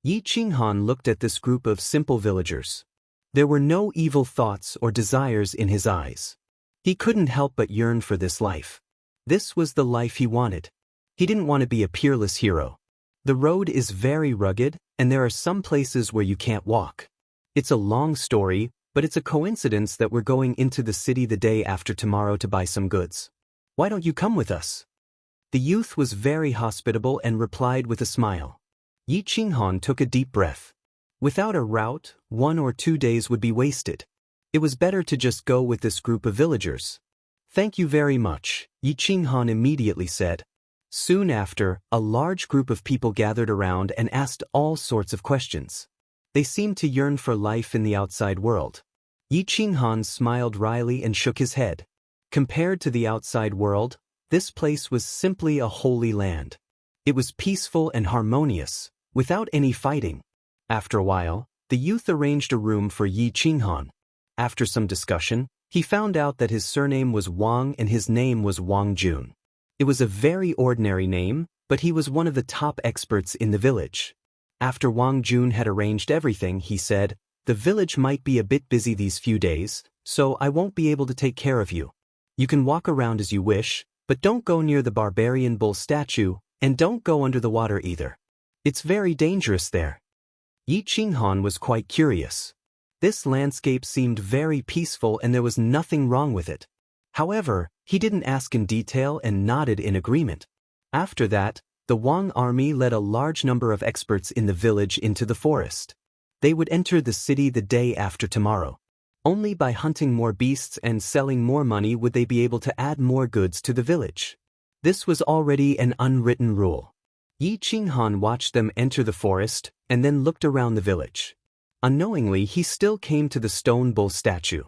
Yi Qinghan looked at this group of simple villagers. There were no evil thoughts or desires in his eyes. He couldn't help but yearn for this life. This was the life he wanted. He didn't want to be a peerless hero. The road is very rugged, and there are some places where you can't walk. It's a long story, but it's a coincidence that we're going into the city the day after tomorrow to buy some goods. Why don't you come with us? The youth was very hospitable and replied with a smile. Yi Qinghan took a deep breath. Without a route, 1 or 2 days would be wasted. It was better to just go with this group of villagers. "Thank you very much," Yi Qinghan immediately said. Soon after, a large group of people gathered around and asked all sorts of questions. They seemed to yearn for life in the outside world. Yi Qinghan smiled wryly and shook his head. Compared to the outside world, this place was simply a holy land. It was peaceful and harmonious, without any fighting. After a while, the youth arranged a room for Yi Qinghan. After some discussion, he found out that his surname was Wang and his name was Wang Jun. It was a very ordinary name, but he was one of the top experts in the village. After Wang Jun had arranged everything, he said, "The village might be a bit busy these few days, so I won't be able to take care of you. You can walk around as you wish, but don't go near the barbarian bull statue, and don't go under the water either. It's very dangerous there." Yi Qinghan was quite curious. This landscape seemed very peaceful and there was nothing wrong with it. However, he didn't ask in detail and nodded in agreement. After that, the Wang army led a large number of experts in the village into the forest. They would enter the city the day after tomorrow. Only by hunting more beasts and selling more money would they be able to add more goods to the village. This was already an unwritten rule. Yi Qinghan watched them enter the forest and then looked around the village. Unknowingly, he still came to the stone bull statue.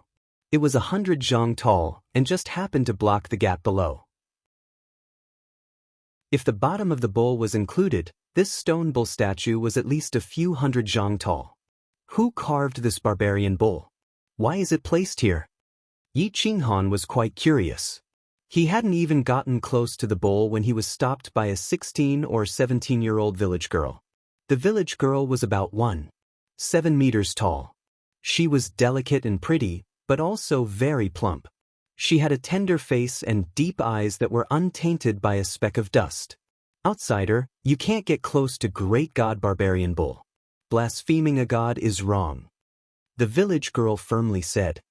It was 100 zhang tall and just happened to block the gap below. If the bottom of the bull was included, this stone bull statue was at least a few hundred zhang tall. Who carved this barbarian bull? Why is it placed here? Yi Qinghan was quite curious. He hadn't even gotten close to the bull when he was stopped by a 16 or 17-year-old village girl. The village girl was about 1.7 meters tall. She was delicate and pretty, but also very plump. She had a tender face and deep eyes that were untainted by a speck of dust. "Outsider, you can't get close to great god barbarian bull. Blaspheming a god is wrong," the village girl firmly said.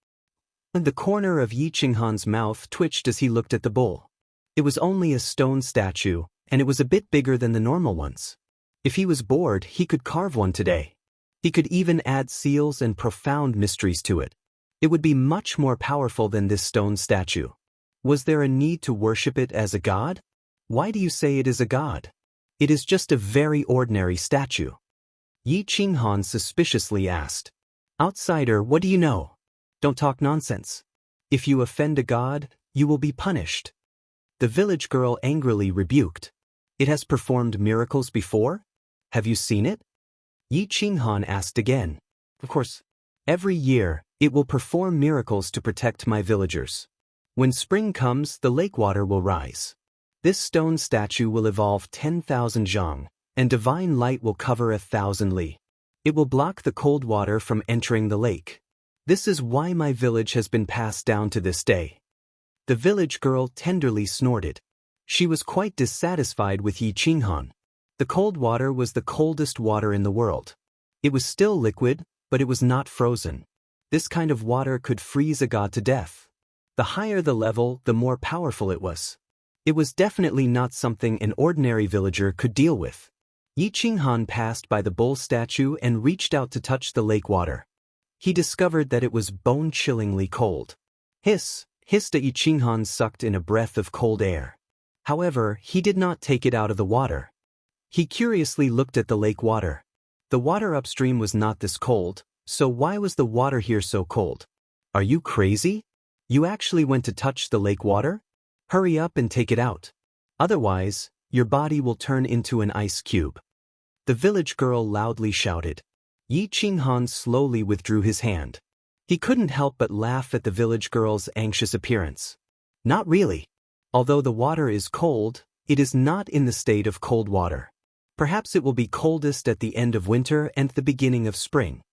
The corner of Yi Qinghan's mouth twitched as he looked at the bull. It was only a stone statue, and it was a bit bigger than the normal ones. If he was bored, he could carve one today. He could even add seals and profound mysteries to it. It would be much more powerful than this stone statue. Was there a need to worship it as a god? Why do you say it is a god? It is just a very ordinary statue. Yi Qinghan suspiciously asked. "Outsider, what do you know? Don't talk nonsense. If you offend a god, you will be punished." The village girl angrily rebuked. "It has performed miracles before? Have you seen it?" Yi Qinghan asked again. "Of course. Every year, it will perform miracles to protect my villagers. When spring comes, the lake water will rise. This stone statue will evolve 10,000 zhang, and divine light will cover 1,000 li. It will block the cold water from entering the lake. This is why my village has been passed down to this day. The village girl tenderly snorted. She was quite dissatisfied with Yi Qinghan. The cold water was the coldest water in the world. It was still liquid, but it was not frozen. This kind of water could freeze a god to death. The higher the level, the more powerful it was. It was definitely not something an ordinary villager could deal with. Yi Qinghan passed by the bull statue and reached out to touch the lake water. He discovered that it was bone-chillingly cold. Hiss, hissed. Yi Qinghan sucked in a breath of cold air. However, he did not take it out of the water. He curiously looked at the lake water. The water upstream was not this cold, so why was the water here so cold? Are you crazy? You actually went to touch the lake water? Hurry up and take it out. Otherwise, your body will turn into an ice cube. The village girl loudly shouted. Yi Qinghan slowly withdrew his hand. He couldn't help but laugh at the village girl's anxious appearance. Not really. Although the water is cold, it is not in the state of cold water. Perhaps it will be coldest at the end of winter and the beginning of spring.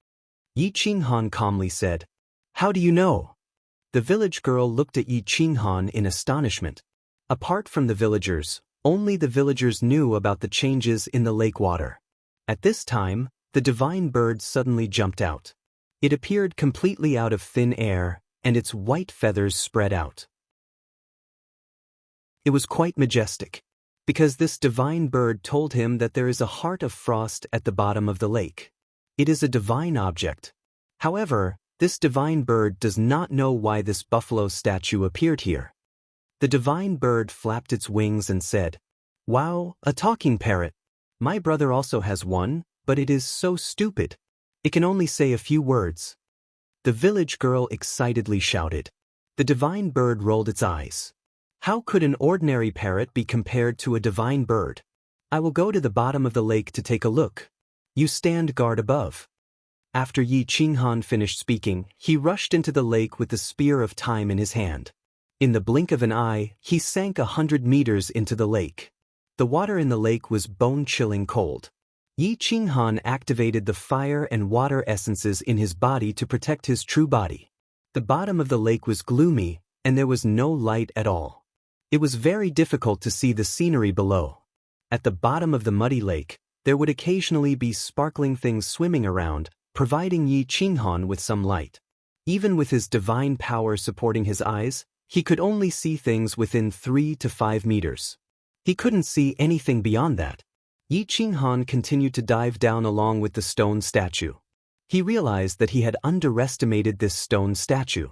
Yi Qinghan calmly said. How do you know? The village girl looked at Yi Qinghan in astonishment. Apart from the villagers, only the villagers knew about the changes in the lake water. At this time, the divine bird suddenly jumped out. It appeared completely out of thin air, and its white feathers spread out. It was quite majestic, because this divine bird told him that there is a heart of frost at the bottom of the lake. It is a divine object. However, this divine bird does not know why this buffalo statue appeared here. The divine bird flapped its wings and said, Wow, a talking parrot. My brother also has one, but it is so stupid. It can only say a few words. The village girl excitedly shouted. The divine bird rolled its eyes. How could an ordinary parrot be compared to a divine bird? I will go to the bottom of the lake to take a look. You stand guard above. After Yi Qinghan finished speaking, he rushed into the lake with the spear of time in his hand. In the blink of an eye, he sank 100 meters into the lake. The water in the lake was bone-chilling cold. Yi Qinghan activated the fire and water essences in his body to protect his true body. The bottom of the lake was gloomy, and there was no light at all. It was very difficult to see the scenery below. At the bottom of the muddy lake, there would occasionally be sparkling things swimming around, providing Yi Qinghan with some light. Even with his divine power supporting his eyes, he could only see things within 3 to 5 meters. He couldn't see anything beyond that. Yi Qinghan continued to dive down along with the stone statue. He realized that he had underestimated this stone statue.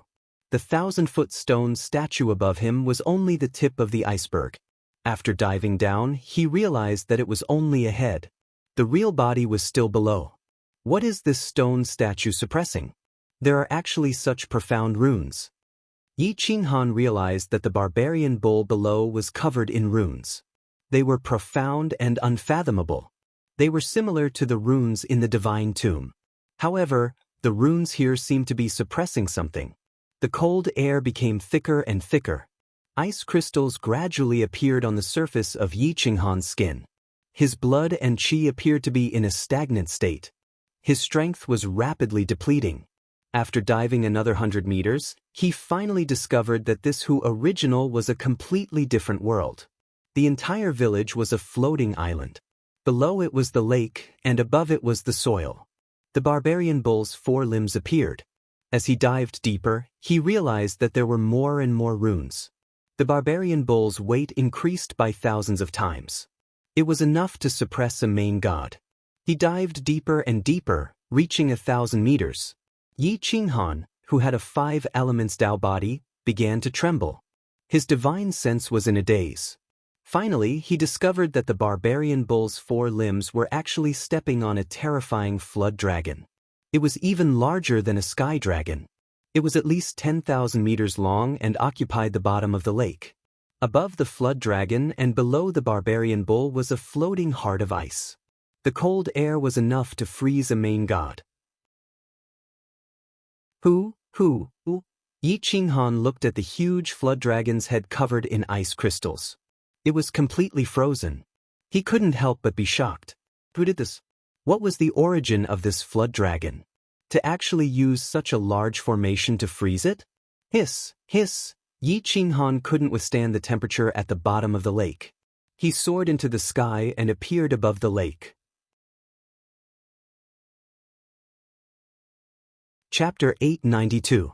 The 1,000-foot stone statue above him was only the tip of the iceberg. After diving down, he realized that it was only a head. The real body was still below. What is this stone statue suppressing? There are actually such profound runes. Yi Qinghan realized that the barbarian bull below was covered in runes. They were profound and unfathomable. They were similar to the runes in the divine tomb. However, the runes here seemed to be suppressing something. The cold air became thicker and thicker. Ice crystals gradually appeared on the surface of Yi Qinghan's skin. His blood and qi appeared to be in a stagnant state. His strength was rapidly depleting. After diving another 100 meters, he finally discovered that this original was a completely different world. The entire village was a floating island. Below it was the lake, and above it was the soil. The barbarian bull's 4 limbs appeared. As he dived deeper, he realized that there were more and more runes. The barbarian bull's weight increased by thousands of times. It was enough to suppress a main god. He dived deeper and deeper, reaching 1,000 meters. Yi Qinghan, who had a 5 elements Dao body, began to tremble. His divine sense was in a daze. Finally, he discovered that the barbarian bull's 4 limbs were actually stepping on a terrifying flood dragon. It was even larger than a sky dragon. It was at least 10,000 meters long and occupied the bottom of the lake. Above the flood dragon and below the barbarian bull was a floating heart of ice. The cold air was enough to freeze a main god. Who? Yi Qinghan looked at the huge flood dragon's head covered in ice crystals. It was completely frozen. He couldn't help but be shocked. Who did this? What was the origin of this flood dragon? To actually use such a large formation to freeze it? Hiss, hiss. Yi Qinghan couldn't withstand the temperature at the bottom of the lake. He soared into the sky and appeared above the lake. Chapter 892.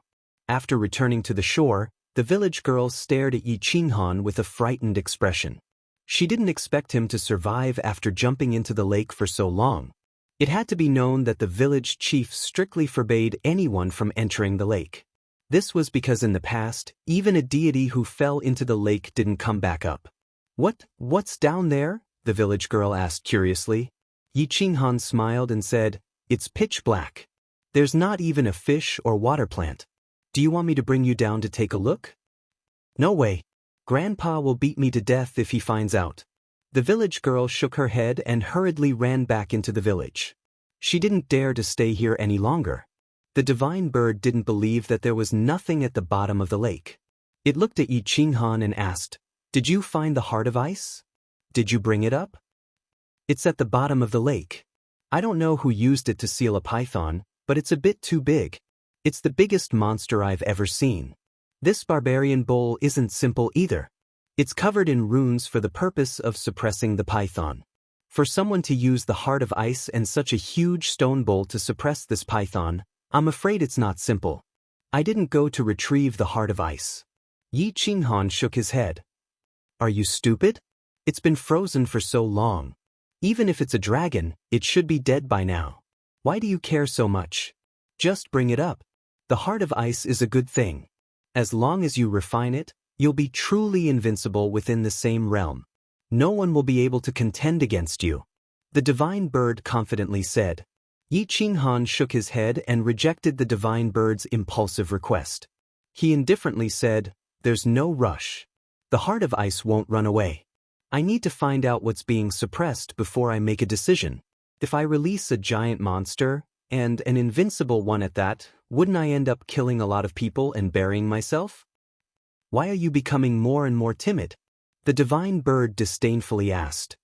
After returning to the shore, the village girl stared at Yi Qinghan with a frightened expression. She didn't expect him to survive after jumping into the lake for so long. It had to be known that the village chief strictly forbade anyone from entering the lake. This was because in the past, even a deity who fell into the lake didn't come back up. What's down there? The village girl asked curiously. Yi Qinghan smiled and said, "It's pitch black. There's not even a fish or water plant. Do you want me to bring you down to take a look?" "No way. Grandpa will beat me to death if he finds out." The village girl shook her head and hurriedly ran back into the village. She didn't dare to stay here any longer. The divine bird didn't believe that there was nothing at the bottom of the lake. It looked at Yi Qinghan and asked, "Did you find the heart of ice? Did you bring it up?" "It's at the bottom of the lake. I don't know who used it to seal a python, but it's a bit too big. It's the biggest monster I've ever seen. This barbarian bowl isn't simple either. It's covered in runes for the purpose of suppressing the python. For someone to use the heart of ice and such a huge stone bowl to suppress this python, I'm afraid it's not simple. I didn't go to retrieve the heart of ice." Yi Qinghan shook his head. "Are you stupid? It's been frozen for so long. Even if it's a dragon, it should be dead by now. Why do you care so much? Just bring it up. The heart of ice is a good thing. As long as you refine it, you'll be truly invincible within the same realm. No one will be able to contend against you," the divine bird confidently said. Yi Qinghan shook his head and rejected the divine bird's impulsive request. He indifferently said, "There's no rush. The heart of ice won't run away. I need to find out what's being suppressed before I make a decision. If I release a giant monster, and an invincible one at that, wouldn't I end up killing a lot of people and burying myself?" "Why are you becoming more and more timid?" the divine bird disdainfully asked.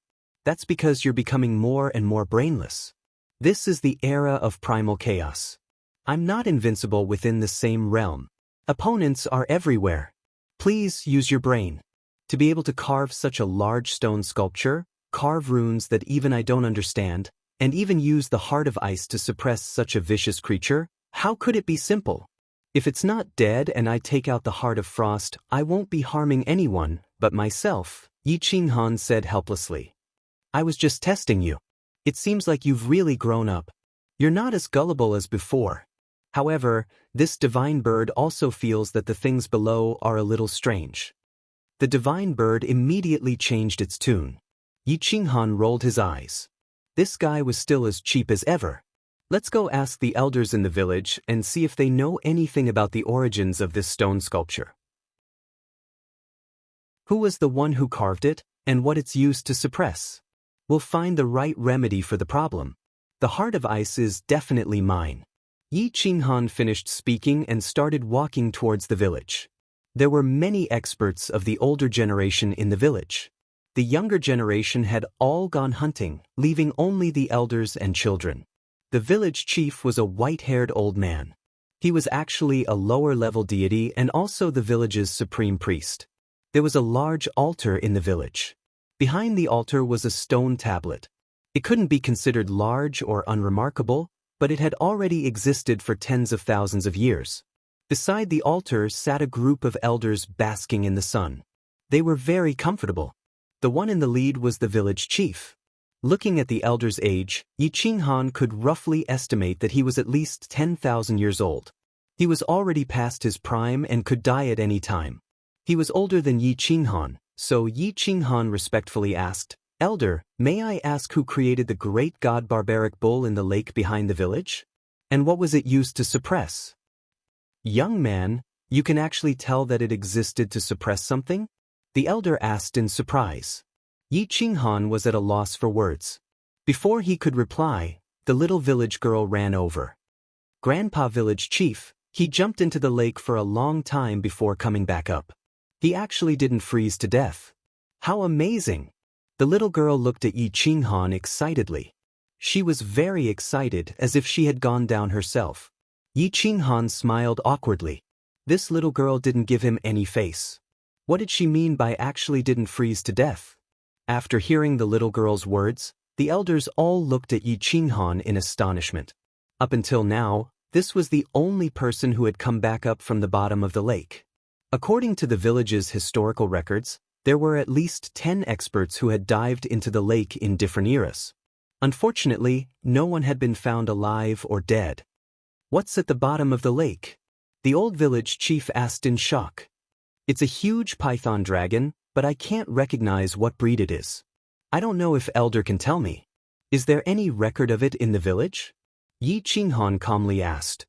"That's because you're becoming more and more brainless. This is the era of primal chaos. I'm not invincible within the same realm. Opponents are everywhere. Please use your brain. To be able to carve such a large stone sculpture, carve runes that even I don't understand, and even use the heart of ice to suppress such a vicious creature, how could it be simple? If it's not dead and I take out the heart of frost, I won't be harming anyone but myself," Yi Qinghan said helplessly. "I was just testing you. It seems like you've really grown up. You're not as gullible as before. However, this divine bird also feels that the things below are a little strange." The divine bird immediately changed its tune. Yi Qinghan rolled his eyes. This guy was still as cheap as ever. Let's go ask the elders in the village and see if they know anything about the origins of this stone sculpture. Who was the one who carved it, and what it's used to suppress? We'll find the right remedy for the problem. The heart of ice is definitely mine. Yi Qinghan finished speaking and started walking towards the village. There were many experts of the older generation in the village. The younger generation had all gone hunting, leaving only the elders and children. The village chief was a white-haired old man. He was actually a lower-level deity and also the village's supreme priest. There was a large altar in the village. Behind the altar was a stone tablet. It couldn't be considered large or unremarkable, but it had already existed for tens of thousands of years. Beside the altar sat a group of elders basking in the sun. They were very comfortable. The one in the lead was the village chief. Looking at the elder's age, Yi Qinghan could roughly estimate that he was at least 10,000 years old. He was already past his prime and could die at any time. He was older than Yi Qinghan, so Yi Qinghan respectfully asked, "Elder, may I ask who created the great god barbaric bull in the lake behind the village? And what was it used to suppress?" "Young man, you can actually tell that it existed to suppress something?" the elder asked in surprise. Yi Qinghan was at a loss for words. Before he could reply, the little village girl ran over. "Grandpa village chief, he jumped into the lake for a long time before coming back up. He actually didn't freeze to death. How amazing! The little girl looked at Yi Qinghan excitedly. She was very excited, as if she had gone down herself. Yi Qinghan smiled awkwardly. This little girl didn't give him any face. What did she mean by actually didn't freeze to death? After hearing the little girl's words, the elders all looked at Yi Qinghan in astonishment. Up until now, this was the only person who had come back up from the bottom of the lake. According to the village's historical records, there were at least 10 experts who had dived into the lake in different eras. Unfortunately, no one had been found alive or dead. What's at the bottom of the lake? The old village chief asked in shock. It's a huge python dragon, but I can't recognize what breed it is. I don't know if Elder can tell me. Is there any record of it in the village? Yi Qinghan calmly asked.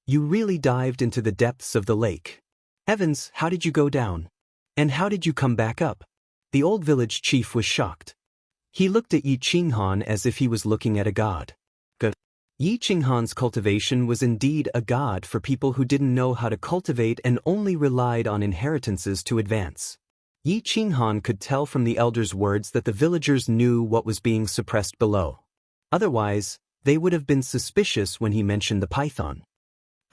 You really dived into the depths of the lake. Heavens, how did you go down? And how did you come back up? The old village chief was shocked. He looked at Yi Qinghan as if he was looking at a god. Yi Qinghan's cultivation was indeed a god for people who didn't know how to cultivate and only relied on inheritances to advance. Yi Qinghan could tell from the elder's words that the villagers knew what was being suppressed below. Otherwise, they would have been suspicious when he mentioned the python.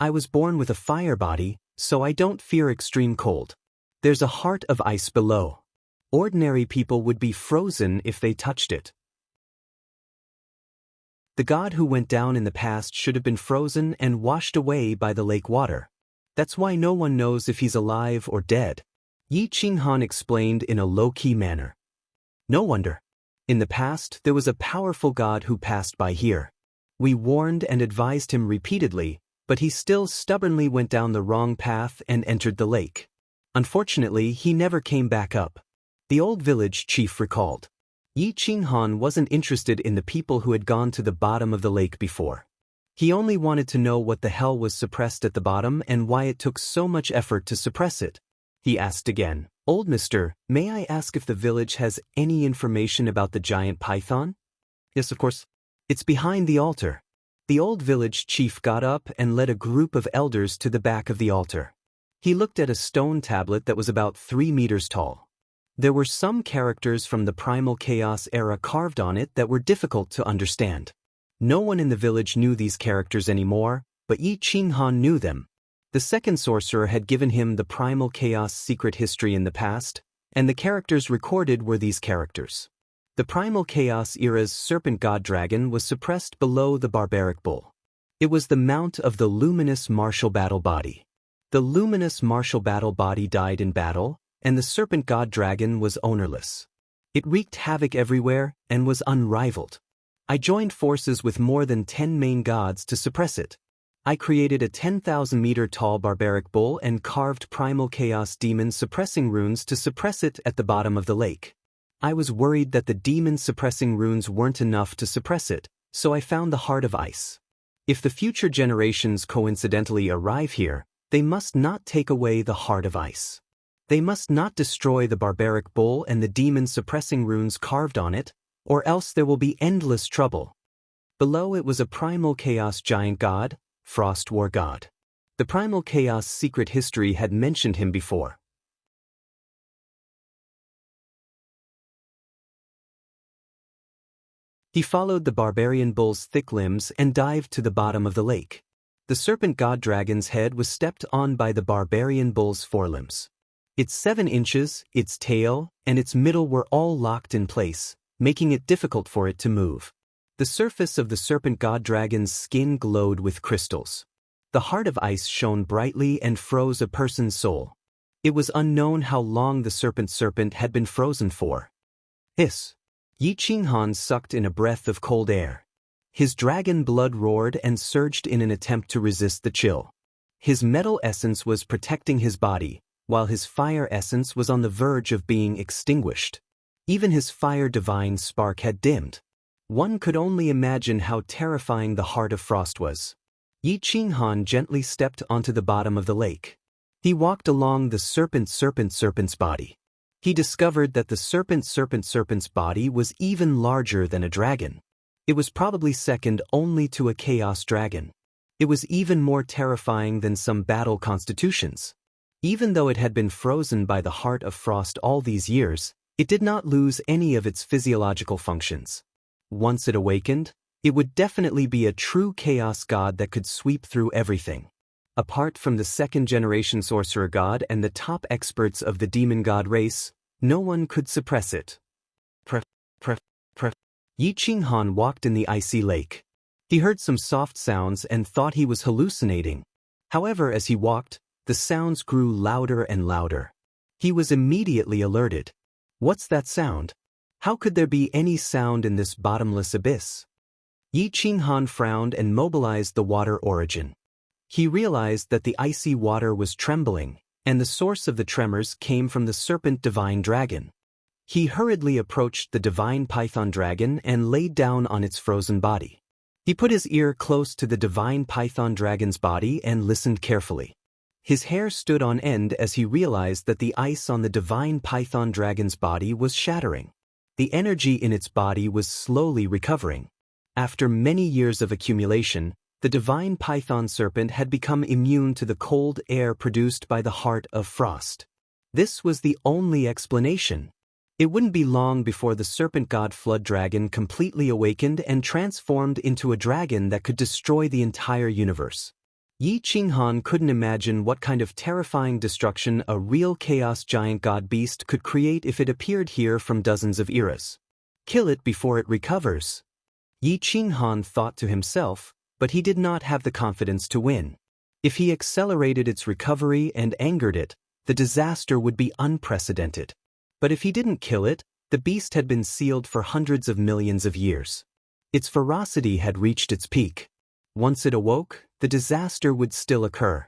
I was born with a fire body, so I don't fear extreme cold. There's a heart of ice below. Ordinary people would be frozen if they touched it. The god who went down in the past should have been frozen and washed away by the lake water. That's why no one knows if he's alive or dead. Yi Qinghan explained in a low-key manner. No wonder. In the past, there was a powerful god who passed by here. We warned and advised him repeatedly, but he still stubbornly went down the wrong path and entered the lake. Unfortunately, he never came back up. The old village chief recalled. Yi Qinghan wasn't interested in the people who had gone to the bottom of the lake before. He only wanted to know what the hell was suppressed at the bottom and why it took so much effort to suppress it. He asked again, Old mister, may I ask if the village has any information about the giant python? Yes, of course. It's behind the altar. The old village chief got up and led a group of elders to the back of the altar. He looked at a stone tablet that was about 3 meters tall. There were some characters from the Primal Chaos era carved on it that were difficult to understand. No one in the village knew these characters anymore, but Yi Qinghan knew them. The second sorcerer had given him the Primal Chaos secret history in the past, and the characters recorded were these characters. The Primal Chaos era's serpent god dragon was suppressed below the barbaric bull. It was the mount of the luminous martial battle body. The luminous martial battle body died in battle, and the serpent god dragon was ownerless. It wreaked havoc everywhere and was unrivaled. I joined forces with more than 10 main gods to suppress it. I created a 10,000-meter-tall barbaric bull and carved primal chaos demon suppressing runes to suppress it at the bottom of the lake. I was worried that the demon suppressing runes weren't enough to suppress it, so I found the heart of ice. If the future generations coincidentally arrive here, they must not take away the heart of ice. They must not destroy the barbaric bull and the demon-suppressing runes carved on it, or else there will be endless trouble. Below it was a primal chaos giant god, Frost War god. The primal chaos secret history had mentioned him before. He followed the barbarian bull's thick limbs and dived to the bottom of the lake. The serpent god dragon's head was stepped on by the barbarian bull's forelimbs. Its 7 inches, its tail, and its middle were all locked in place, making it difficult for it to move. The surface of the serpent god dragon's skin glowed with crystals. The heart of ice shone brightly and froze a person's soul. It was unknown how long the serpent had been frozen for. Hiss! Yi Qinghan sucked in a breath of cold air. His dragon blood roared and surged in an attempt to resist the chill. His metal essence was protecting his body, while his fire essence was on the verge of being extinguished. Even his fire divine spark had dimmed. One could only imagine how terrifying the heart of frost was. Yi Qinghan gently stepped onto the bottom of the lake. He walked along the serpent's body. He discovered that the serpent's body was even larger than a dragon. It was probably second only to a chaos dragon. It was even more terrifying than some battle constitutions. Even though it had been frozen by the heart of frost all these years, It did not lose any of its physiological functions. Once it awakened, it would definitely be a true chaos god that could sweep through everything. Apart from the second-generation sorcerer god and the top experts of the demon god race, no one could suppress it. Yi Qinghan walked in the icy lake. He heard some soft sounds and thought he was hallucinating. However, as he walked, the sounds grew louder and louder. He was immediately alerted. What's that sound? How could there be any sound in this bottomless abyss? Yi Qinghan frowned and mobilized the water origin. He realized that the icy water was trembling, and the source of the tremors came from the serpent divine dragon. He hurriedly approached the divine python dragon and laid down on its frozen body. He put his ear close to the divine python dragon's body and listened carefully. His hair stood on end as he realized that the ice on the divine python dragon's body was shattering. The energy in its body was slowly recovering. After many years of accumulation, the divine python serpent had become immune to the cold air produced by the heart of frost. This was the only explanation. It wouldn't be long before the serpent god flood dragon completely awakened and transformed into a dragon that could destroy the entire universe. Yi Qinghan couldn't imagine what kind of terrifying destruction a real chaos giant god beast could create if it appeared here from dozens of eras. Kill it before it recovers. Yi Qinghan thought to himself, but he did not have the confidence to win. If he accelerated its recovery and angered it, the disaster would be unprecedented. But if he didn't kill it, the beast had been sealed for hundreds of millions of years. Its ferocity had reached its peak. Once it awoke, the disaster would still occur.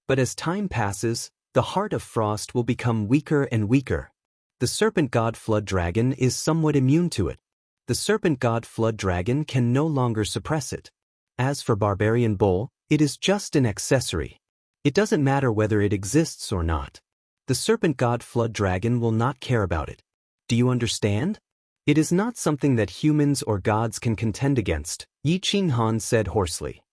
But as time passes, the heart of frost will become weaker and weaker. The serpent god flood dragon is somewhat immune to it. The serpent god flood dragon can no longer suppress it. As for barbarian bull, it is just an accessory. It doesn't matter whether it exists or not. The serpent god flood dragon will not care about it. Do you understand? It is not something that humans or gods can contend against, Yi Qinghan said hoarsely.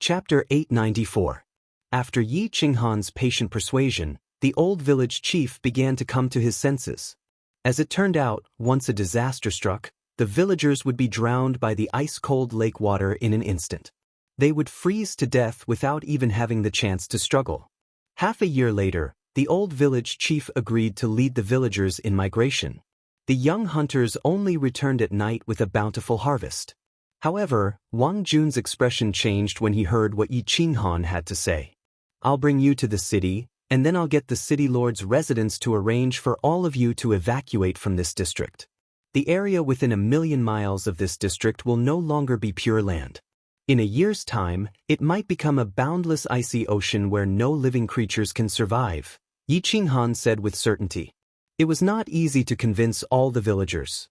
Chapter 894. After Yi Qinghan's patient persuasion, the old village chief began to come to his senses. As it turned out, once a disaster struck, the villagers would be drowned by the ice-cold lake water in an instant. They would freeze to death without even having the chance to struggle. Half a year later, the old village chief agreed to lead the villagers in migration. The young hunters only returned at night with a bountiful harvest. However, Wang Jun's expression changed when he heard what Yi Qinghan had to say. "I'll bring you to the city, and then I'll get the city lord's residents to arrange for all of you to evacuate from this district. The area within 1,000,000 miles of this district will no longer be pure land. In a year's time, it might become a boundless icy ocean where no living creatures can survive," Yi Qinghan said with certainty. It was not easy to convince all the villagers.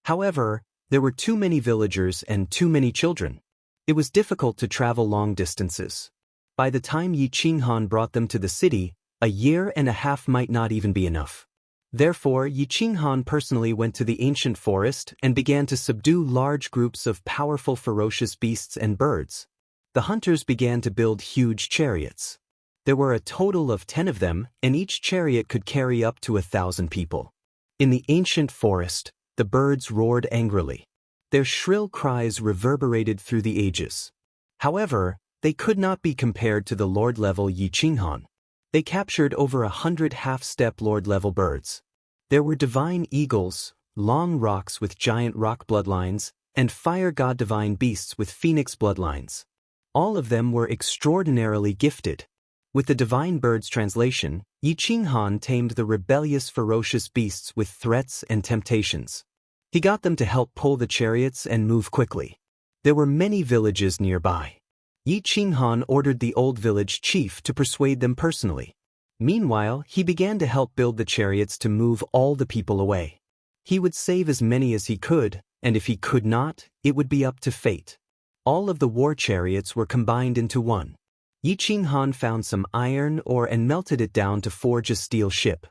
However, there were too many villagers and too many children. It was difficult to travel long distances. By the time Yi Qinghan brought them to the city, a year and a half might not even be enough. Therefore, Yi Qinghan personally went to the ancient forest and began to subdue large groups of powerful ferocious beasts and birds. The hunters began to build huge chariots. There were a total of 10 of them, and each chariot could carry up to 1,000 people. In the ancient forest, the birds roared angrily. Their shrill cries reverberated through the ages. However, they could not be compared to the lord-level Yi Qinghan. They captured over 100 half-step lord-level birds. There were divine eagles, long rocs with giant rock bloodlines, and fire god divine beasts with phoenix bloodlines. All of them were extraordinarily gifted. With the divine birds translation, Yi Qinghan tamed the rebellious ferocious beasts with threats and temptations. He got them to help pull the chariots and move quickly. There were many villages nearby. Yi Qinghan ordered the old village chief to persuade them personally. Meanwhile, he began to help build the chariots to move all the people away. He would save as many as he could, and if he could not, it would be up to fate. All of the war chariots were combined into one. Yi Qinghan found some iron ore and melted it down to forge a steel ship.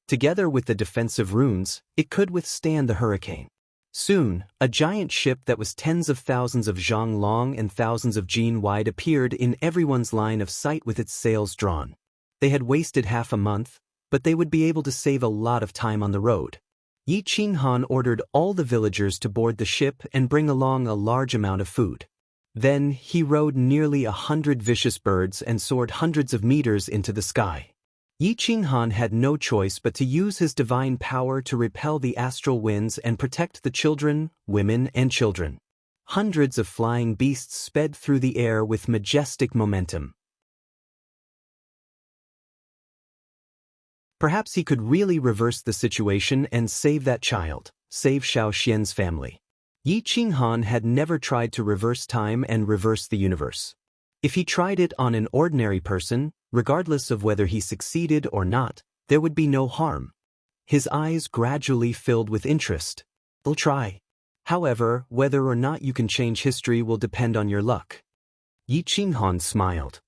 Together with the defensive runes, it could withstand the hurricane. Soon, a giant ship that was tens of thousands of zhang long and thousands of jin wide appeared in everyone's line of sight with its sails drawn. They had wasted half a month, but they would be able to save a lot of time on the road. Yi Qinghan ordered all the villagers to board the ship and bring along a large amount of food. Then, he rode nearly 100 vicious birds and soared hundreds of meters into the sky. Yi Qinghan had no choice but to use his divine power to repel the astral winds and protect the children, women, and children. Hundreds of flying beasts sped through the air with majestic momentum. Perhaps he could really reverse the situation and save that child, save Xiao Xian's family. Yi Qinghan had never tried to reverse time and reverse the universe. If he tried it on an ordinary person, regardless of whether he succeeded or not, there would be no harm. His eyes gradually filled with interest. "I'll try. However, whether or not you can change history will depend on your luck." Yi Qinghan smiled.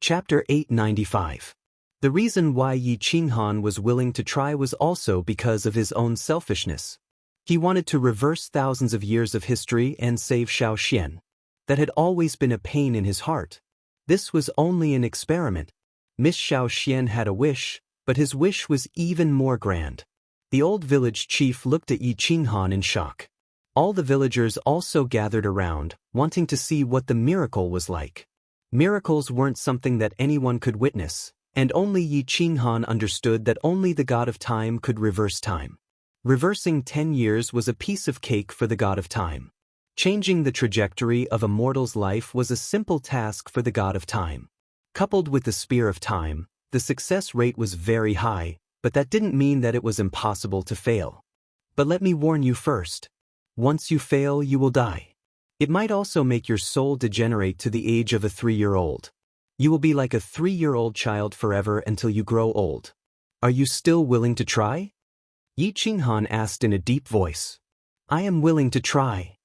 Chapter 895. The reason why Yi Qinghan was willing to try was also because of his own selfishness. He wanted to reverse thousands of years of history and save Xiao Xian. That had always been a pain in his heart. This was only an experiment. Miss Xiao Xian had a wish, but his wish was even more grand. The old village chief looked at Yi Qinghan in shock. All the villagers also gathered around, wanting to see what the miracle was like. Miracles weren't something that anyone could witness, and only Yi Qinghan understood that only the god of time could reverse time. Reversing 10 years was a piece of cake for the god of time. Changing the trajectory of a mortal's life was a simple task for the god of time. Coupled with the spear of time, the success rate was very high, but that didn't mean that it was impossible to fail. But let me warn you first. Once you fail, you will die. It might also make your soul degenerate to the age of a 3-year-old. You will be like a 3-year-old child forever until you grow old. Are you still willing to try? Yi Qinghan asked in a deep voice. I am willing to try.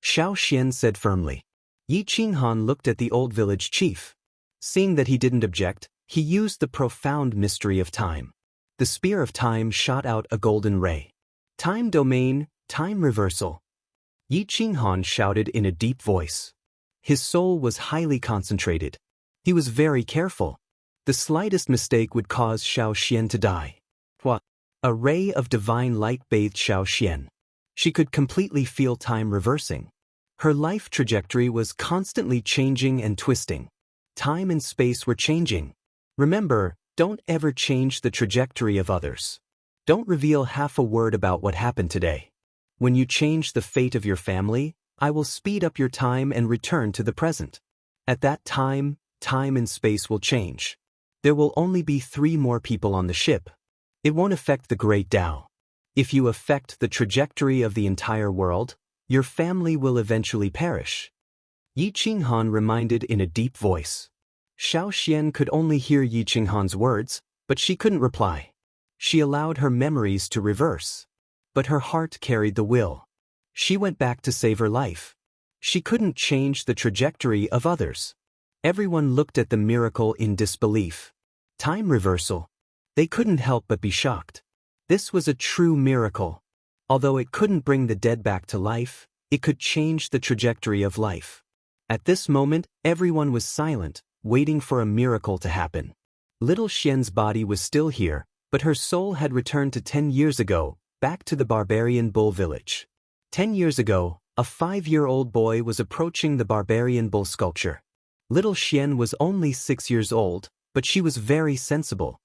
Xiao Xian said firmly. Yi Qinghan looked at the old village chief. Seeing that he didn't object, he used the profound mystery of time. The spear of time shot out a golden ray. Time domain, time reversal. Yi Qinghan shouted in a deep voice. His soul was highly concentrated. He was very careful. The slightest mistake would cause Xiao Xian to die. What? A ray of divine light bathed Xiao Xian. She could completely feel time reversing. Her life trajectory was constantly changing and twisting. Time and space were changing. Remember, don't ever change the trajectory of others. Don't reveal half a word about what happened today. When you change the fate of your family, I will speed up your time and return to the present. At that time, time and space will change. There will only be 3 more people on the ship. It won't affect the Great Tao. If you affect the trajectory of the entire world, your family will eventually perish. Yi Qinghan reminded in a deep voice. Xiao Xian could only hear Yi Qinghan's words, but she couldn't reply. She allowed her memories to reverse. But her heart carried the will. She went back to save her life. She couldn't change the trajectory of others. Everyone looked at the miracle in disbelief. Time reversal. They couldn't help but be shocked. This was a true miracle. Although it couldn't bring the dead back to life, it could change the trajectory of life. At this moment, everyone was silent, waiting for a miracle to happen. Little Xian's body was still here, but her soul had returned to 10 years ago, back to the barbarian bull village. 10 years ago, a 5-year-old boy was approaching the barbarian bull sculpture. Little Xian was only 6 years old, but she was very sensible.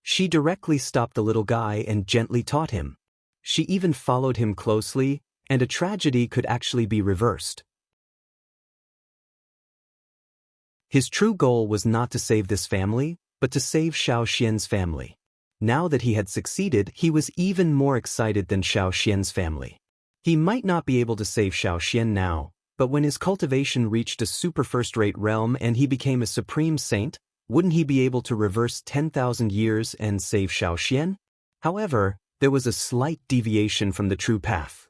She directly stopped the little guy and gently taught him. She even followed him closely, and a tragedy could actually be reversed. His true goal was not to save this family, but to save Xiao Xian's family. Now that he had succeeded, he was even more excited than Xiao Xian's family. He might not be able to save Xiao Xian now, but when his cultivation reached a super first-rate realm and he became a supreme saint, wouldn't he be able to reverse 10,000 years and save Xiao Xian? However, there was a slight deviation from the true path.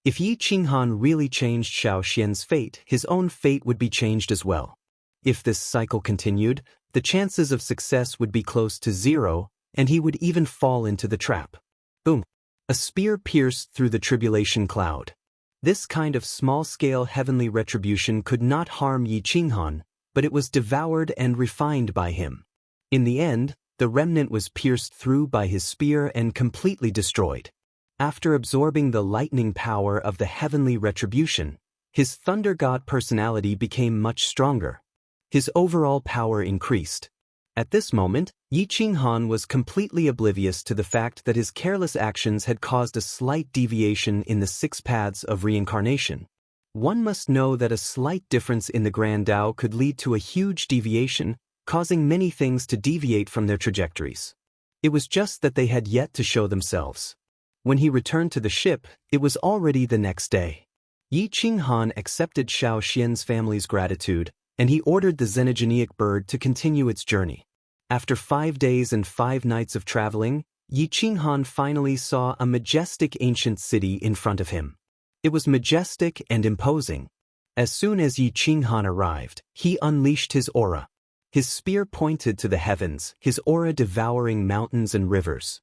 If Yi Qinghan really changed Xiao Xian's fate, his own fate would be changed as well. If this cycle continued, the chances of success would be close to 0, and he would even fall into the trap. Boom! A spear pierced through the tribulation cloud. This kind of small-scale heavenly retribution could not harm Yi Qinghan, but it was devoured and refined by him. In the end, the remnant was pierced through by his spear and completely destroyed. After absorbing the lightning power of the heavenly retribution, his thunder god personality became much stronger. His overall power increased. At this moment, Yi Qinghan was completely oblivious to the fact that his careless actions had caused a slight deviation in the 6 paths of reincarnation. One must know that a slight difference in the Grand Tao could lead to a huge deviation, causing many things to deviate from their trajectories. It was just that they had yet to show themselves. When he returned to the ship, it was already the next day. Yi Qinghan accepted Shao Xian's family's gratitude, and he ordered the xenogeneic bird to continue its journey. After 5 days and 5 nights of traveling, Yi Qinghan finally saw a majestic ancient city in front of him. It was majestic and imposing. As soon as Yi Qinghan arrived, he unleashed his aura. His spear pointed to the heavens, his aura devouring mountains and rivers.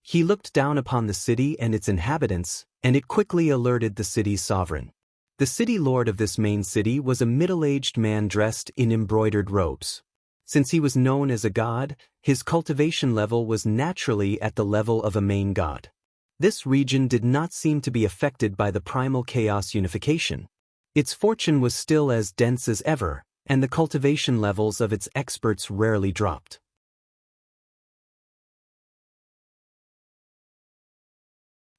He looked down upon the city and its inhabitants, and it quickly alerted the city's sovereign. The city lord of this main city was a middle-aged man dressed in embroidered robes. Since he was known as a god, his cultivation level was naturally at the level of a main god. This region did not seem to be affected by the primal chaos unification. Its fortune was still as dense as ever, and the cultivation levels of its experts rarely dropped.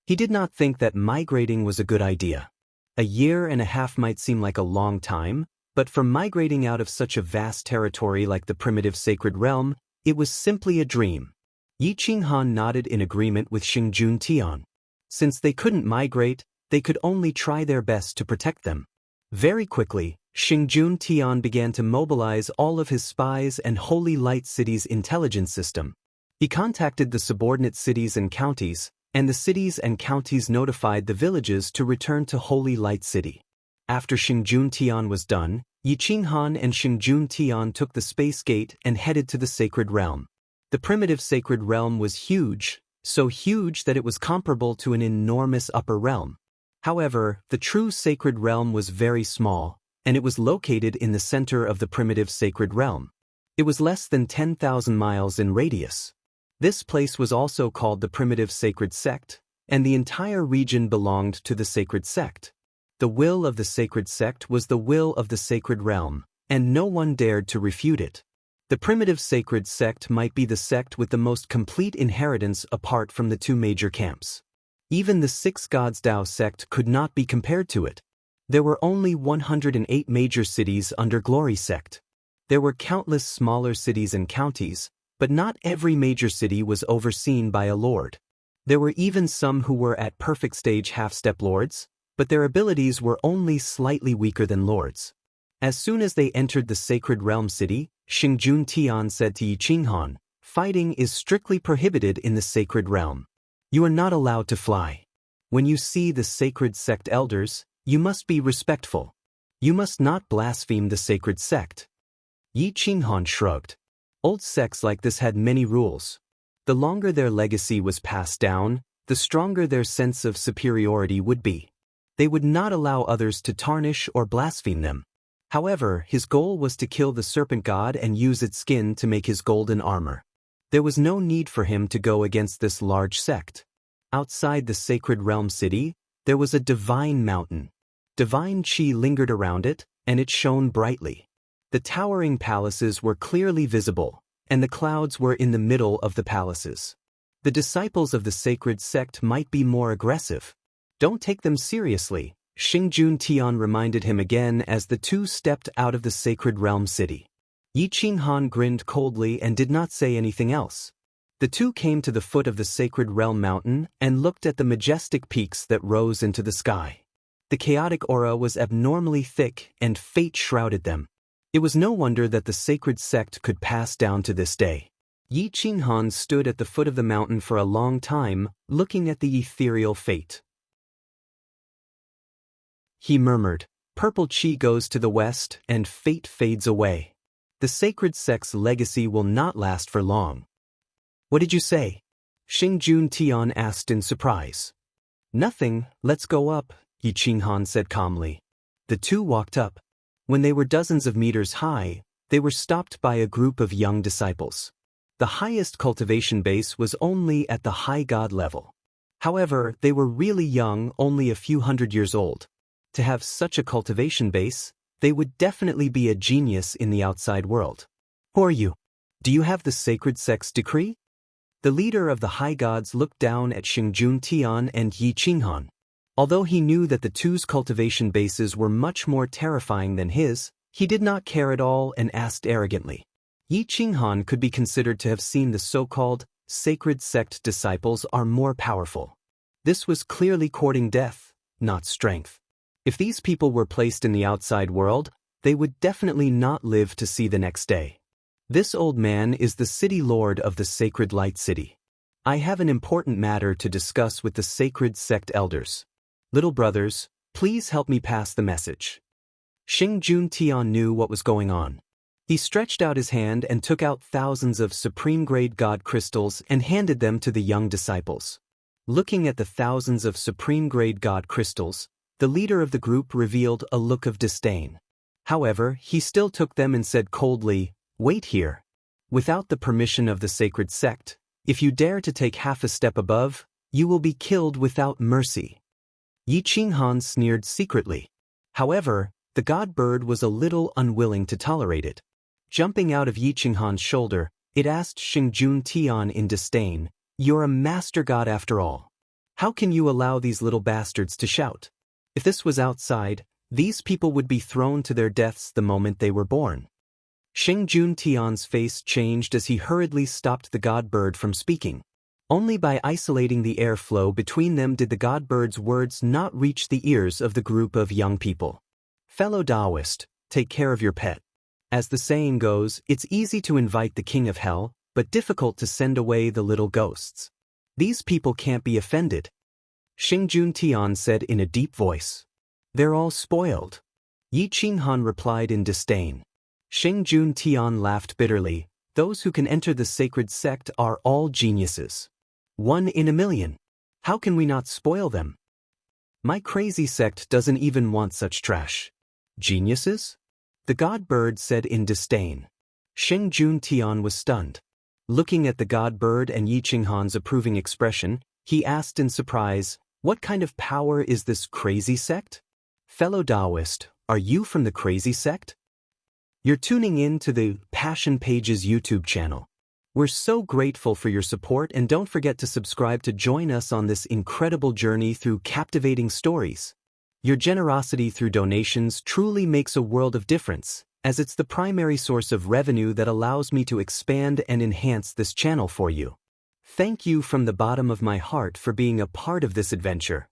He did not think that migrating was a good idea. A year and a half might seem like a long time, but for migrating out of such a vast territory like the primitive sacred realm, it was simply a dream. Yi Qinghan nodded in agreement with Xingjun Tian. Since they couldn't migrate, they could only try their best to protect them. Very quickly, Xingjun Tian began to mobilize all of his spies and Holy Light City's intelligence system. He contacted the subordinate cities and counties, and the cities and counties notified the villages to return to Holy Light City. After Xingjun Tian was done, Yi Qinghan and Xingjun Tian took the space gate and headed to the sacred realm. The primitive sacred realm was huge, so huge that it was comparable to an enormous upper realm. However, the true sacred realm was very small, and it was located in the center of the primitive sacred realm. It was less than 10,000 miles in radius. This place was also called the primitive sacred sect, and the entire region belonged to the sacred sect. The will of the sacred sect was the will of the sacred realm, and no one dared to refute it. The primitive sacred sect might be the sect with the most complete inheritance apart from the 2 major camps. Even the 6 gods Tao sect could not be compared to it. There were only 108 major cities under Glory sect. There were countless smaller cities and counties, but not every major city was overseen by a lord. There were even some who were at perfect stage half-step lords, but their abilities were only slightly weaker than lords. As soon as they entered the sacred realm city, Xingjun Tian said to Yi Qinghan, "Fighting is strictly prohibited in the sacred realm. You are not allowed to fly. When you see the sacred sect elders, you must be respectful. You must not blaspheme the sacred sect." Yi Qinghan shrugged. Old sects like this had many rules. The longer their legacy was passed down, the stronger their sense of superiority would be. They would not allow others to tarnish or blaspheme them. However, his goal was to kill the serpent god and use its skin to make his golden armor. There was no need for him to go against this large sect. Outside the sacred realm city, there was a divine mountain. Divine chi lingered around it, and it shone brightly. The towering palaces were clearly visible, and the clouds were in the middle of the palaces. The disciples of the sacred sect might be more aggressive. Don't take them seriously, Xingjun Tian reminded him again as the 2 stepped out of the sacred realm city. Yi Qinghan grinned coldly and did not say anything else. The 2 came to the foot of the sacred realm mountain and looked at the majestic peaks that rose into the sky. The chaotic aura was abnormally thick and fate shrouded them. It was no wonder that the sacred sect could pass down to this day. Yi Qinghan stood at the foot of the mountain for a long time, looking at the ethereal fate. He murmured, "Purple chi goes to the west and fate fades away. The sacred sect's legacy will not last for long." "What did you say?" Xingjun Tian asked in surprise. Nothing, let's go up, Yi Qinghan said calmly. The two walked up. When they were dozens of meters high, they were stopped by a group of young disciples. The highest cultivation base was only at the high god level. However, they were really young, only a few hundred years old. To have such a cultivation base, they would definitely be a genius in the outside world. Who are you? Do you have the sacred sex decree? The leader of the high gods looked down at Xingjun Tian and Yi Qinghan. Although he knew that the two's cultivation bases were much more terrifying than his, he did not care at all and asked arrogantly. Yi Qinghan could be considered to have seen the so-called sacred sect disciples are more powerful. This was clearly courting death, not strength. If these people were placed in the outside world, they would definitely not live to see the next day. This old man is the city lord of the Sacred Light City. I have an important matter to discuss with the sacred sect elders. Little brothers, please help me pass the message. Xingjun Tian knew what was going on. He stretched out his hand and took out thousands of supreme-grade god crystals and handed them to the young disciples. Looking at the thousands of supreme-grade god crystals, the leader of the group revealed a look of disdain. However, he still took them and said coldly, "Wait here. Without the permission of the sacred sect, if you dare to take half a step above, you will be killed without mercy." Yi Qinghan sneered secretly. However, the god bird was a little unwilling to tolerate it. Jumping out of Yi Qinghan's shoulder, it asked Xingjun Tian in disdain, "You're a master god after all. How can you allow these little bastards to shout? If this was outside, these people would be thrown to their deaths the moment they were born." Xingjun Tian's face changed as he hurriedly stopped the god bird from speaking. Only by isolating the airflow between them did the god bird's words not reach the ears of the group of young people. Fellow Taoist, take care of your pet. As the saying goes, it's easy to invite the king of hell, but difficult to send away the little ghosts. These people can't be offended. Xingjun Tian said in a deep voice. They're all spoiled. Yi Qinghan replied in disdain. Xingjun Tian laughed bitterly. Those who can enter the sacred sect are all geniuses. 1 in a million. How can we not spoil them? My crazy sect doesn't even want such trash. Geniuses? The god bird said in disdain. Xingjun Tian was stunned. Looking at the god bird and Yi Qinghan's approving expression, he asked in surprise, "What kind of power is this crazy sect?" Fellow Taoist, are you from the crazy sect? You're tuning in to the Passion Pages YouTube channel. We're so grateful for your support, and don't forget to subscribe to join us on this incredible journey through captivating stories. Your generosity through donations truly makes a world of difference, as it's the primary source of revenue that allows me to expand and enhance this channel for you. Thank you from the bottom of my heart for being a part of this adventure.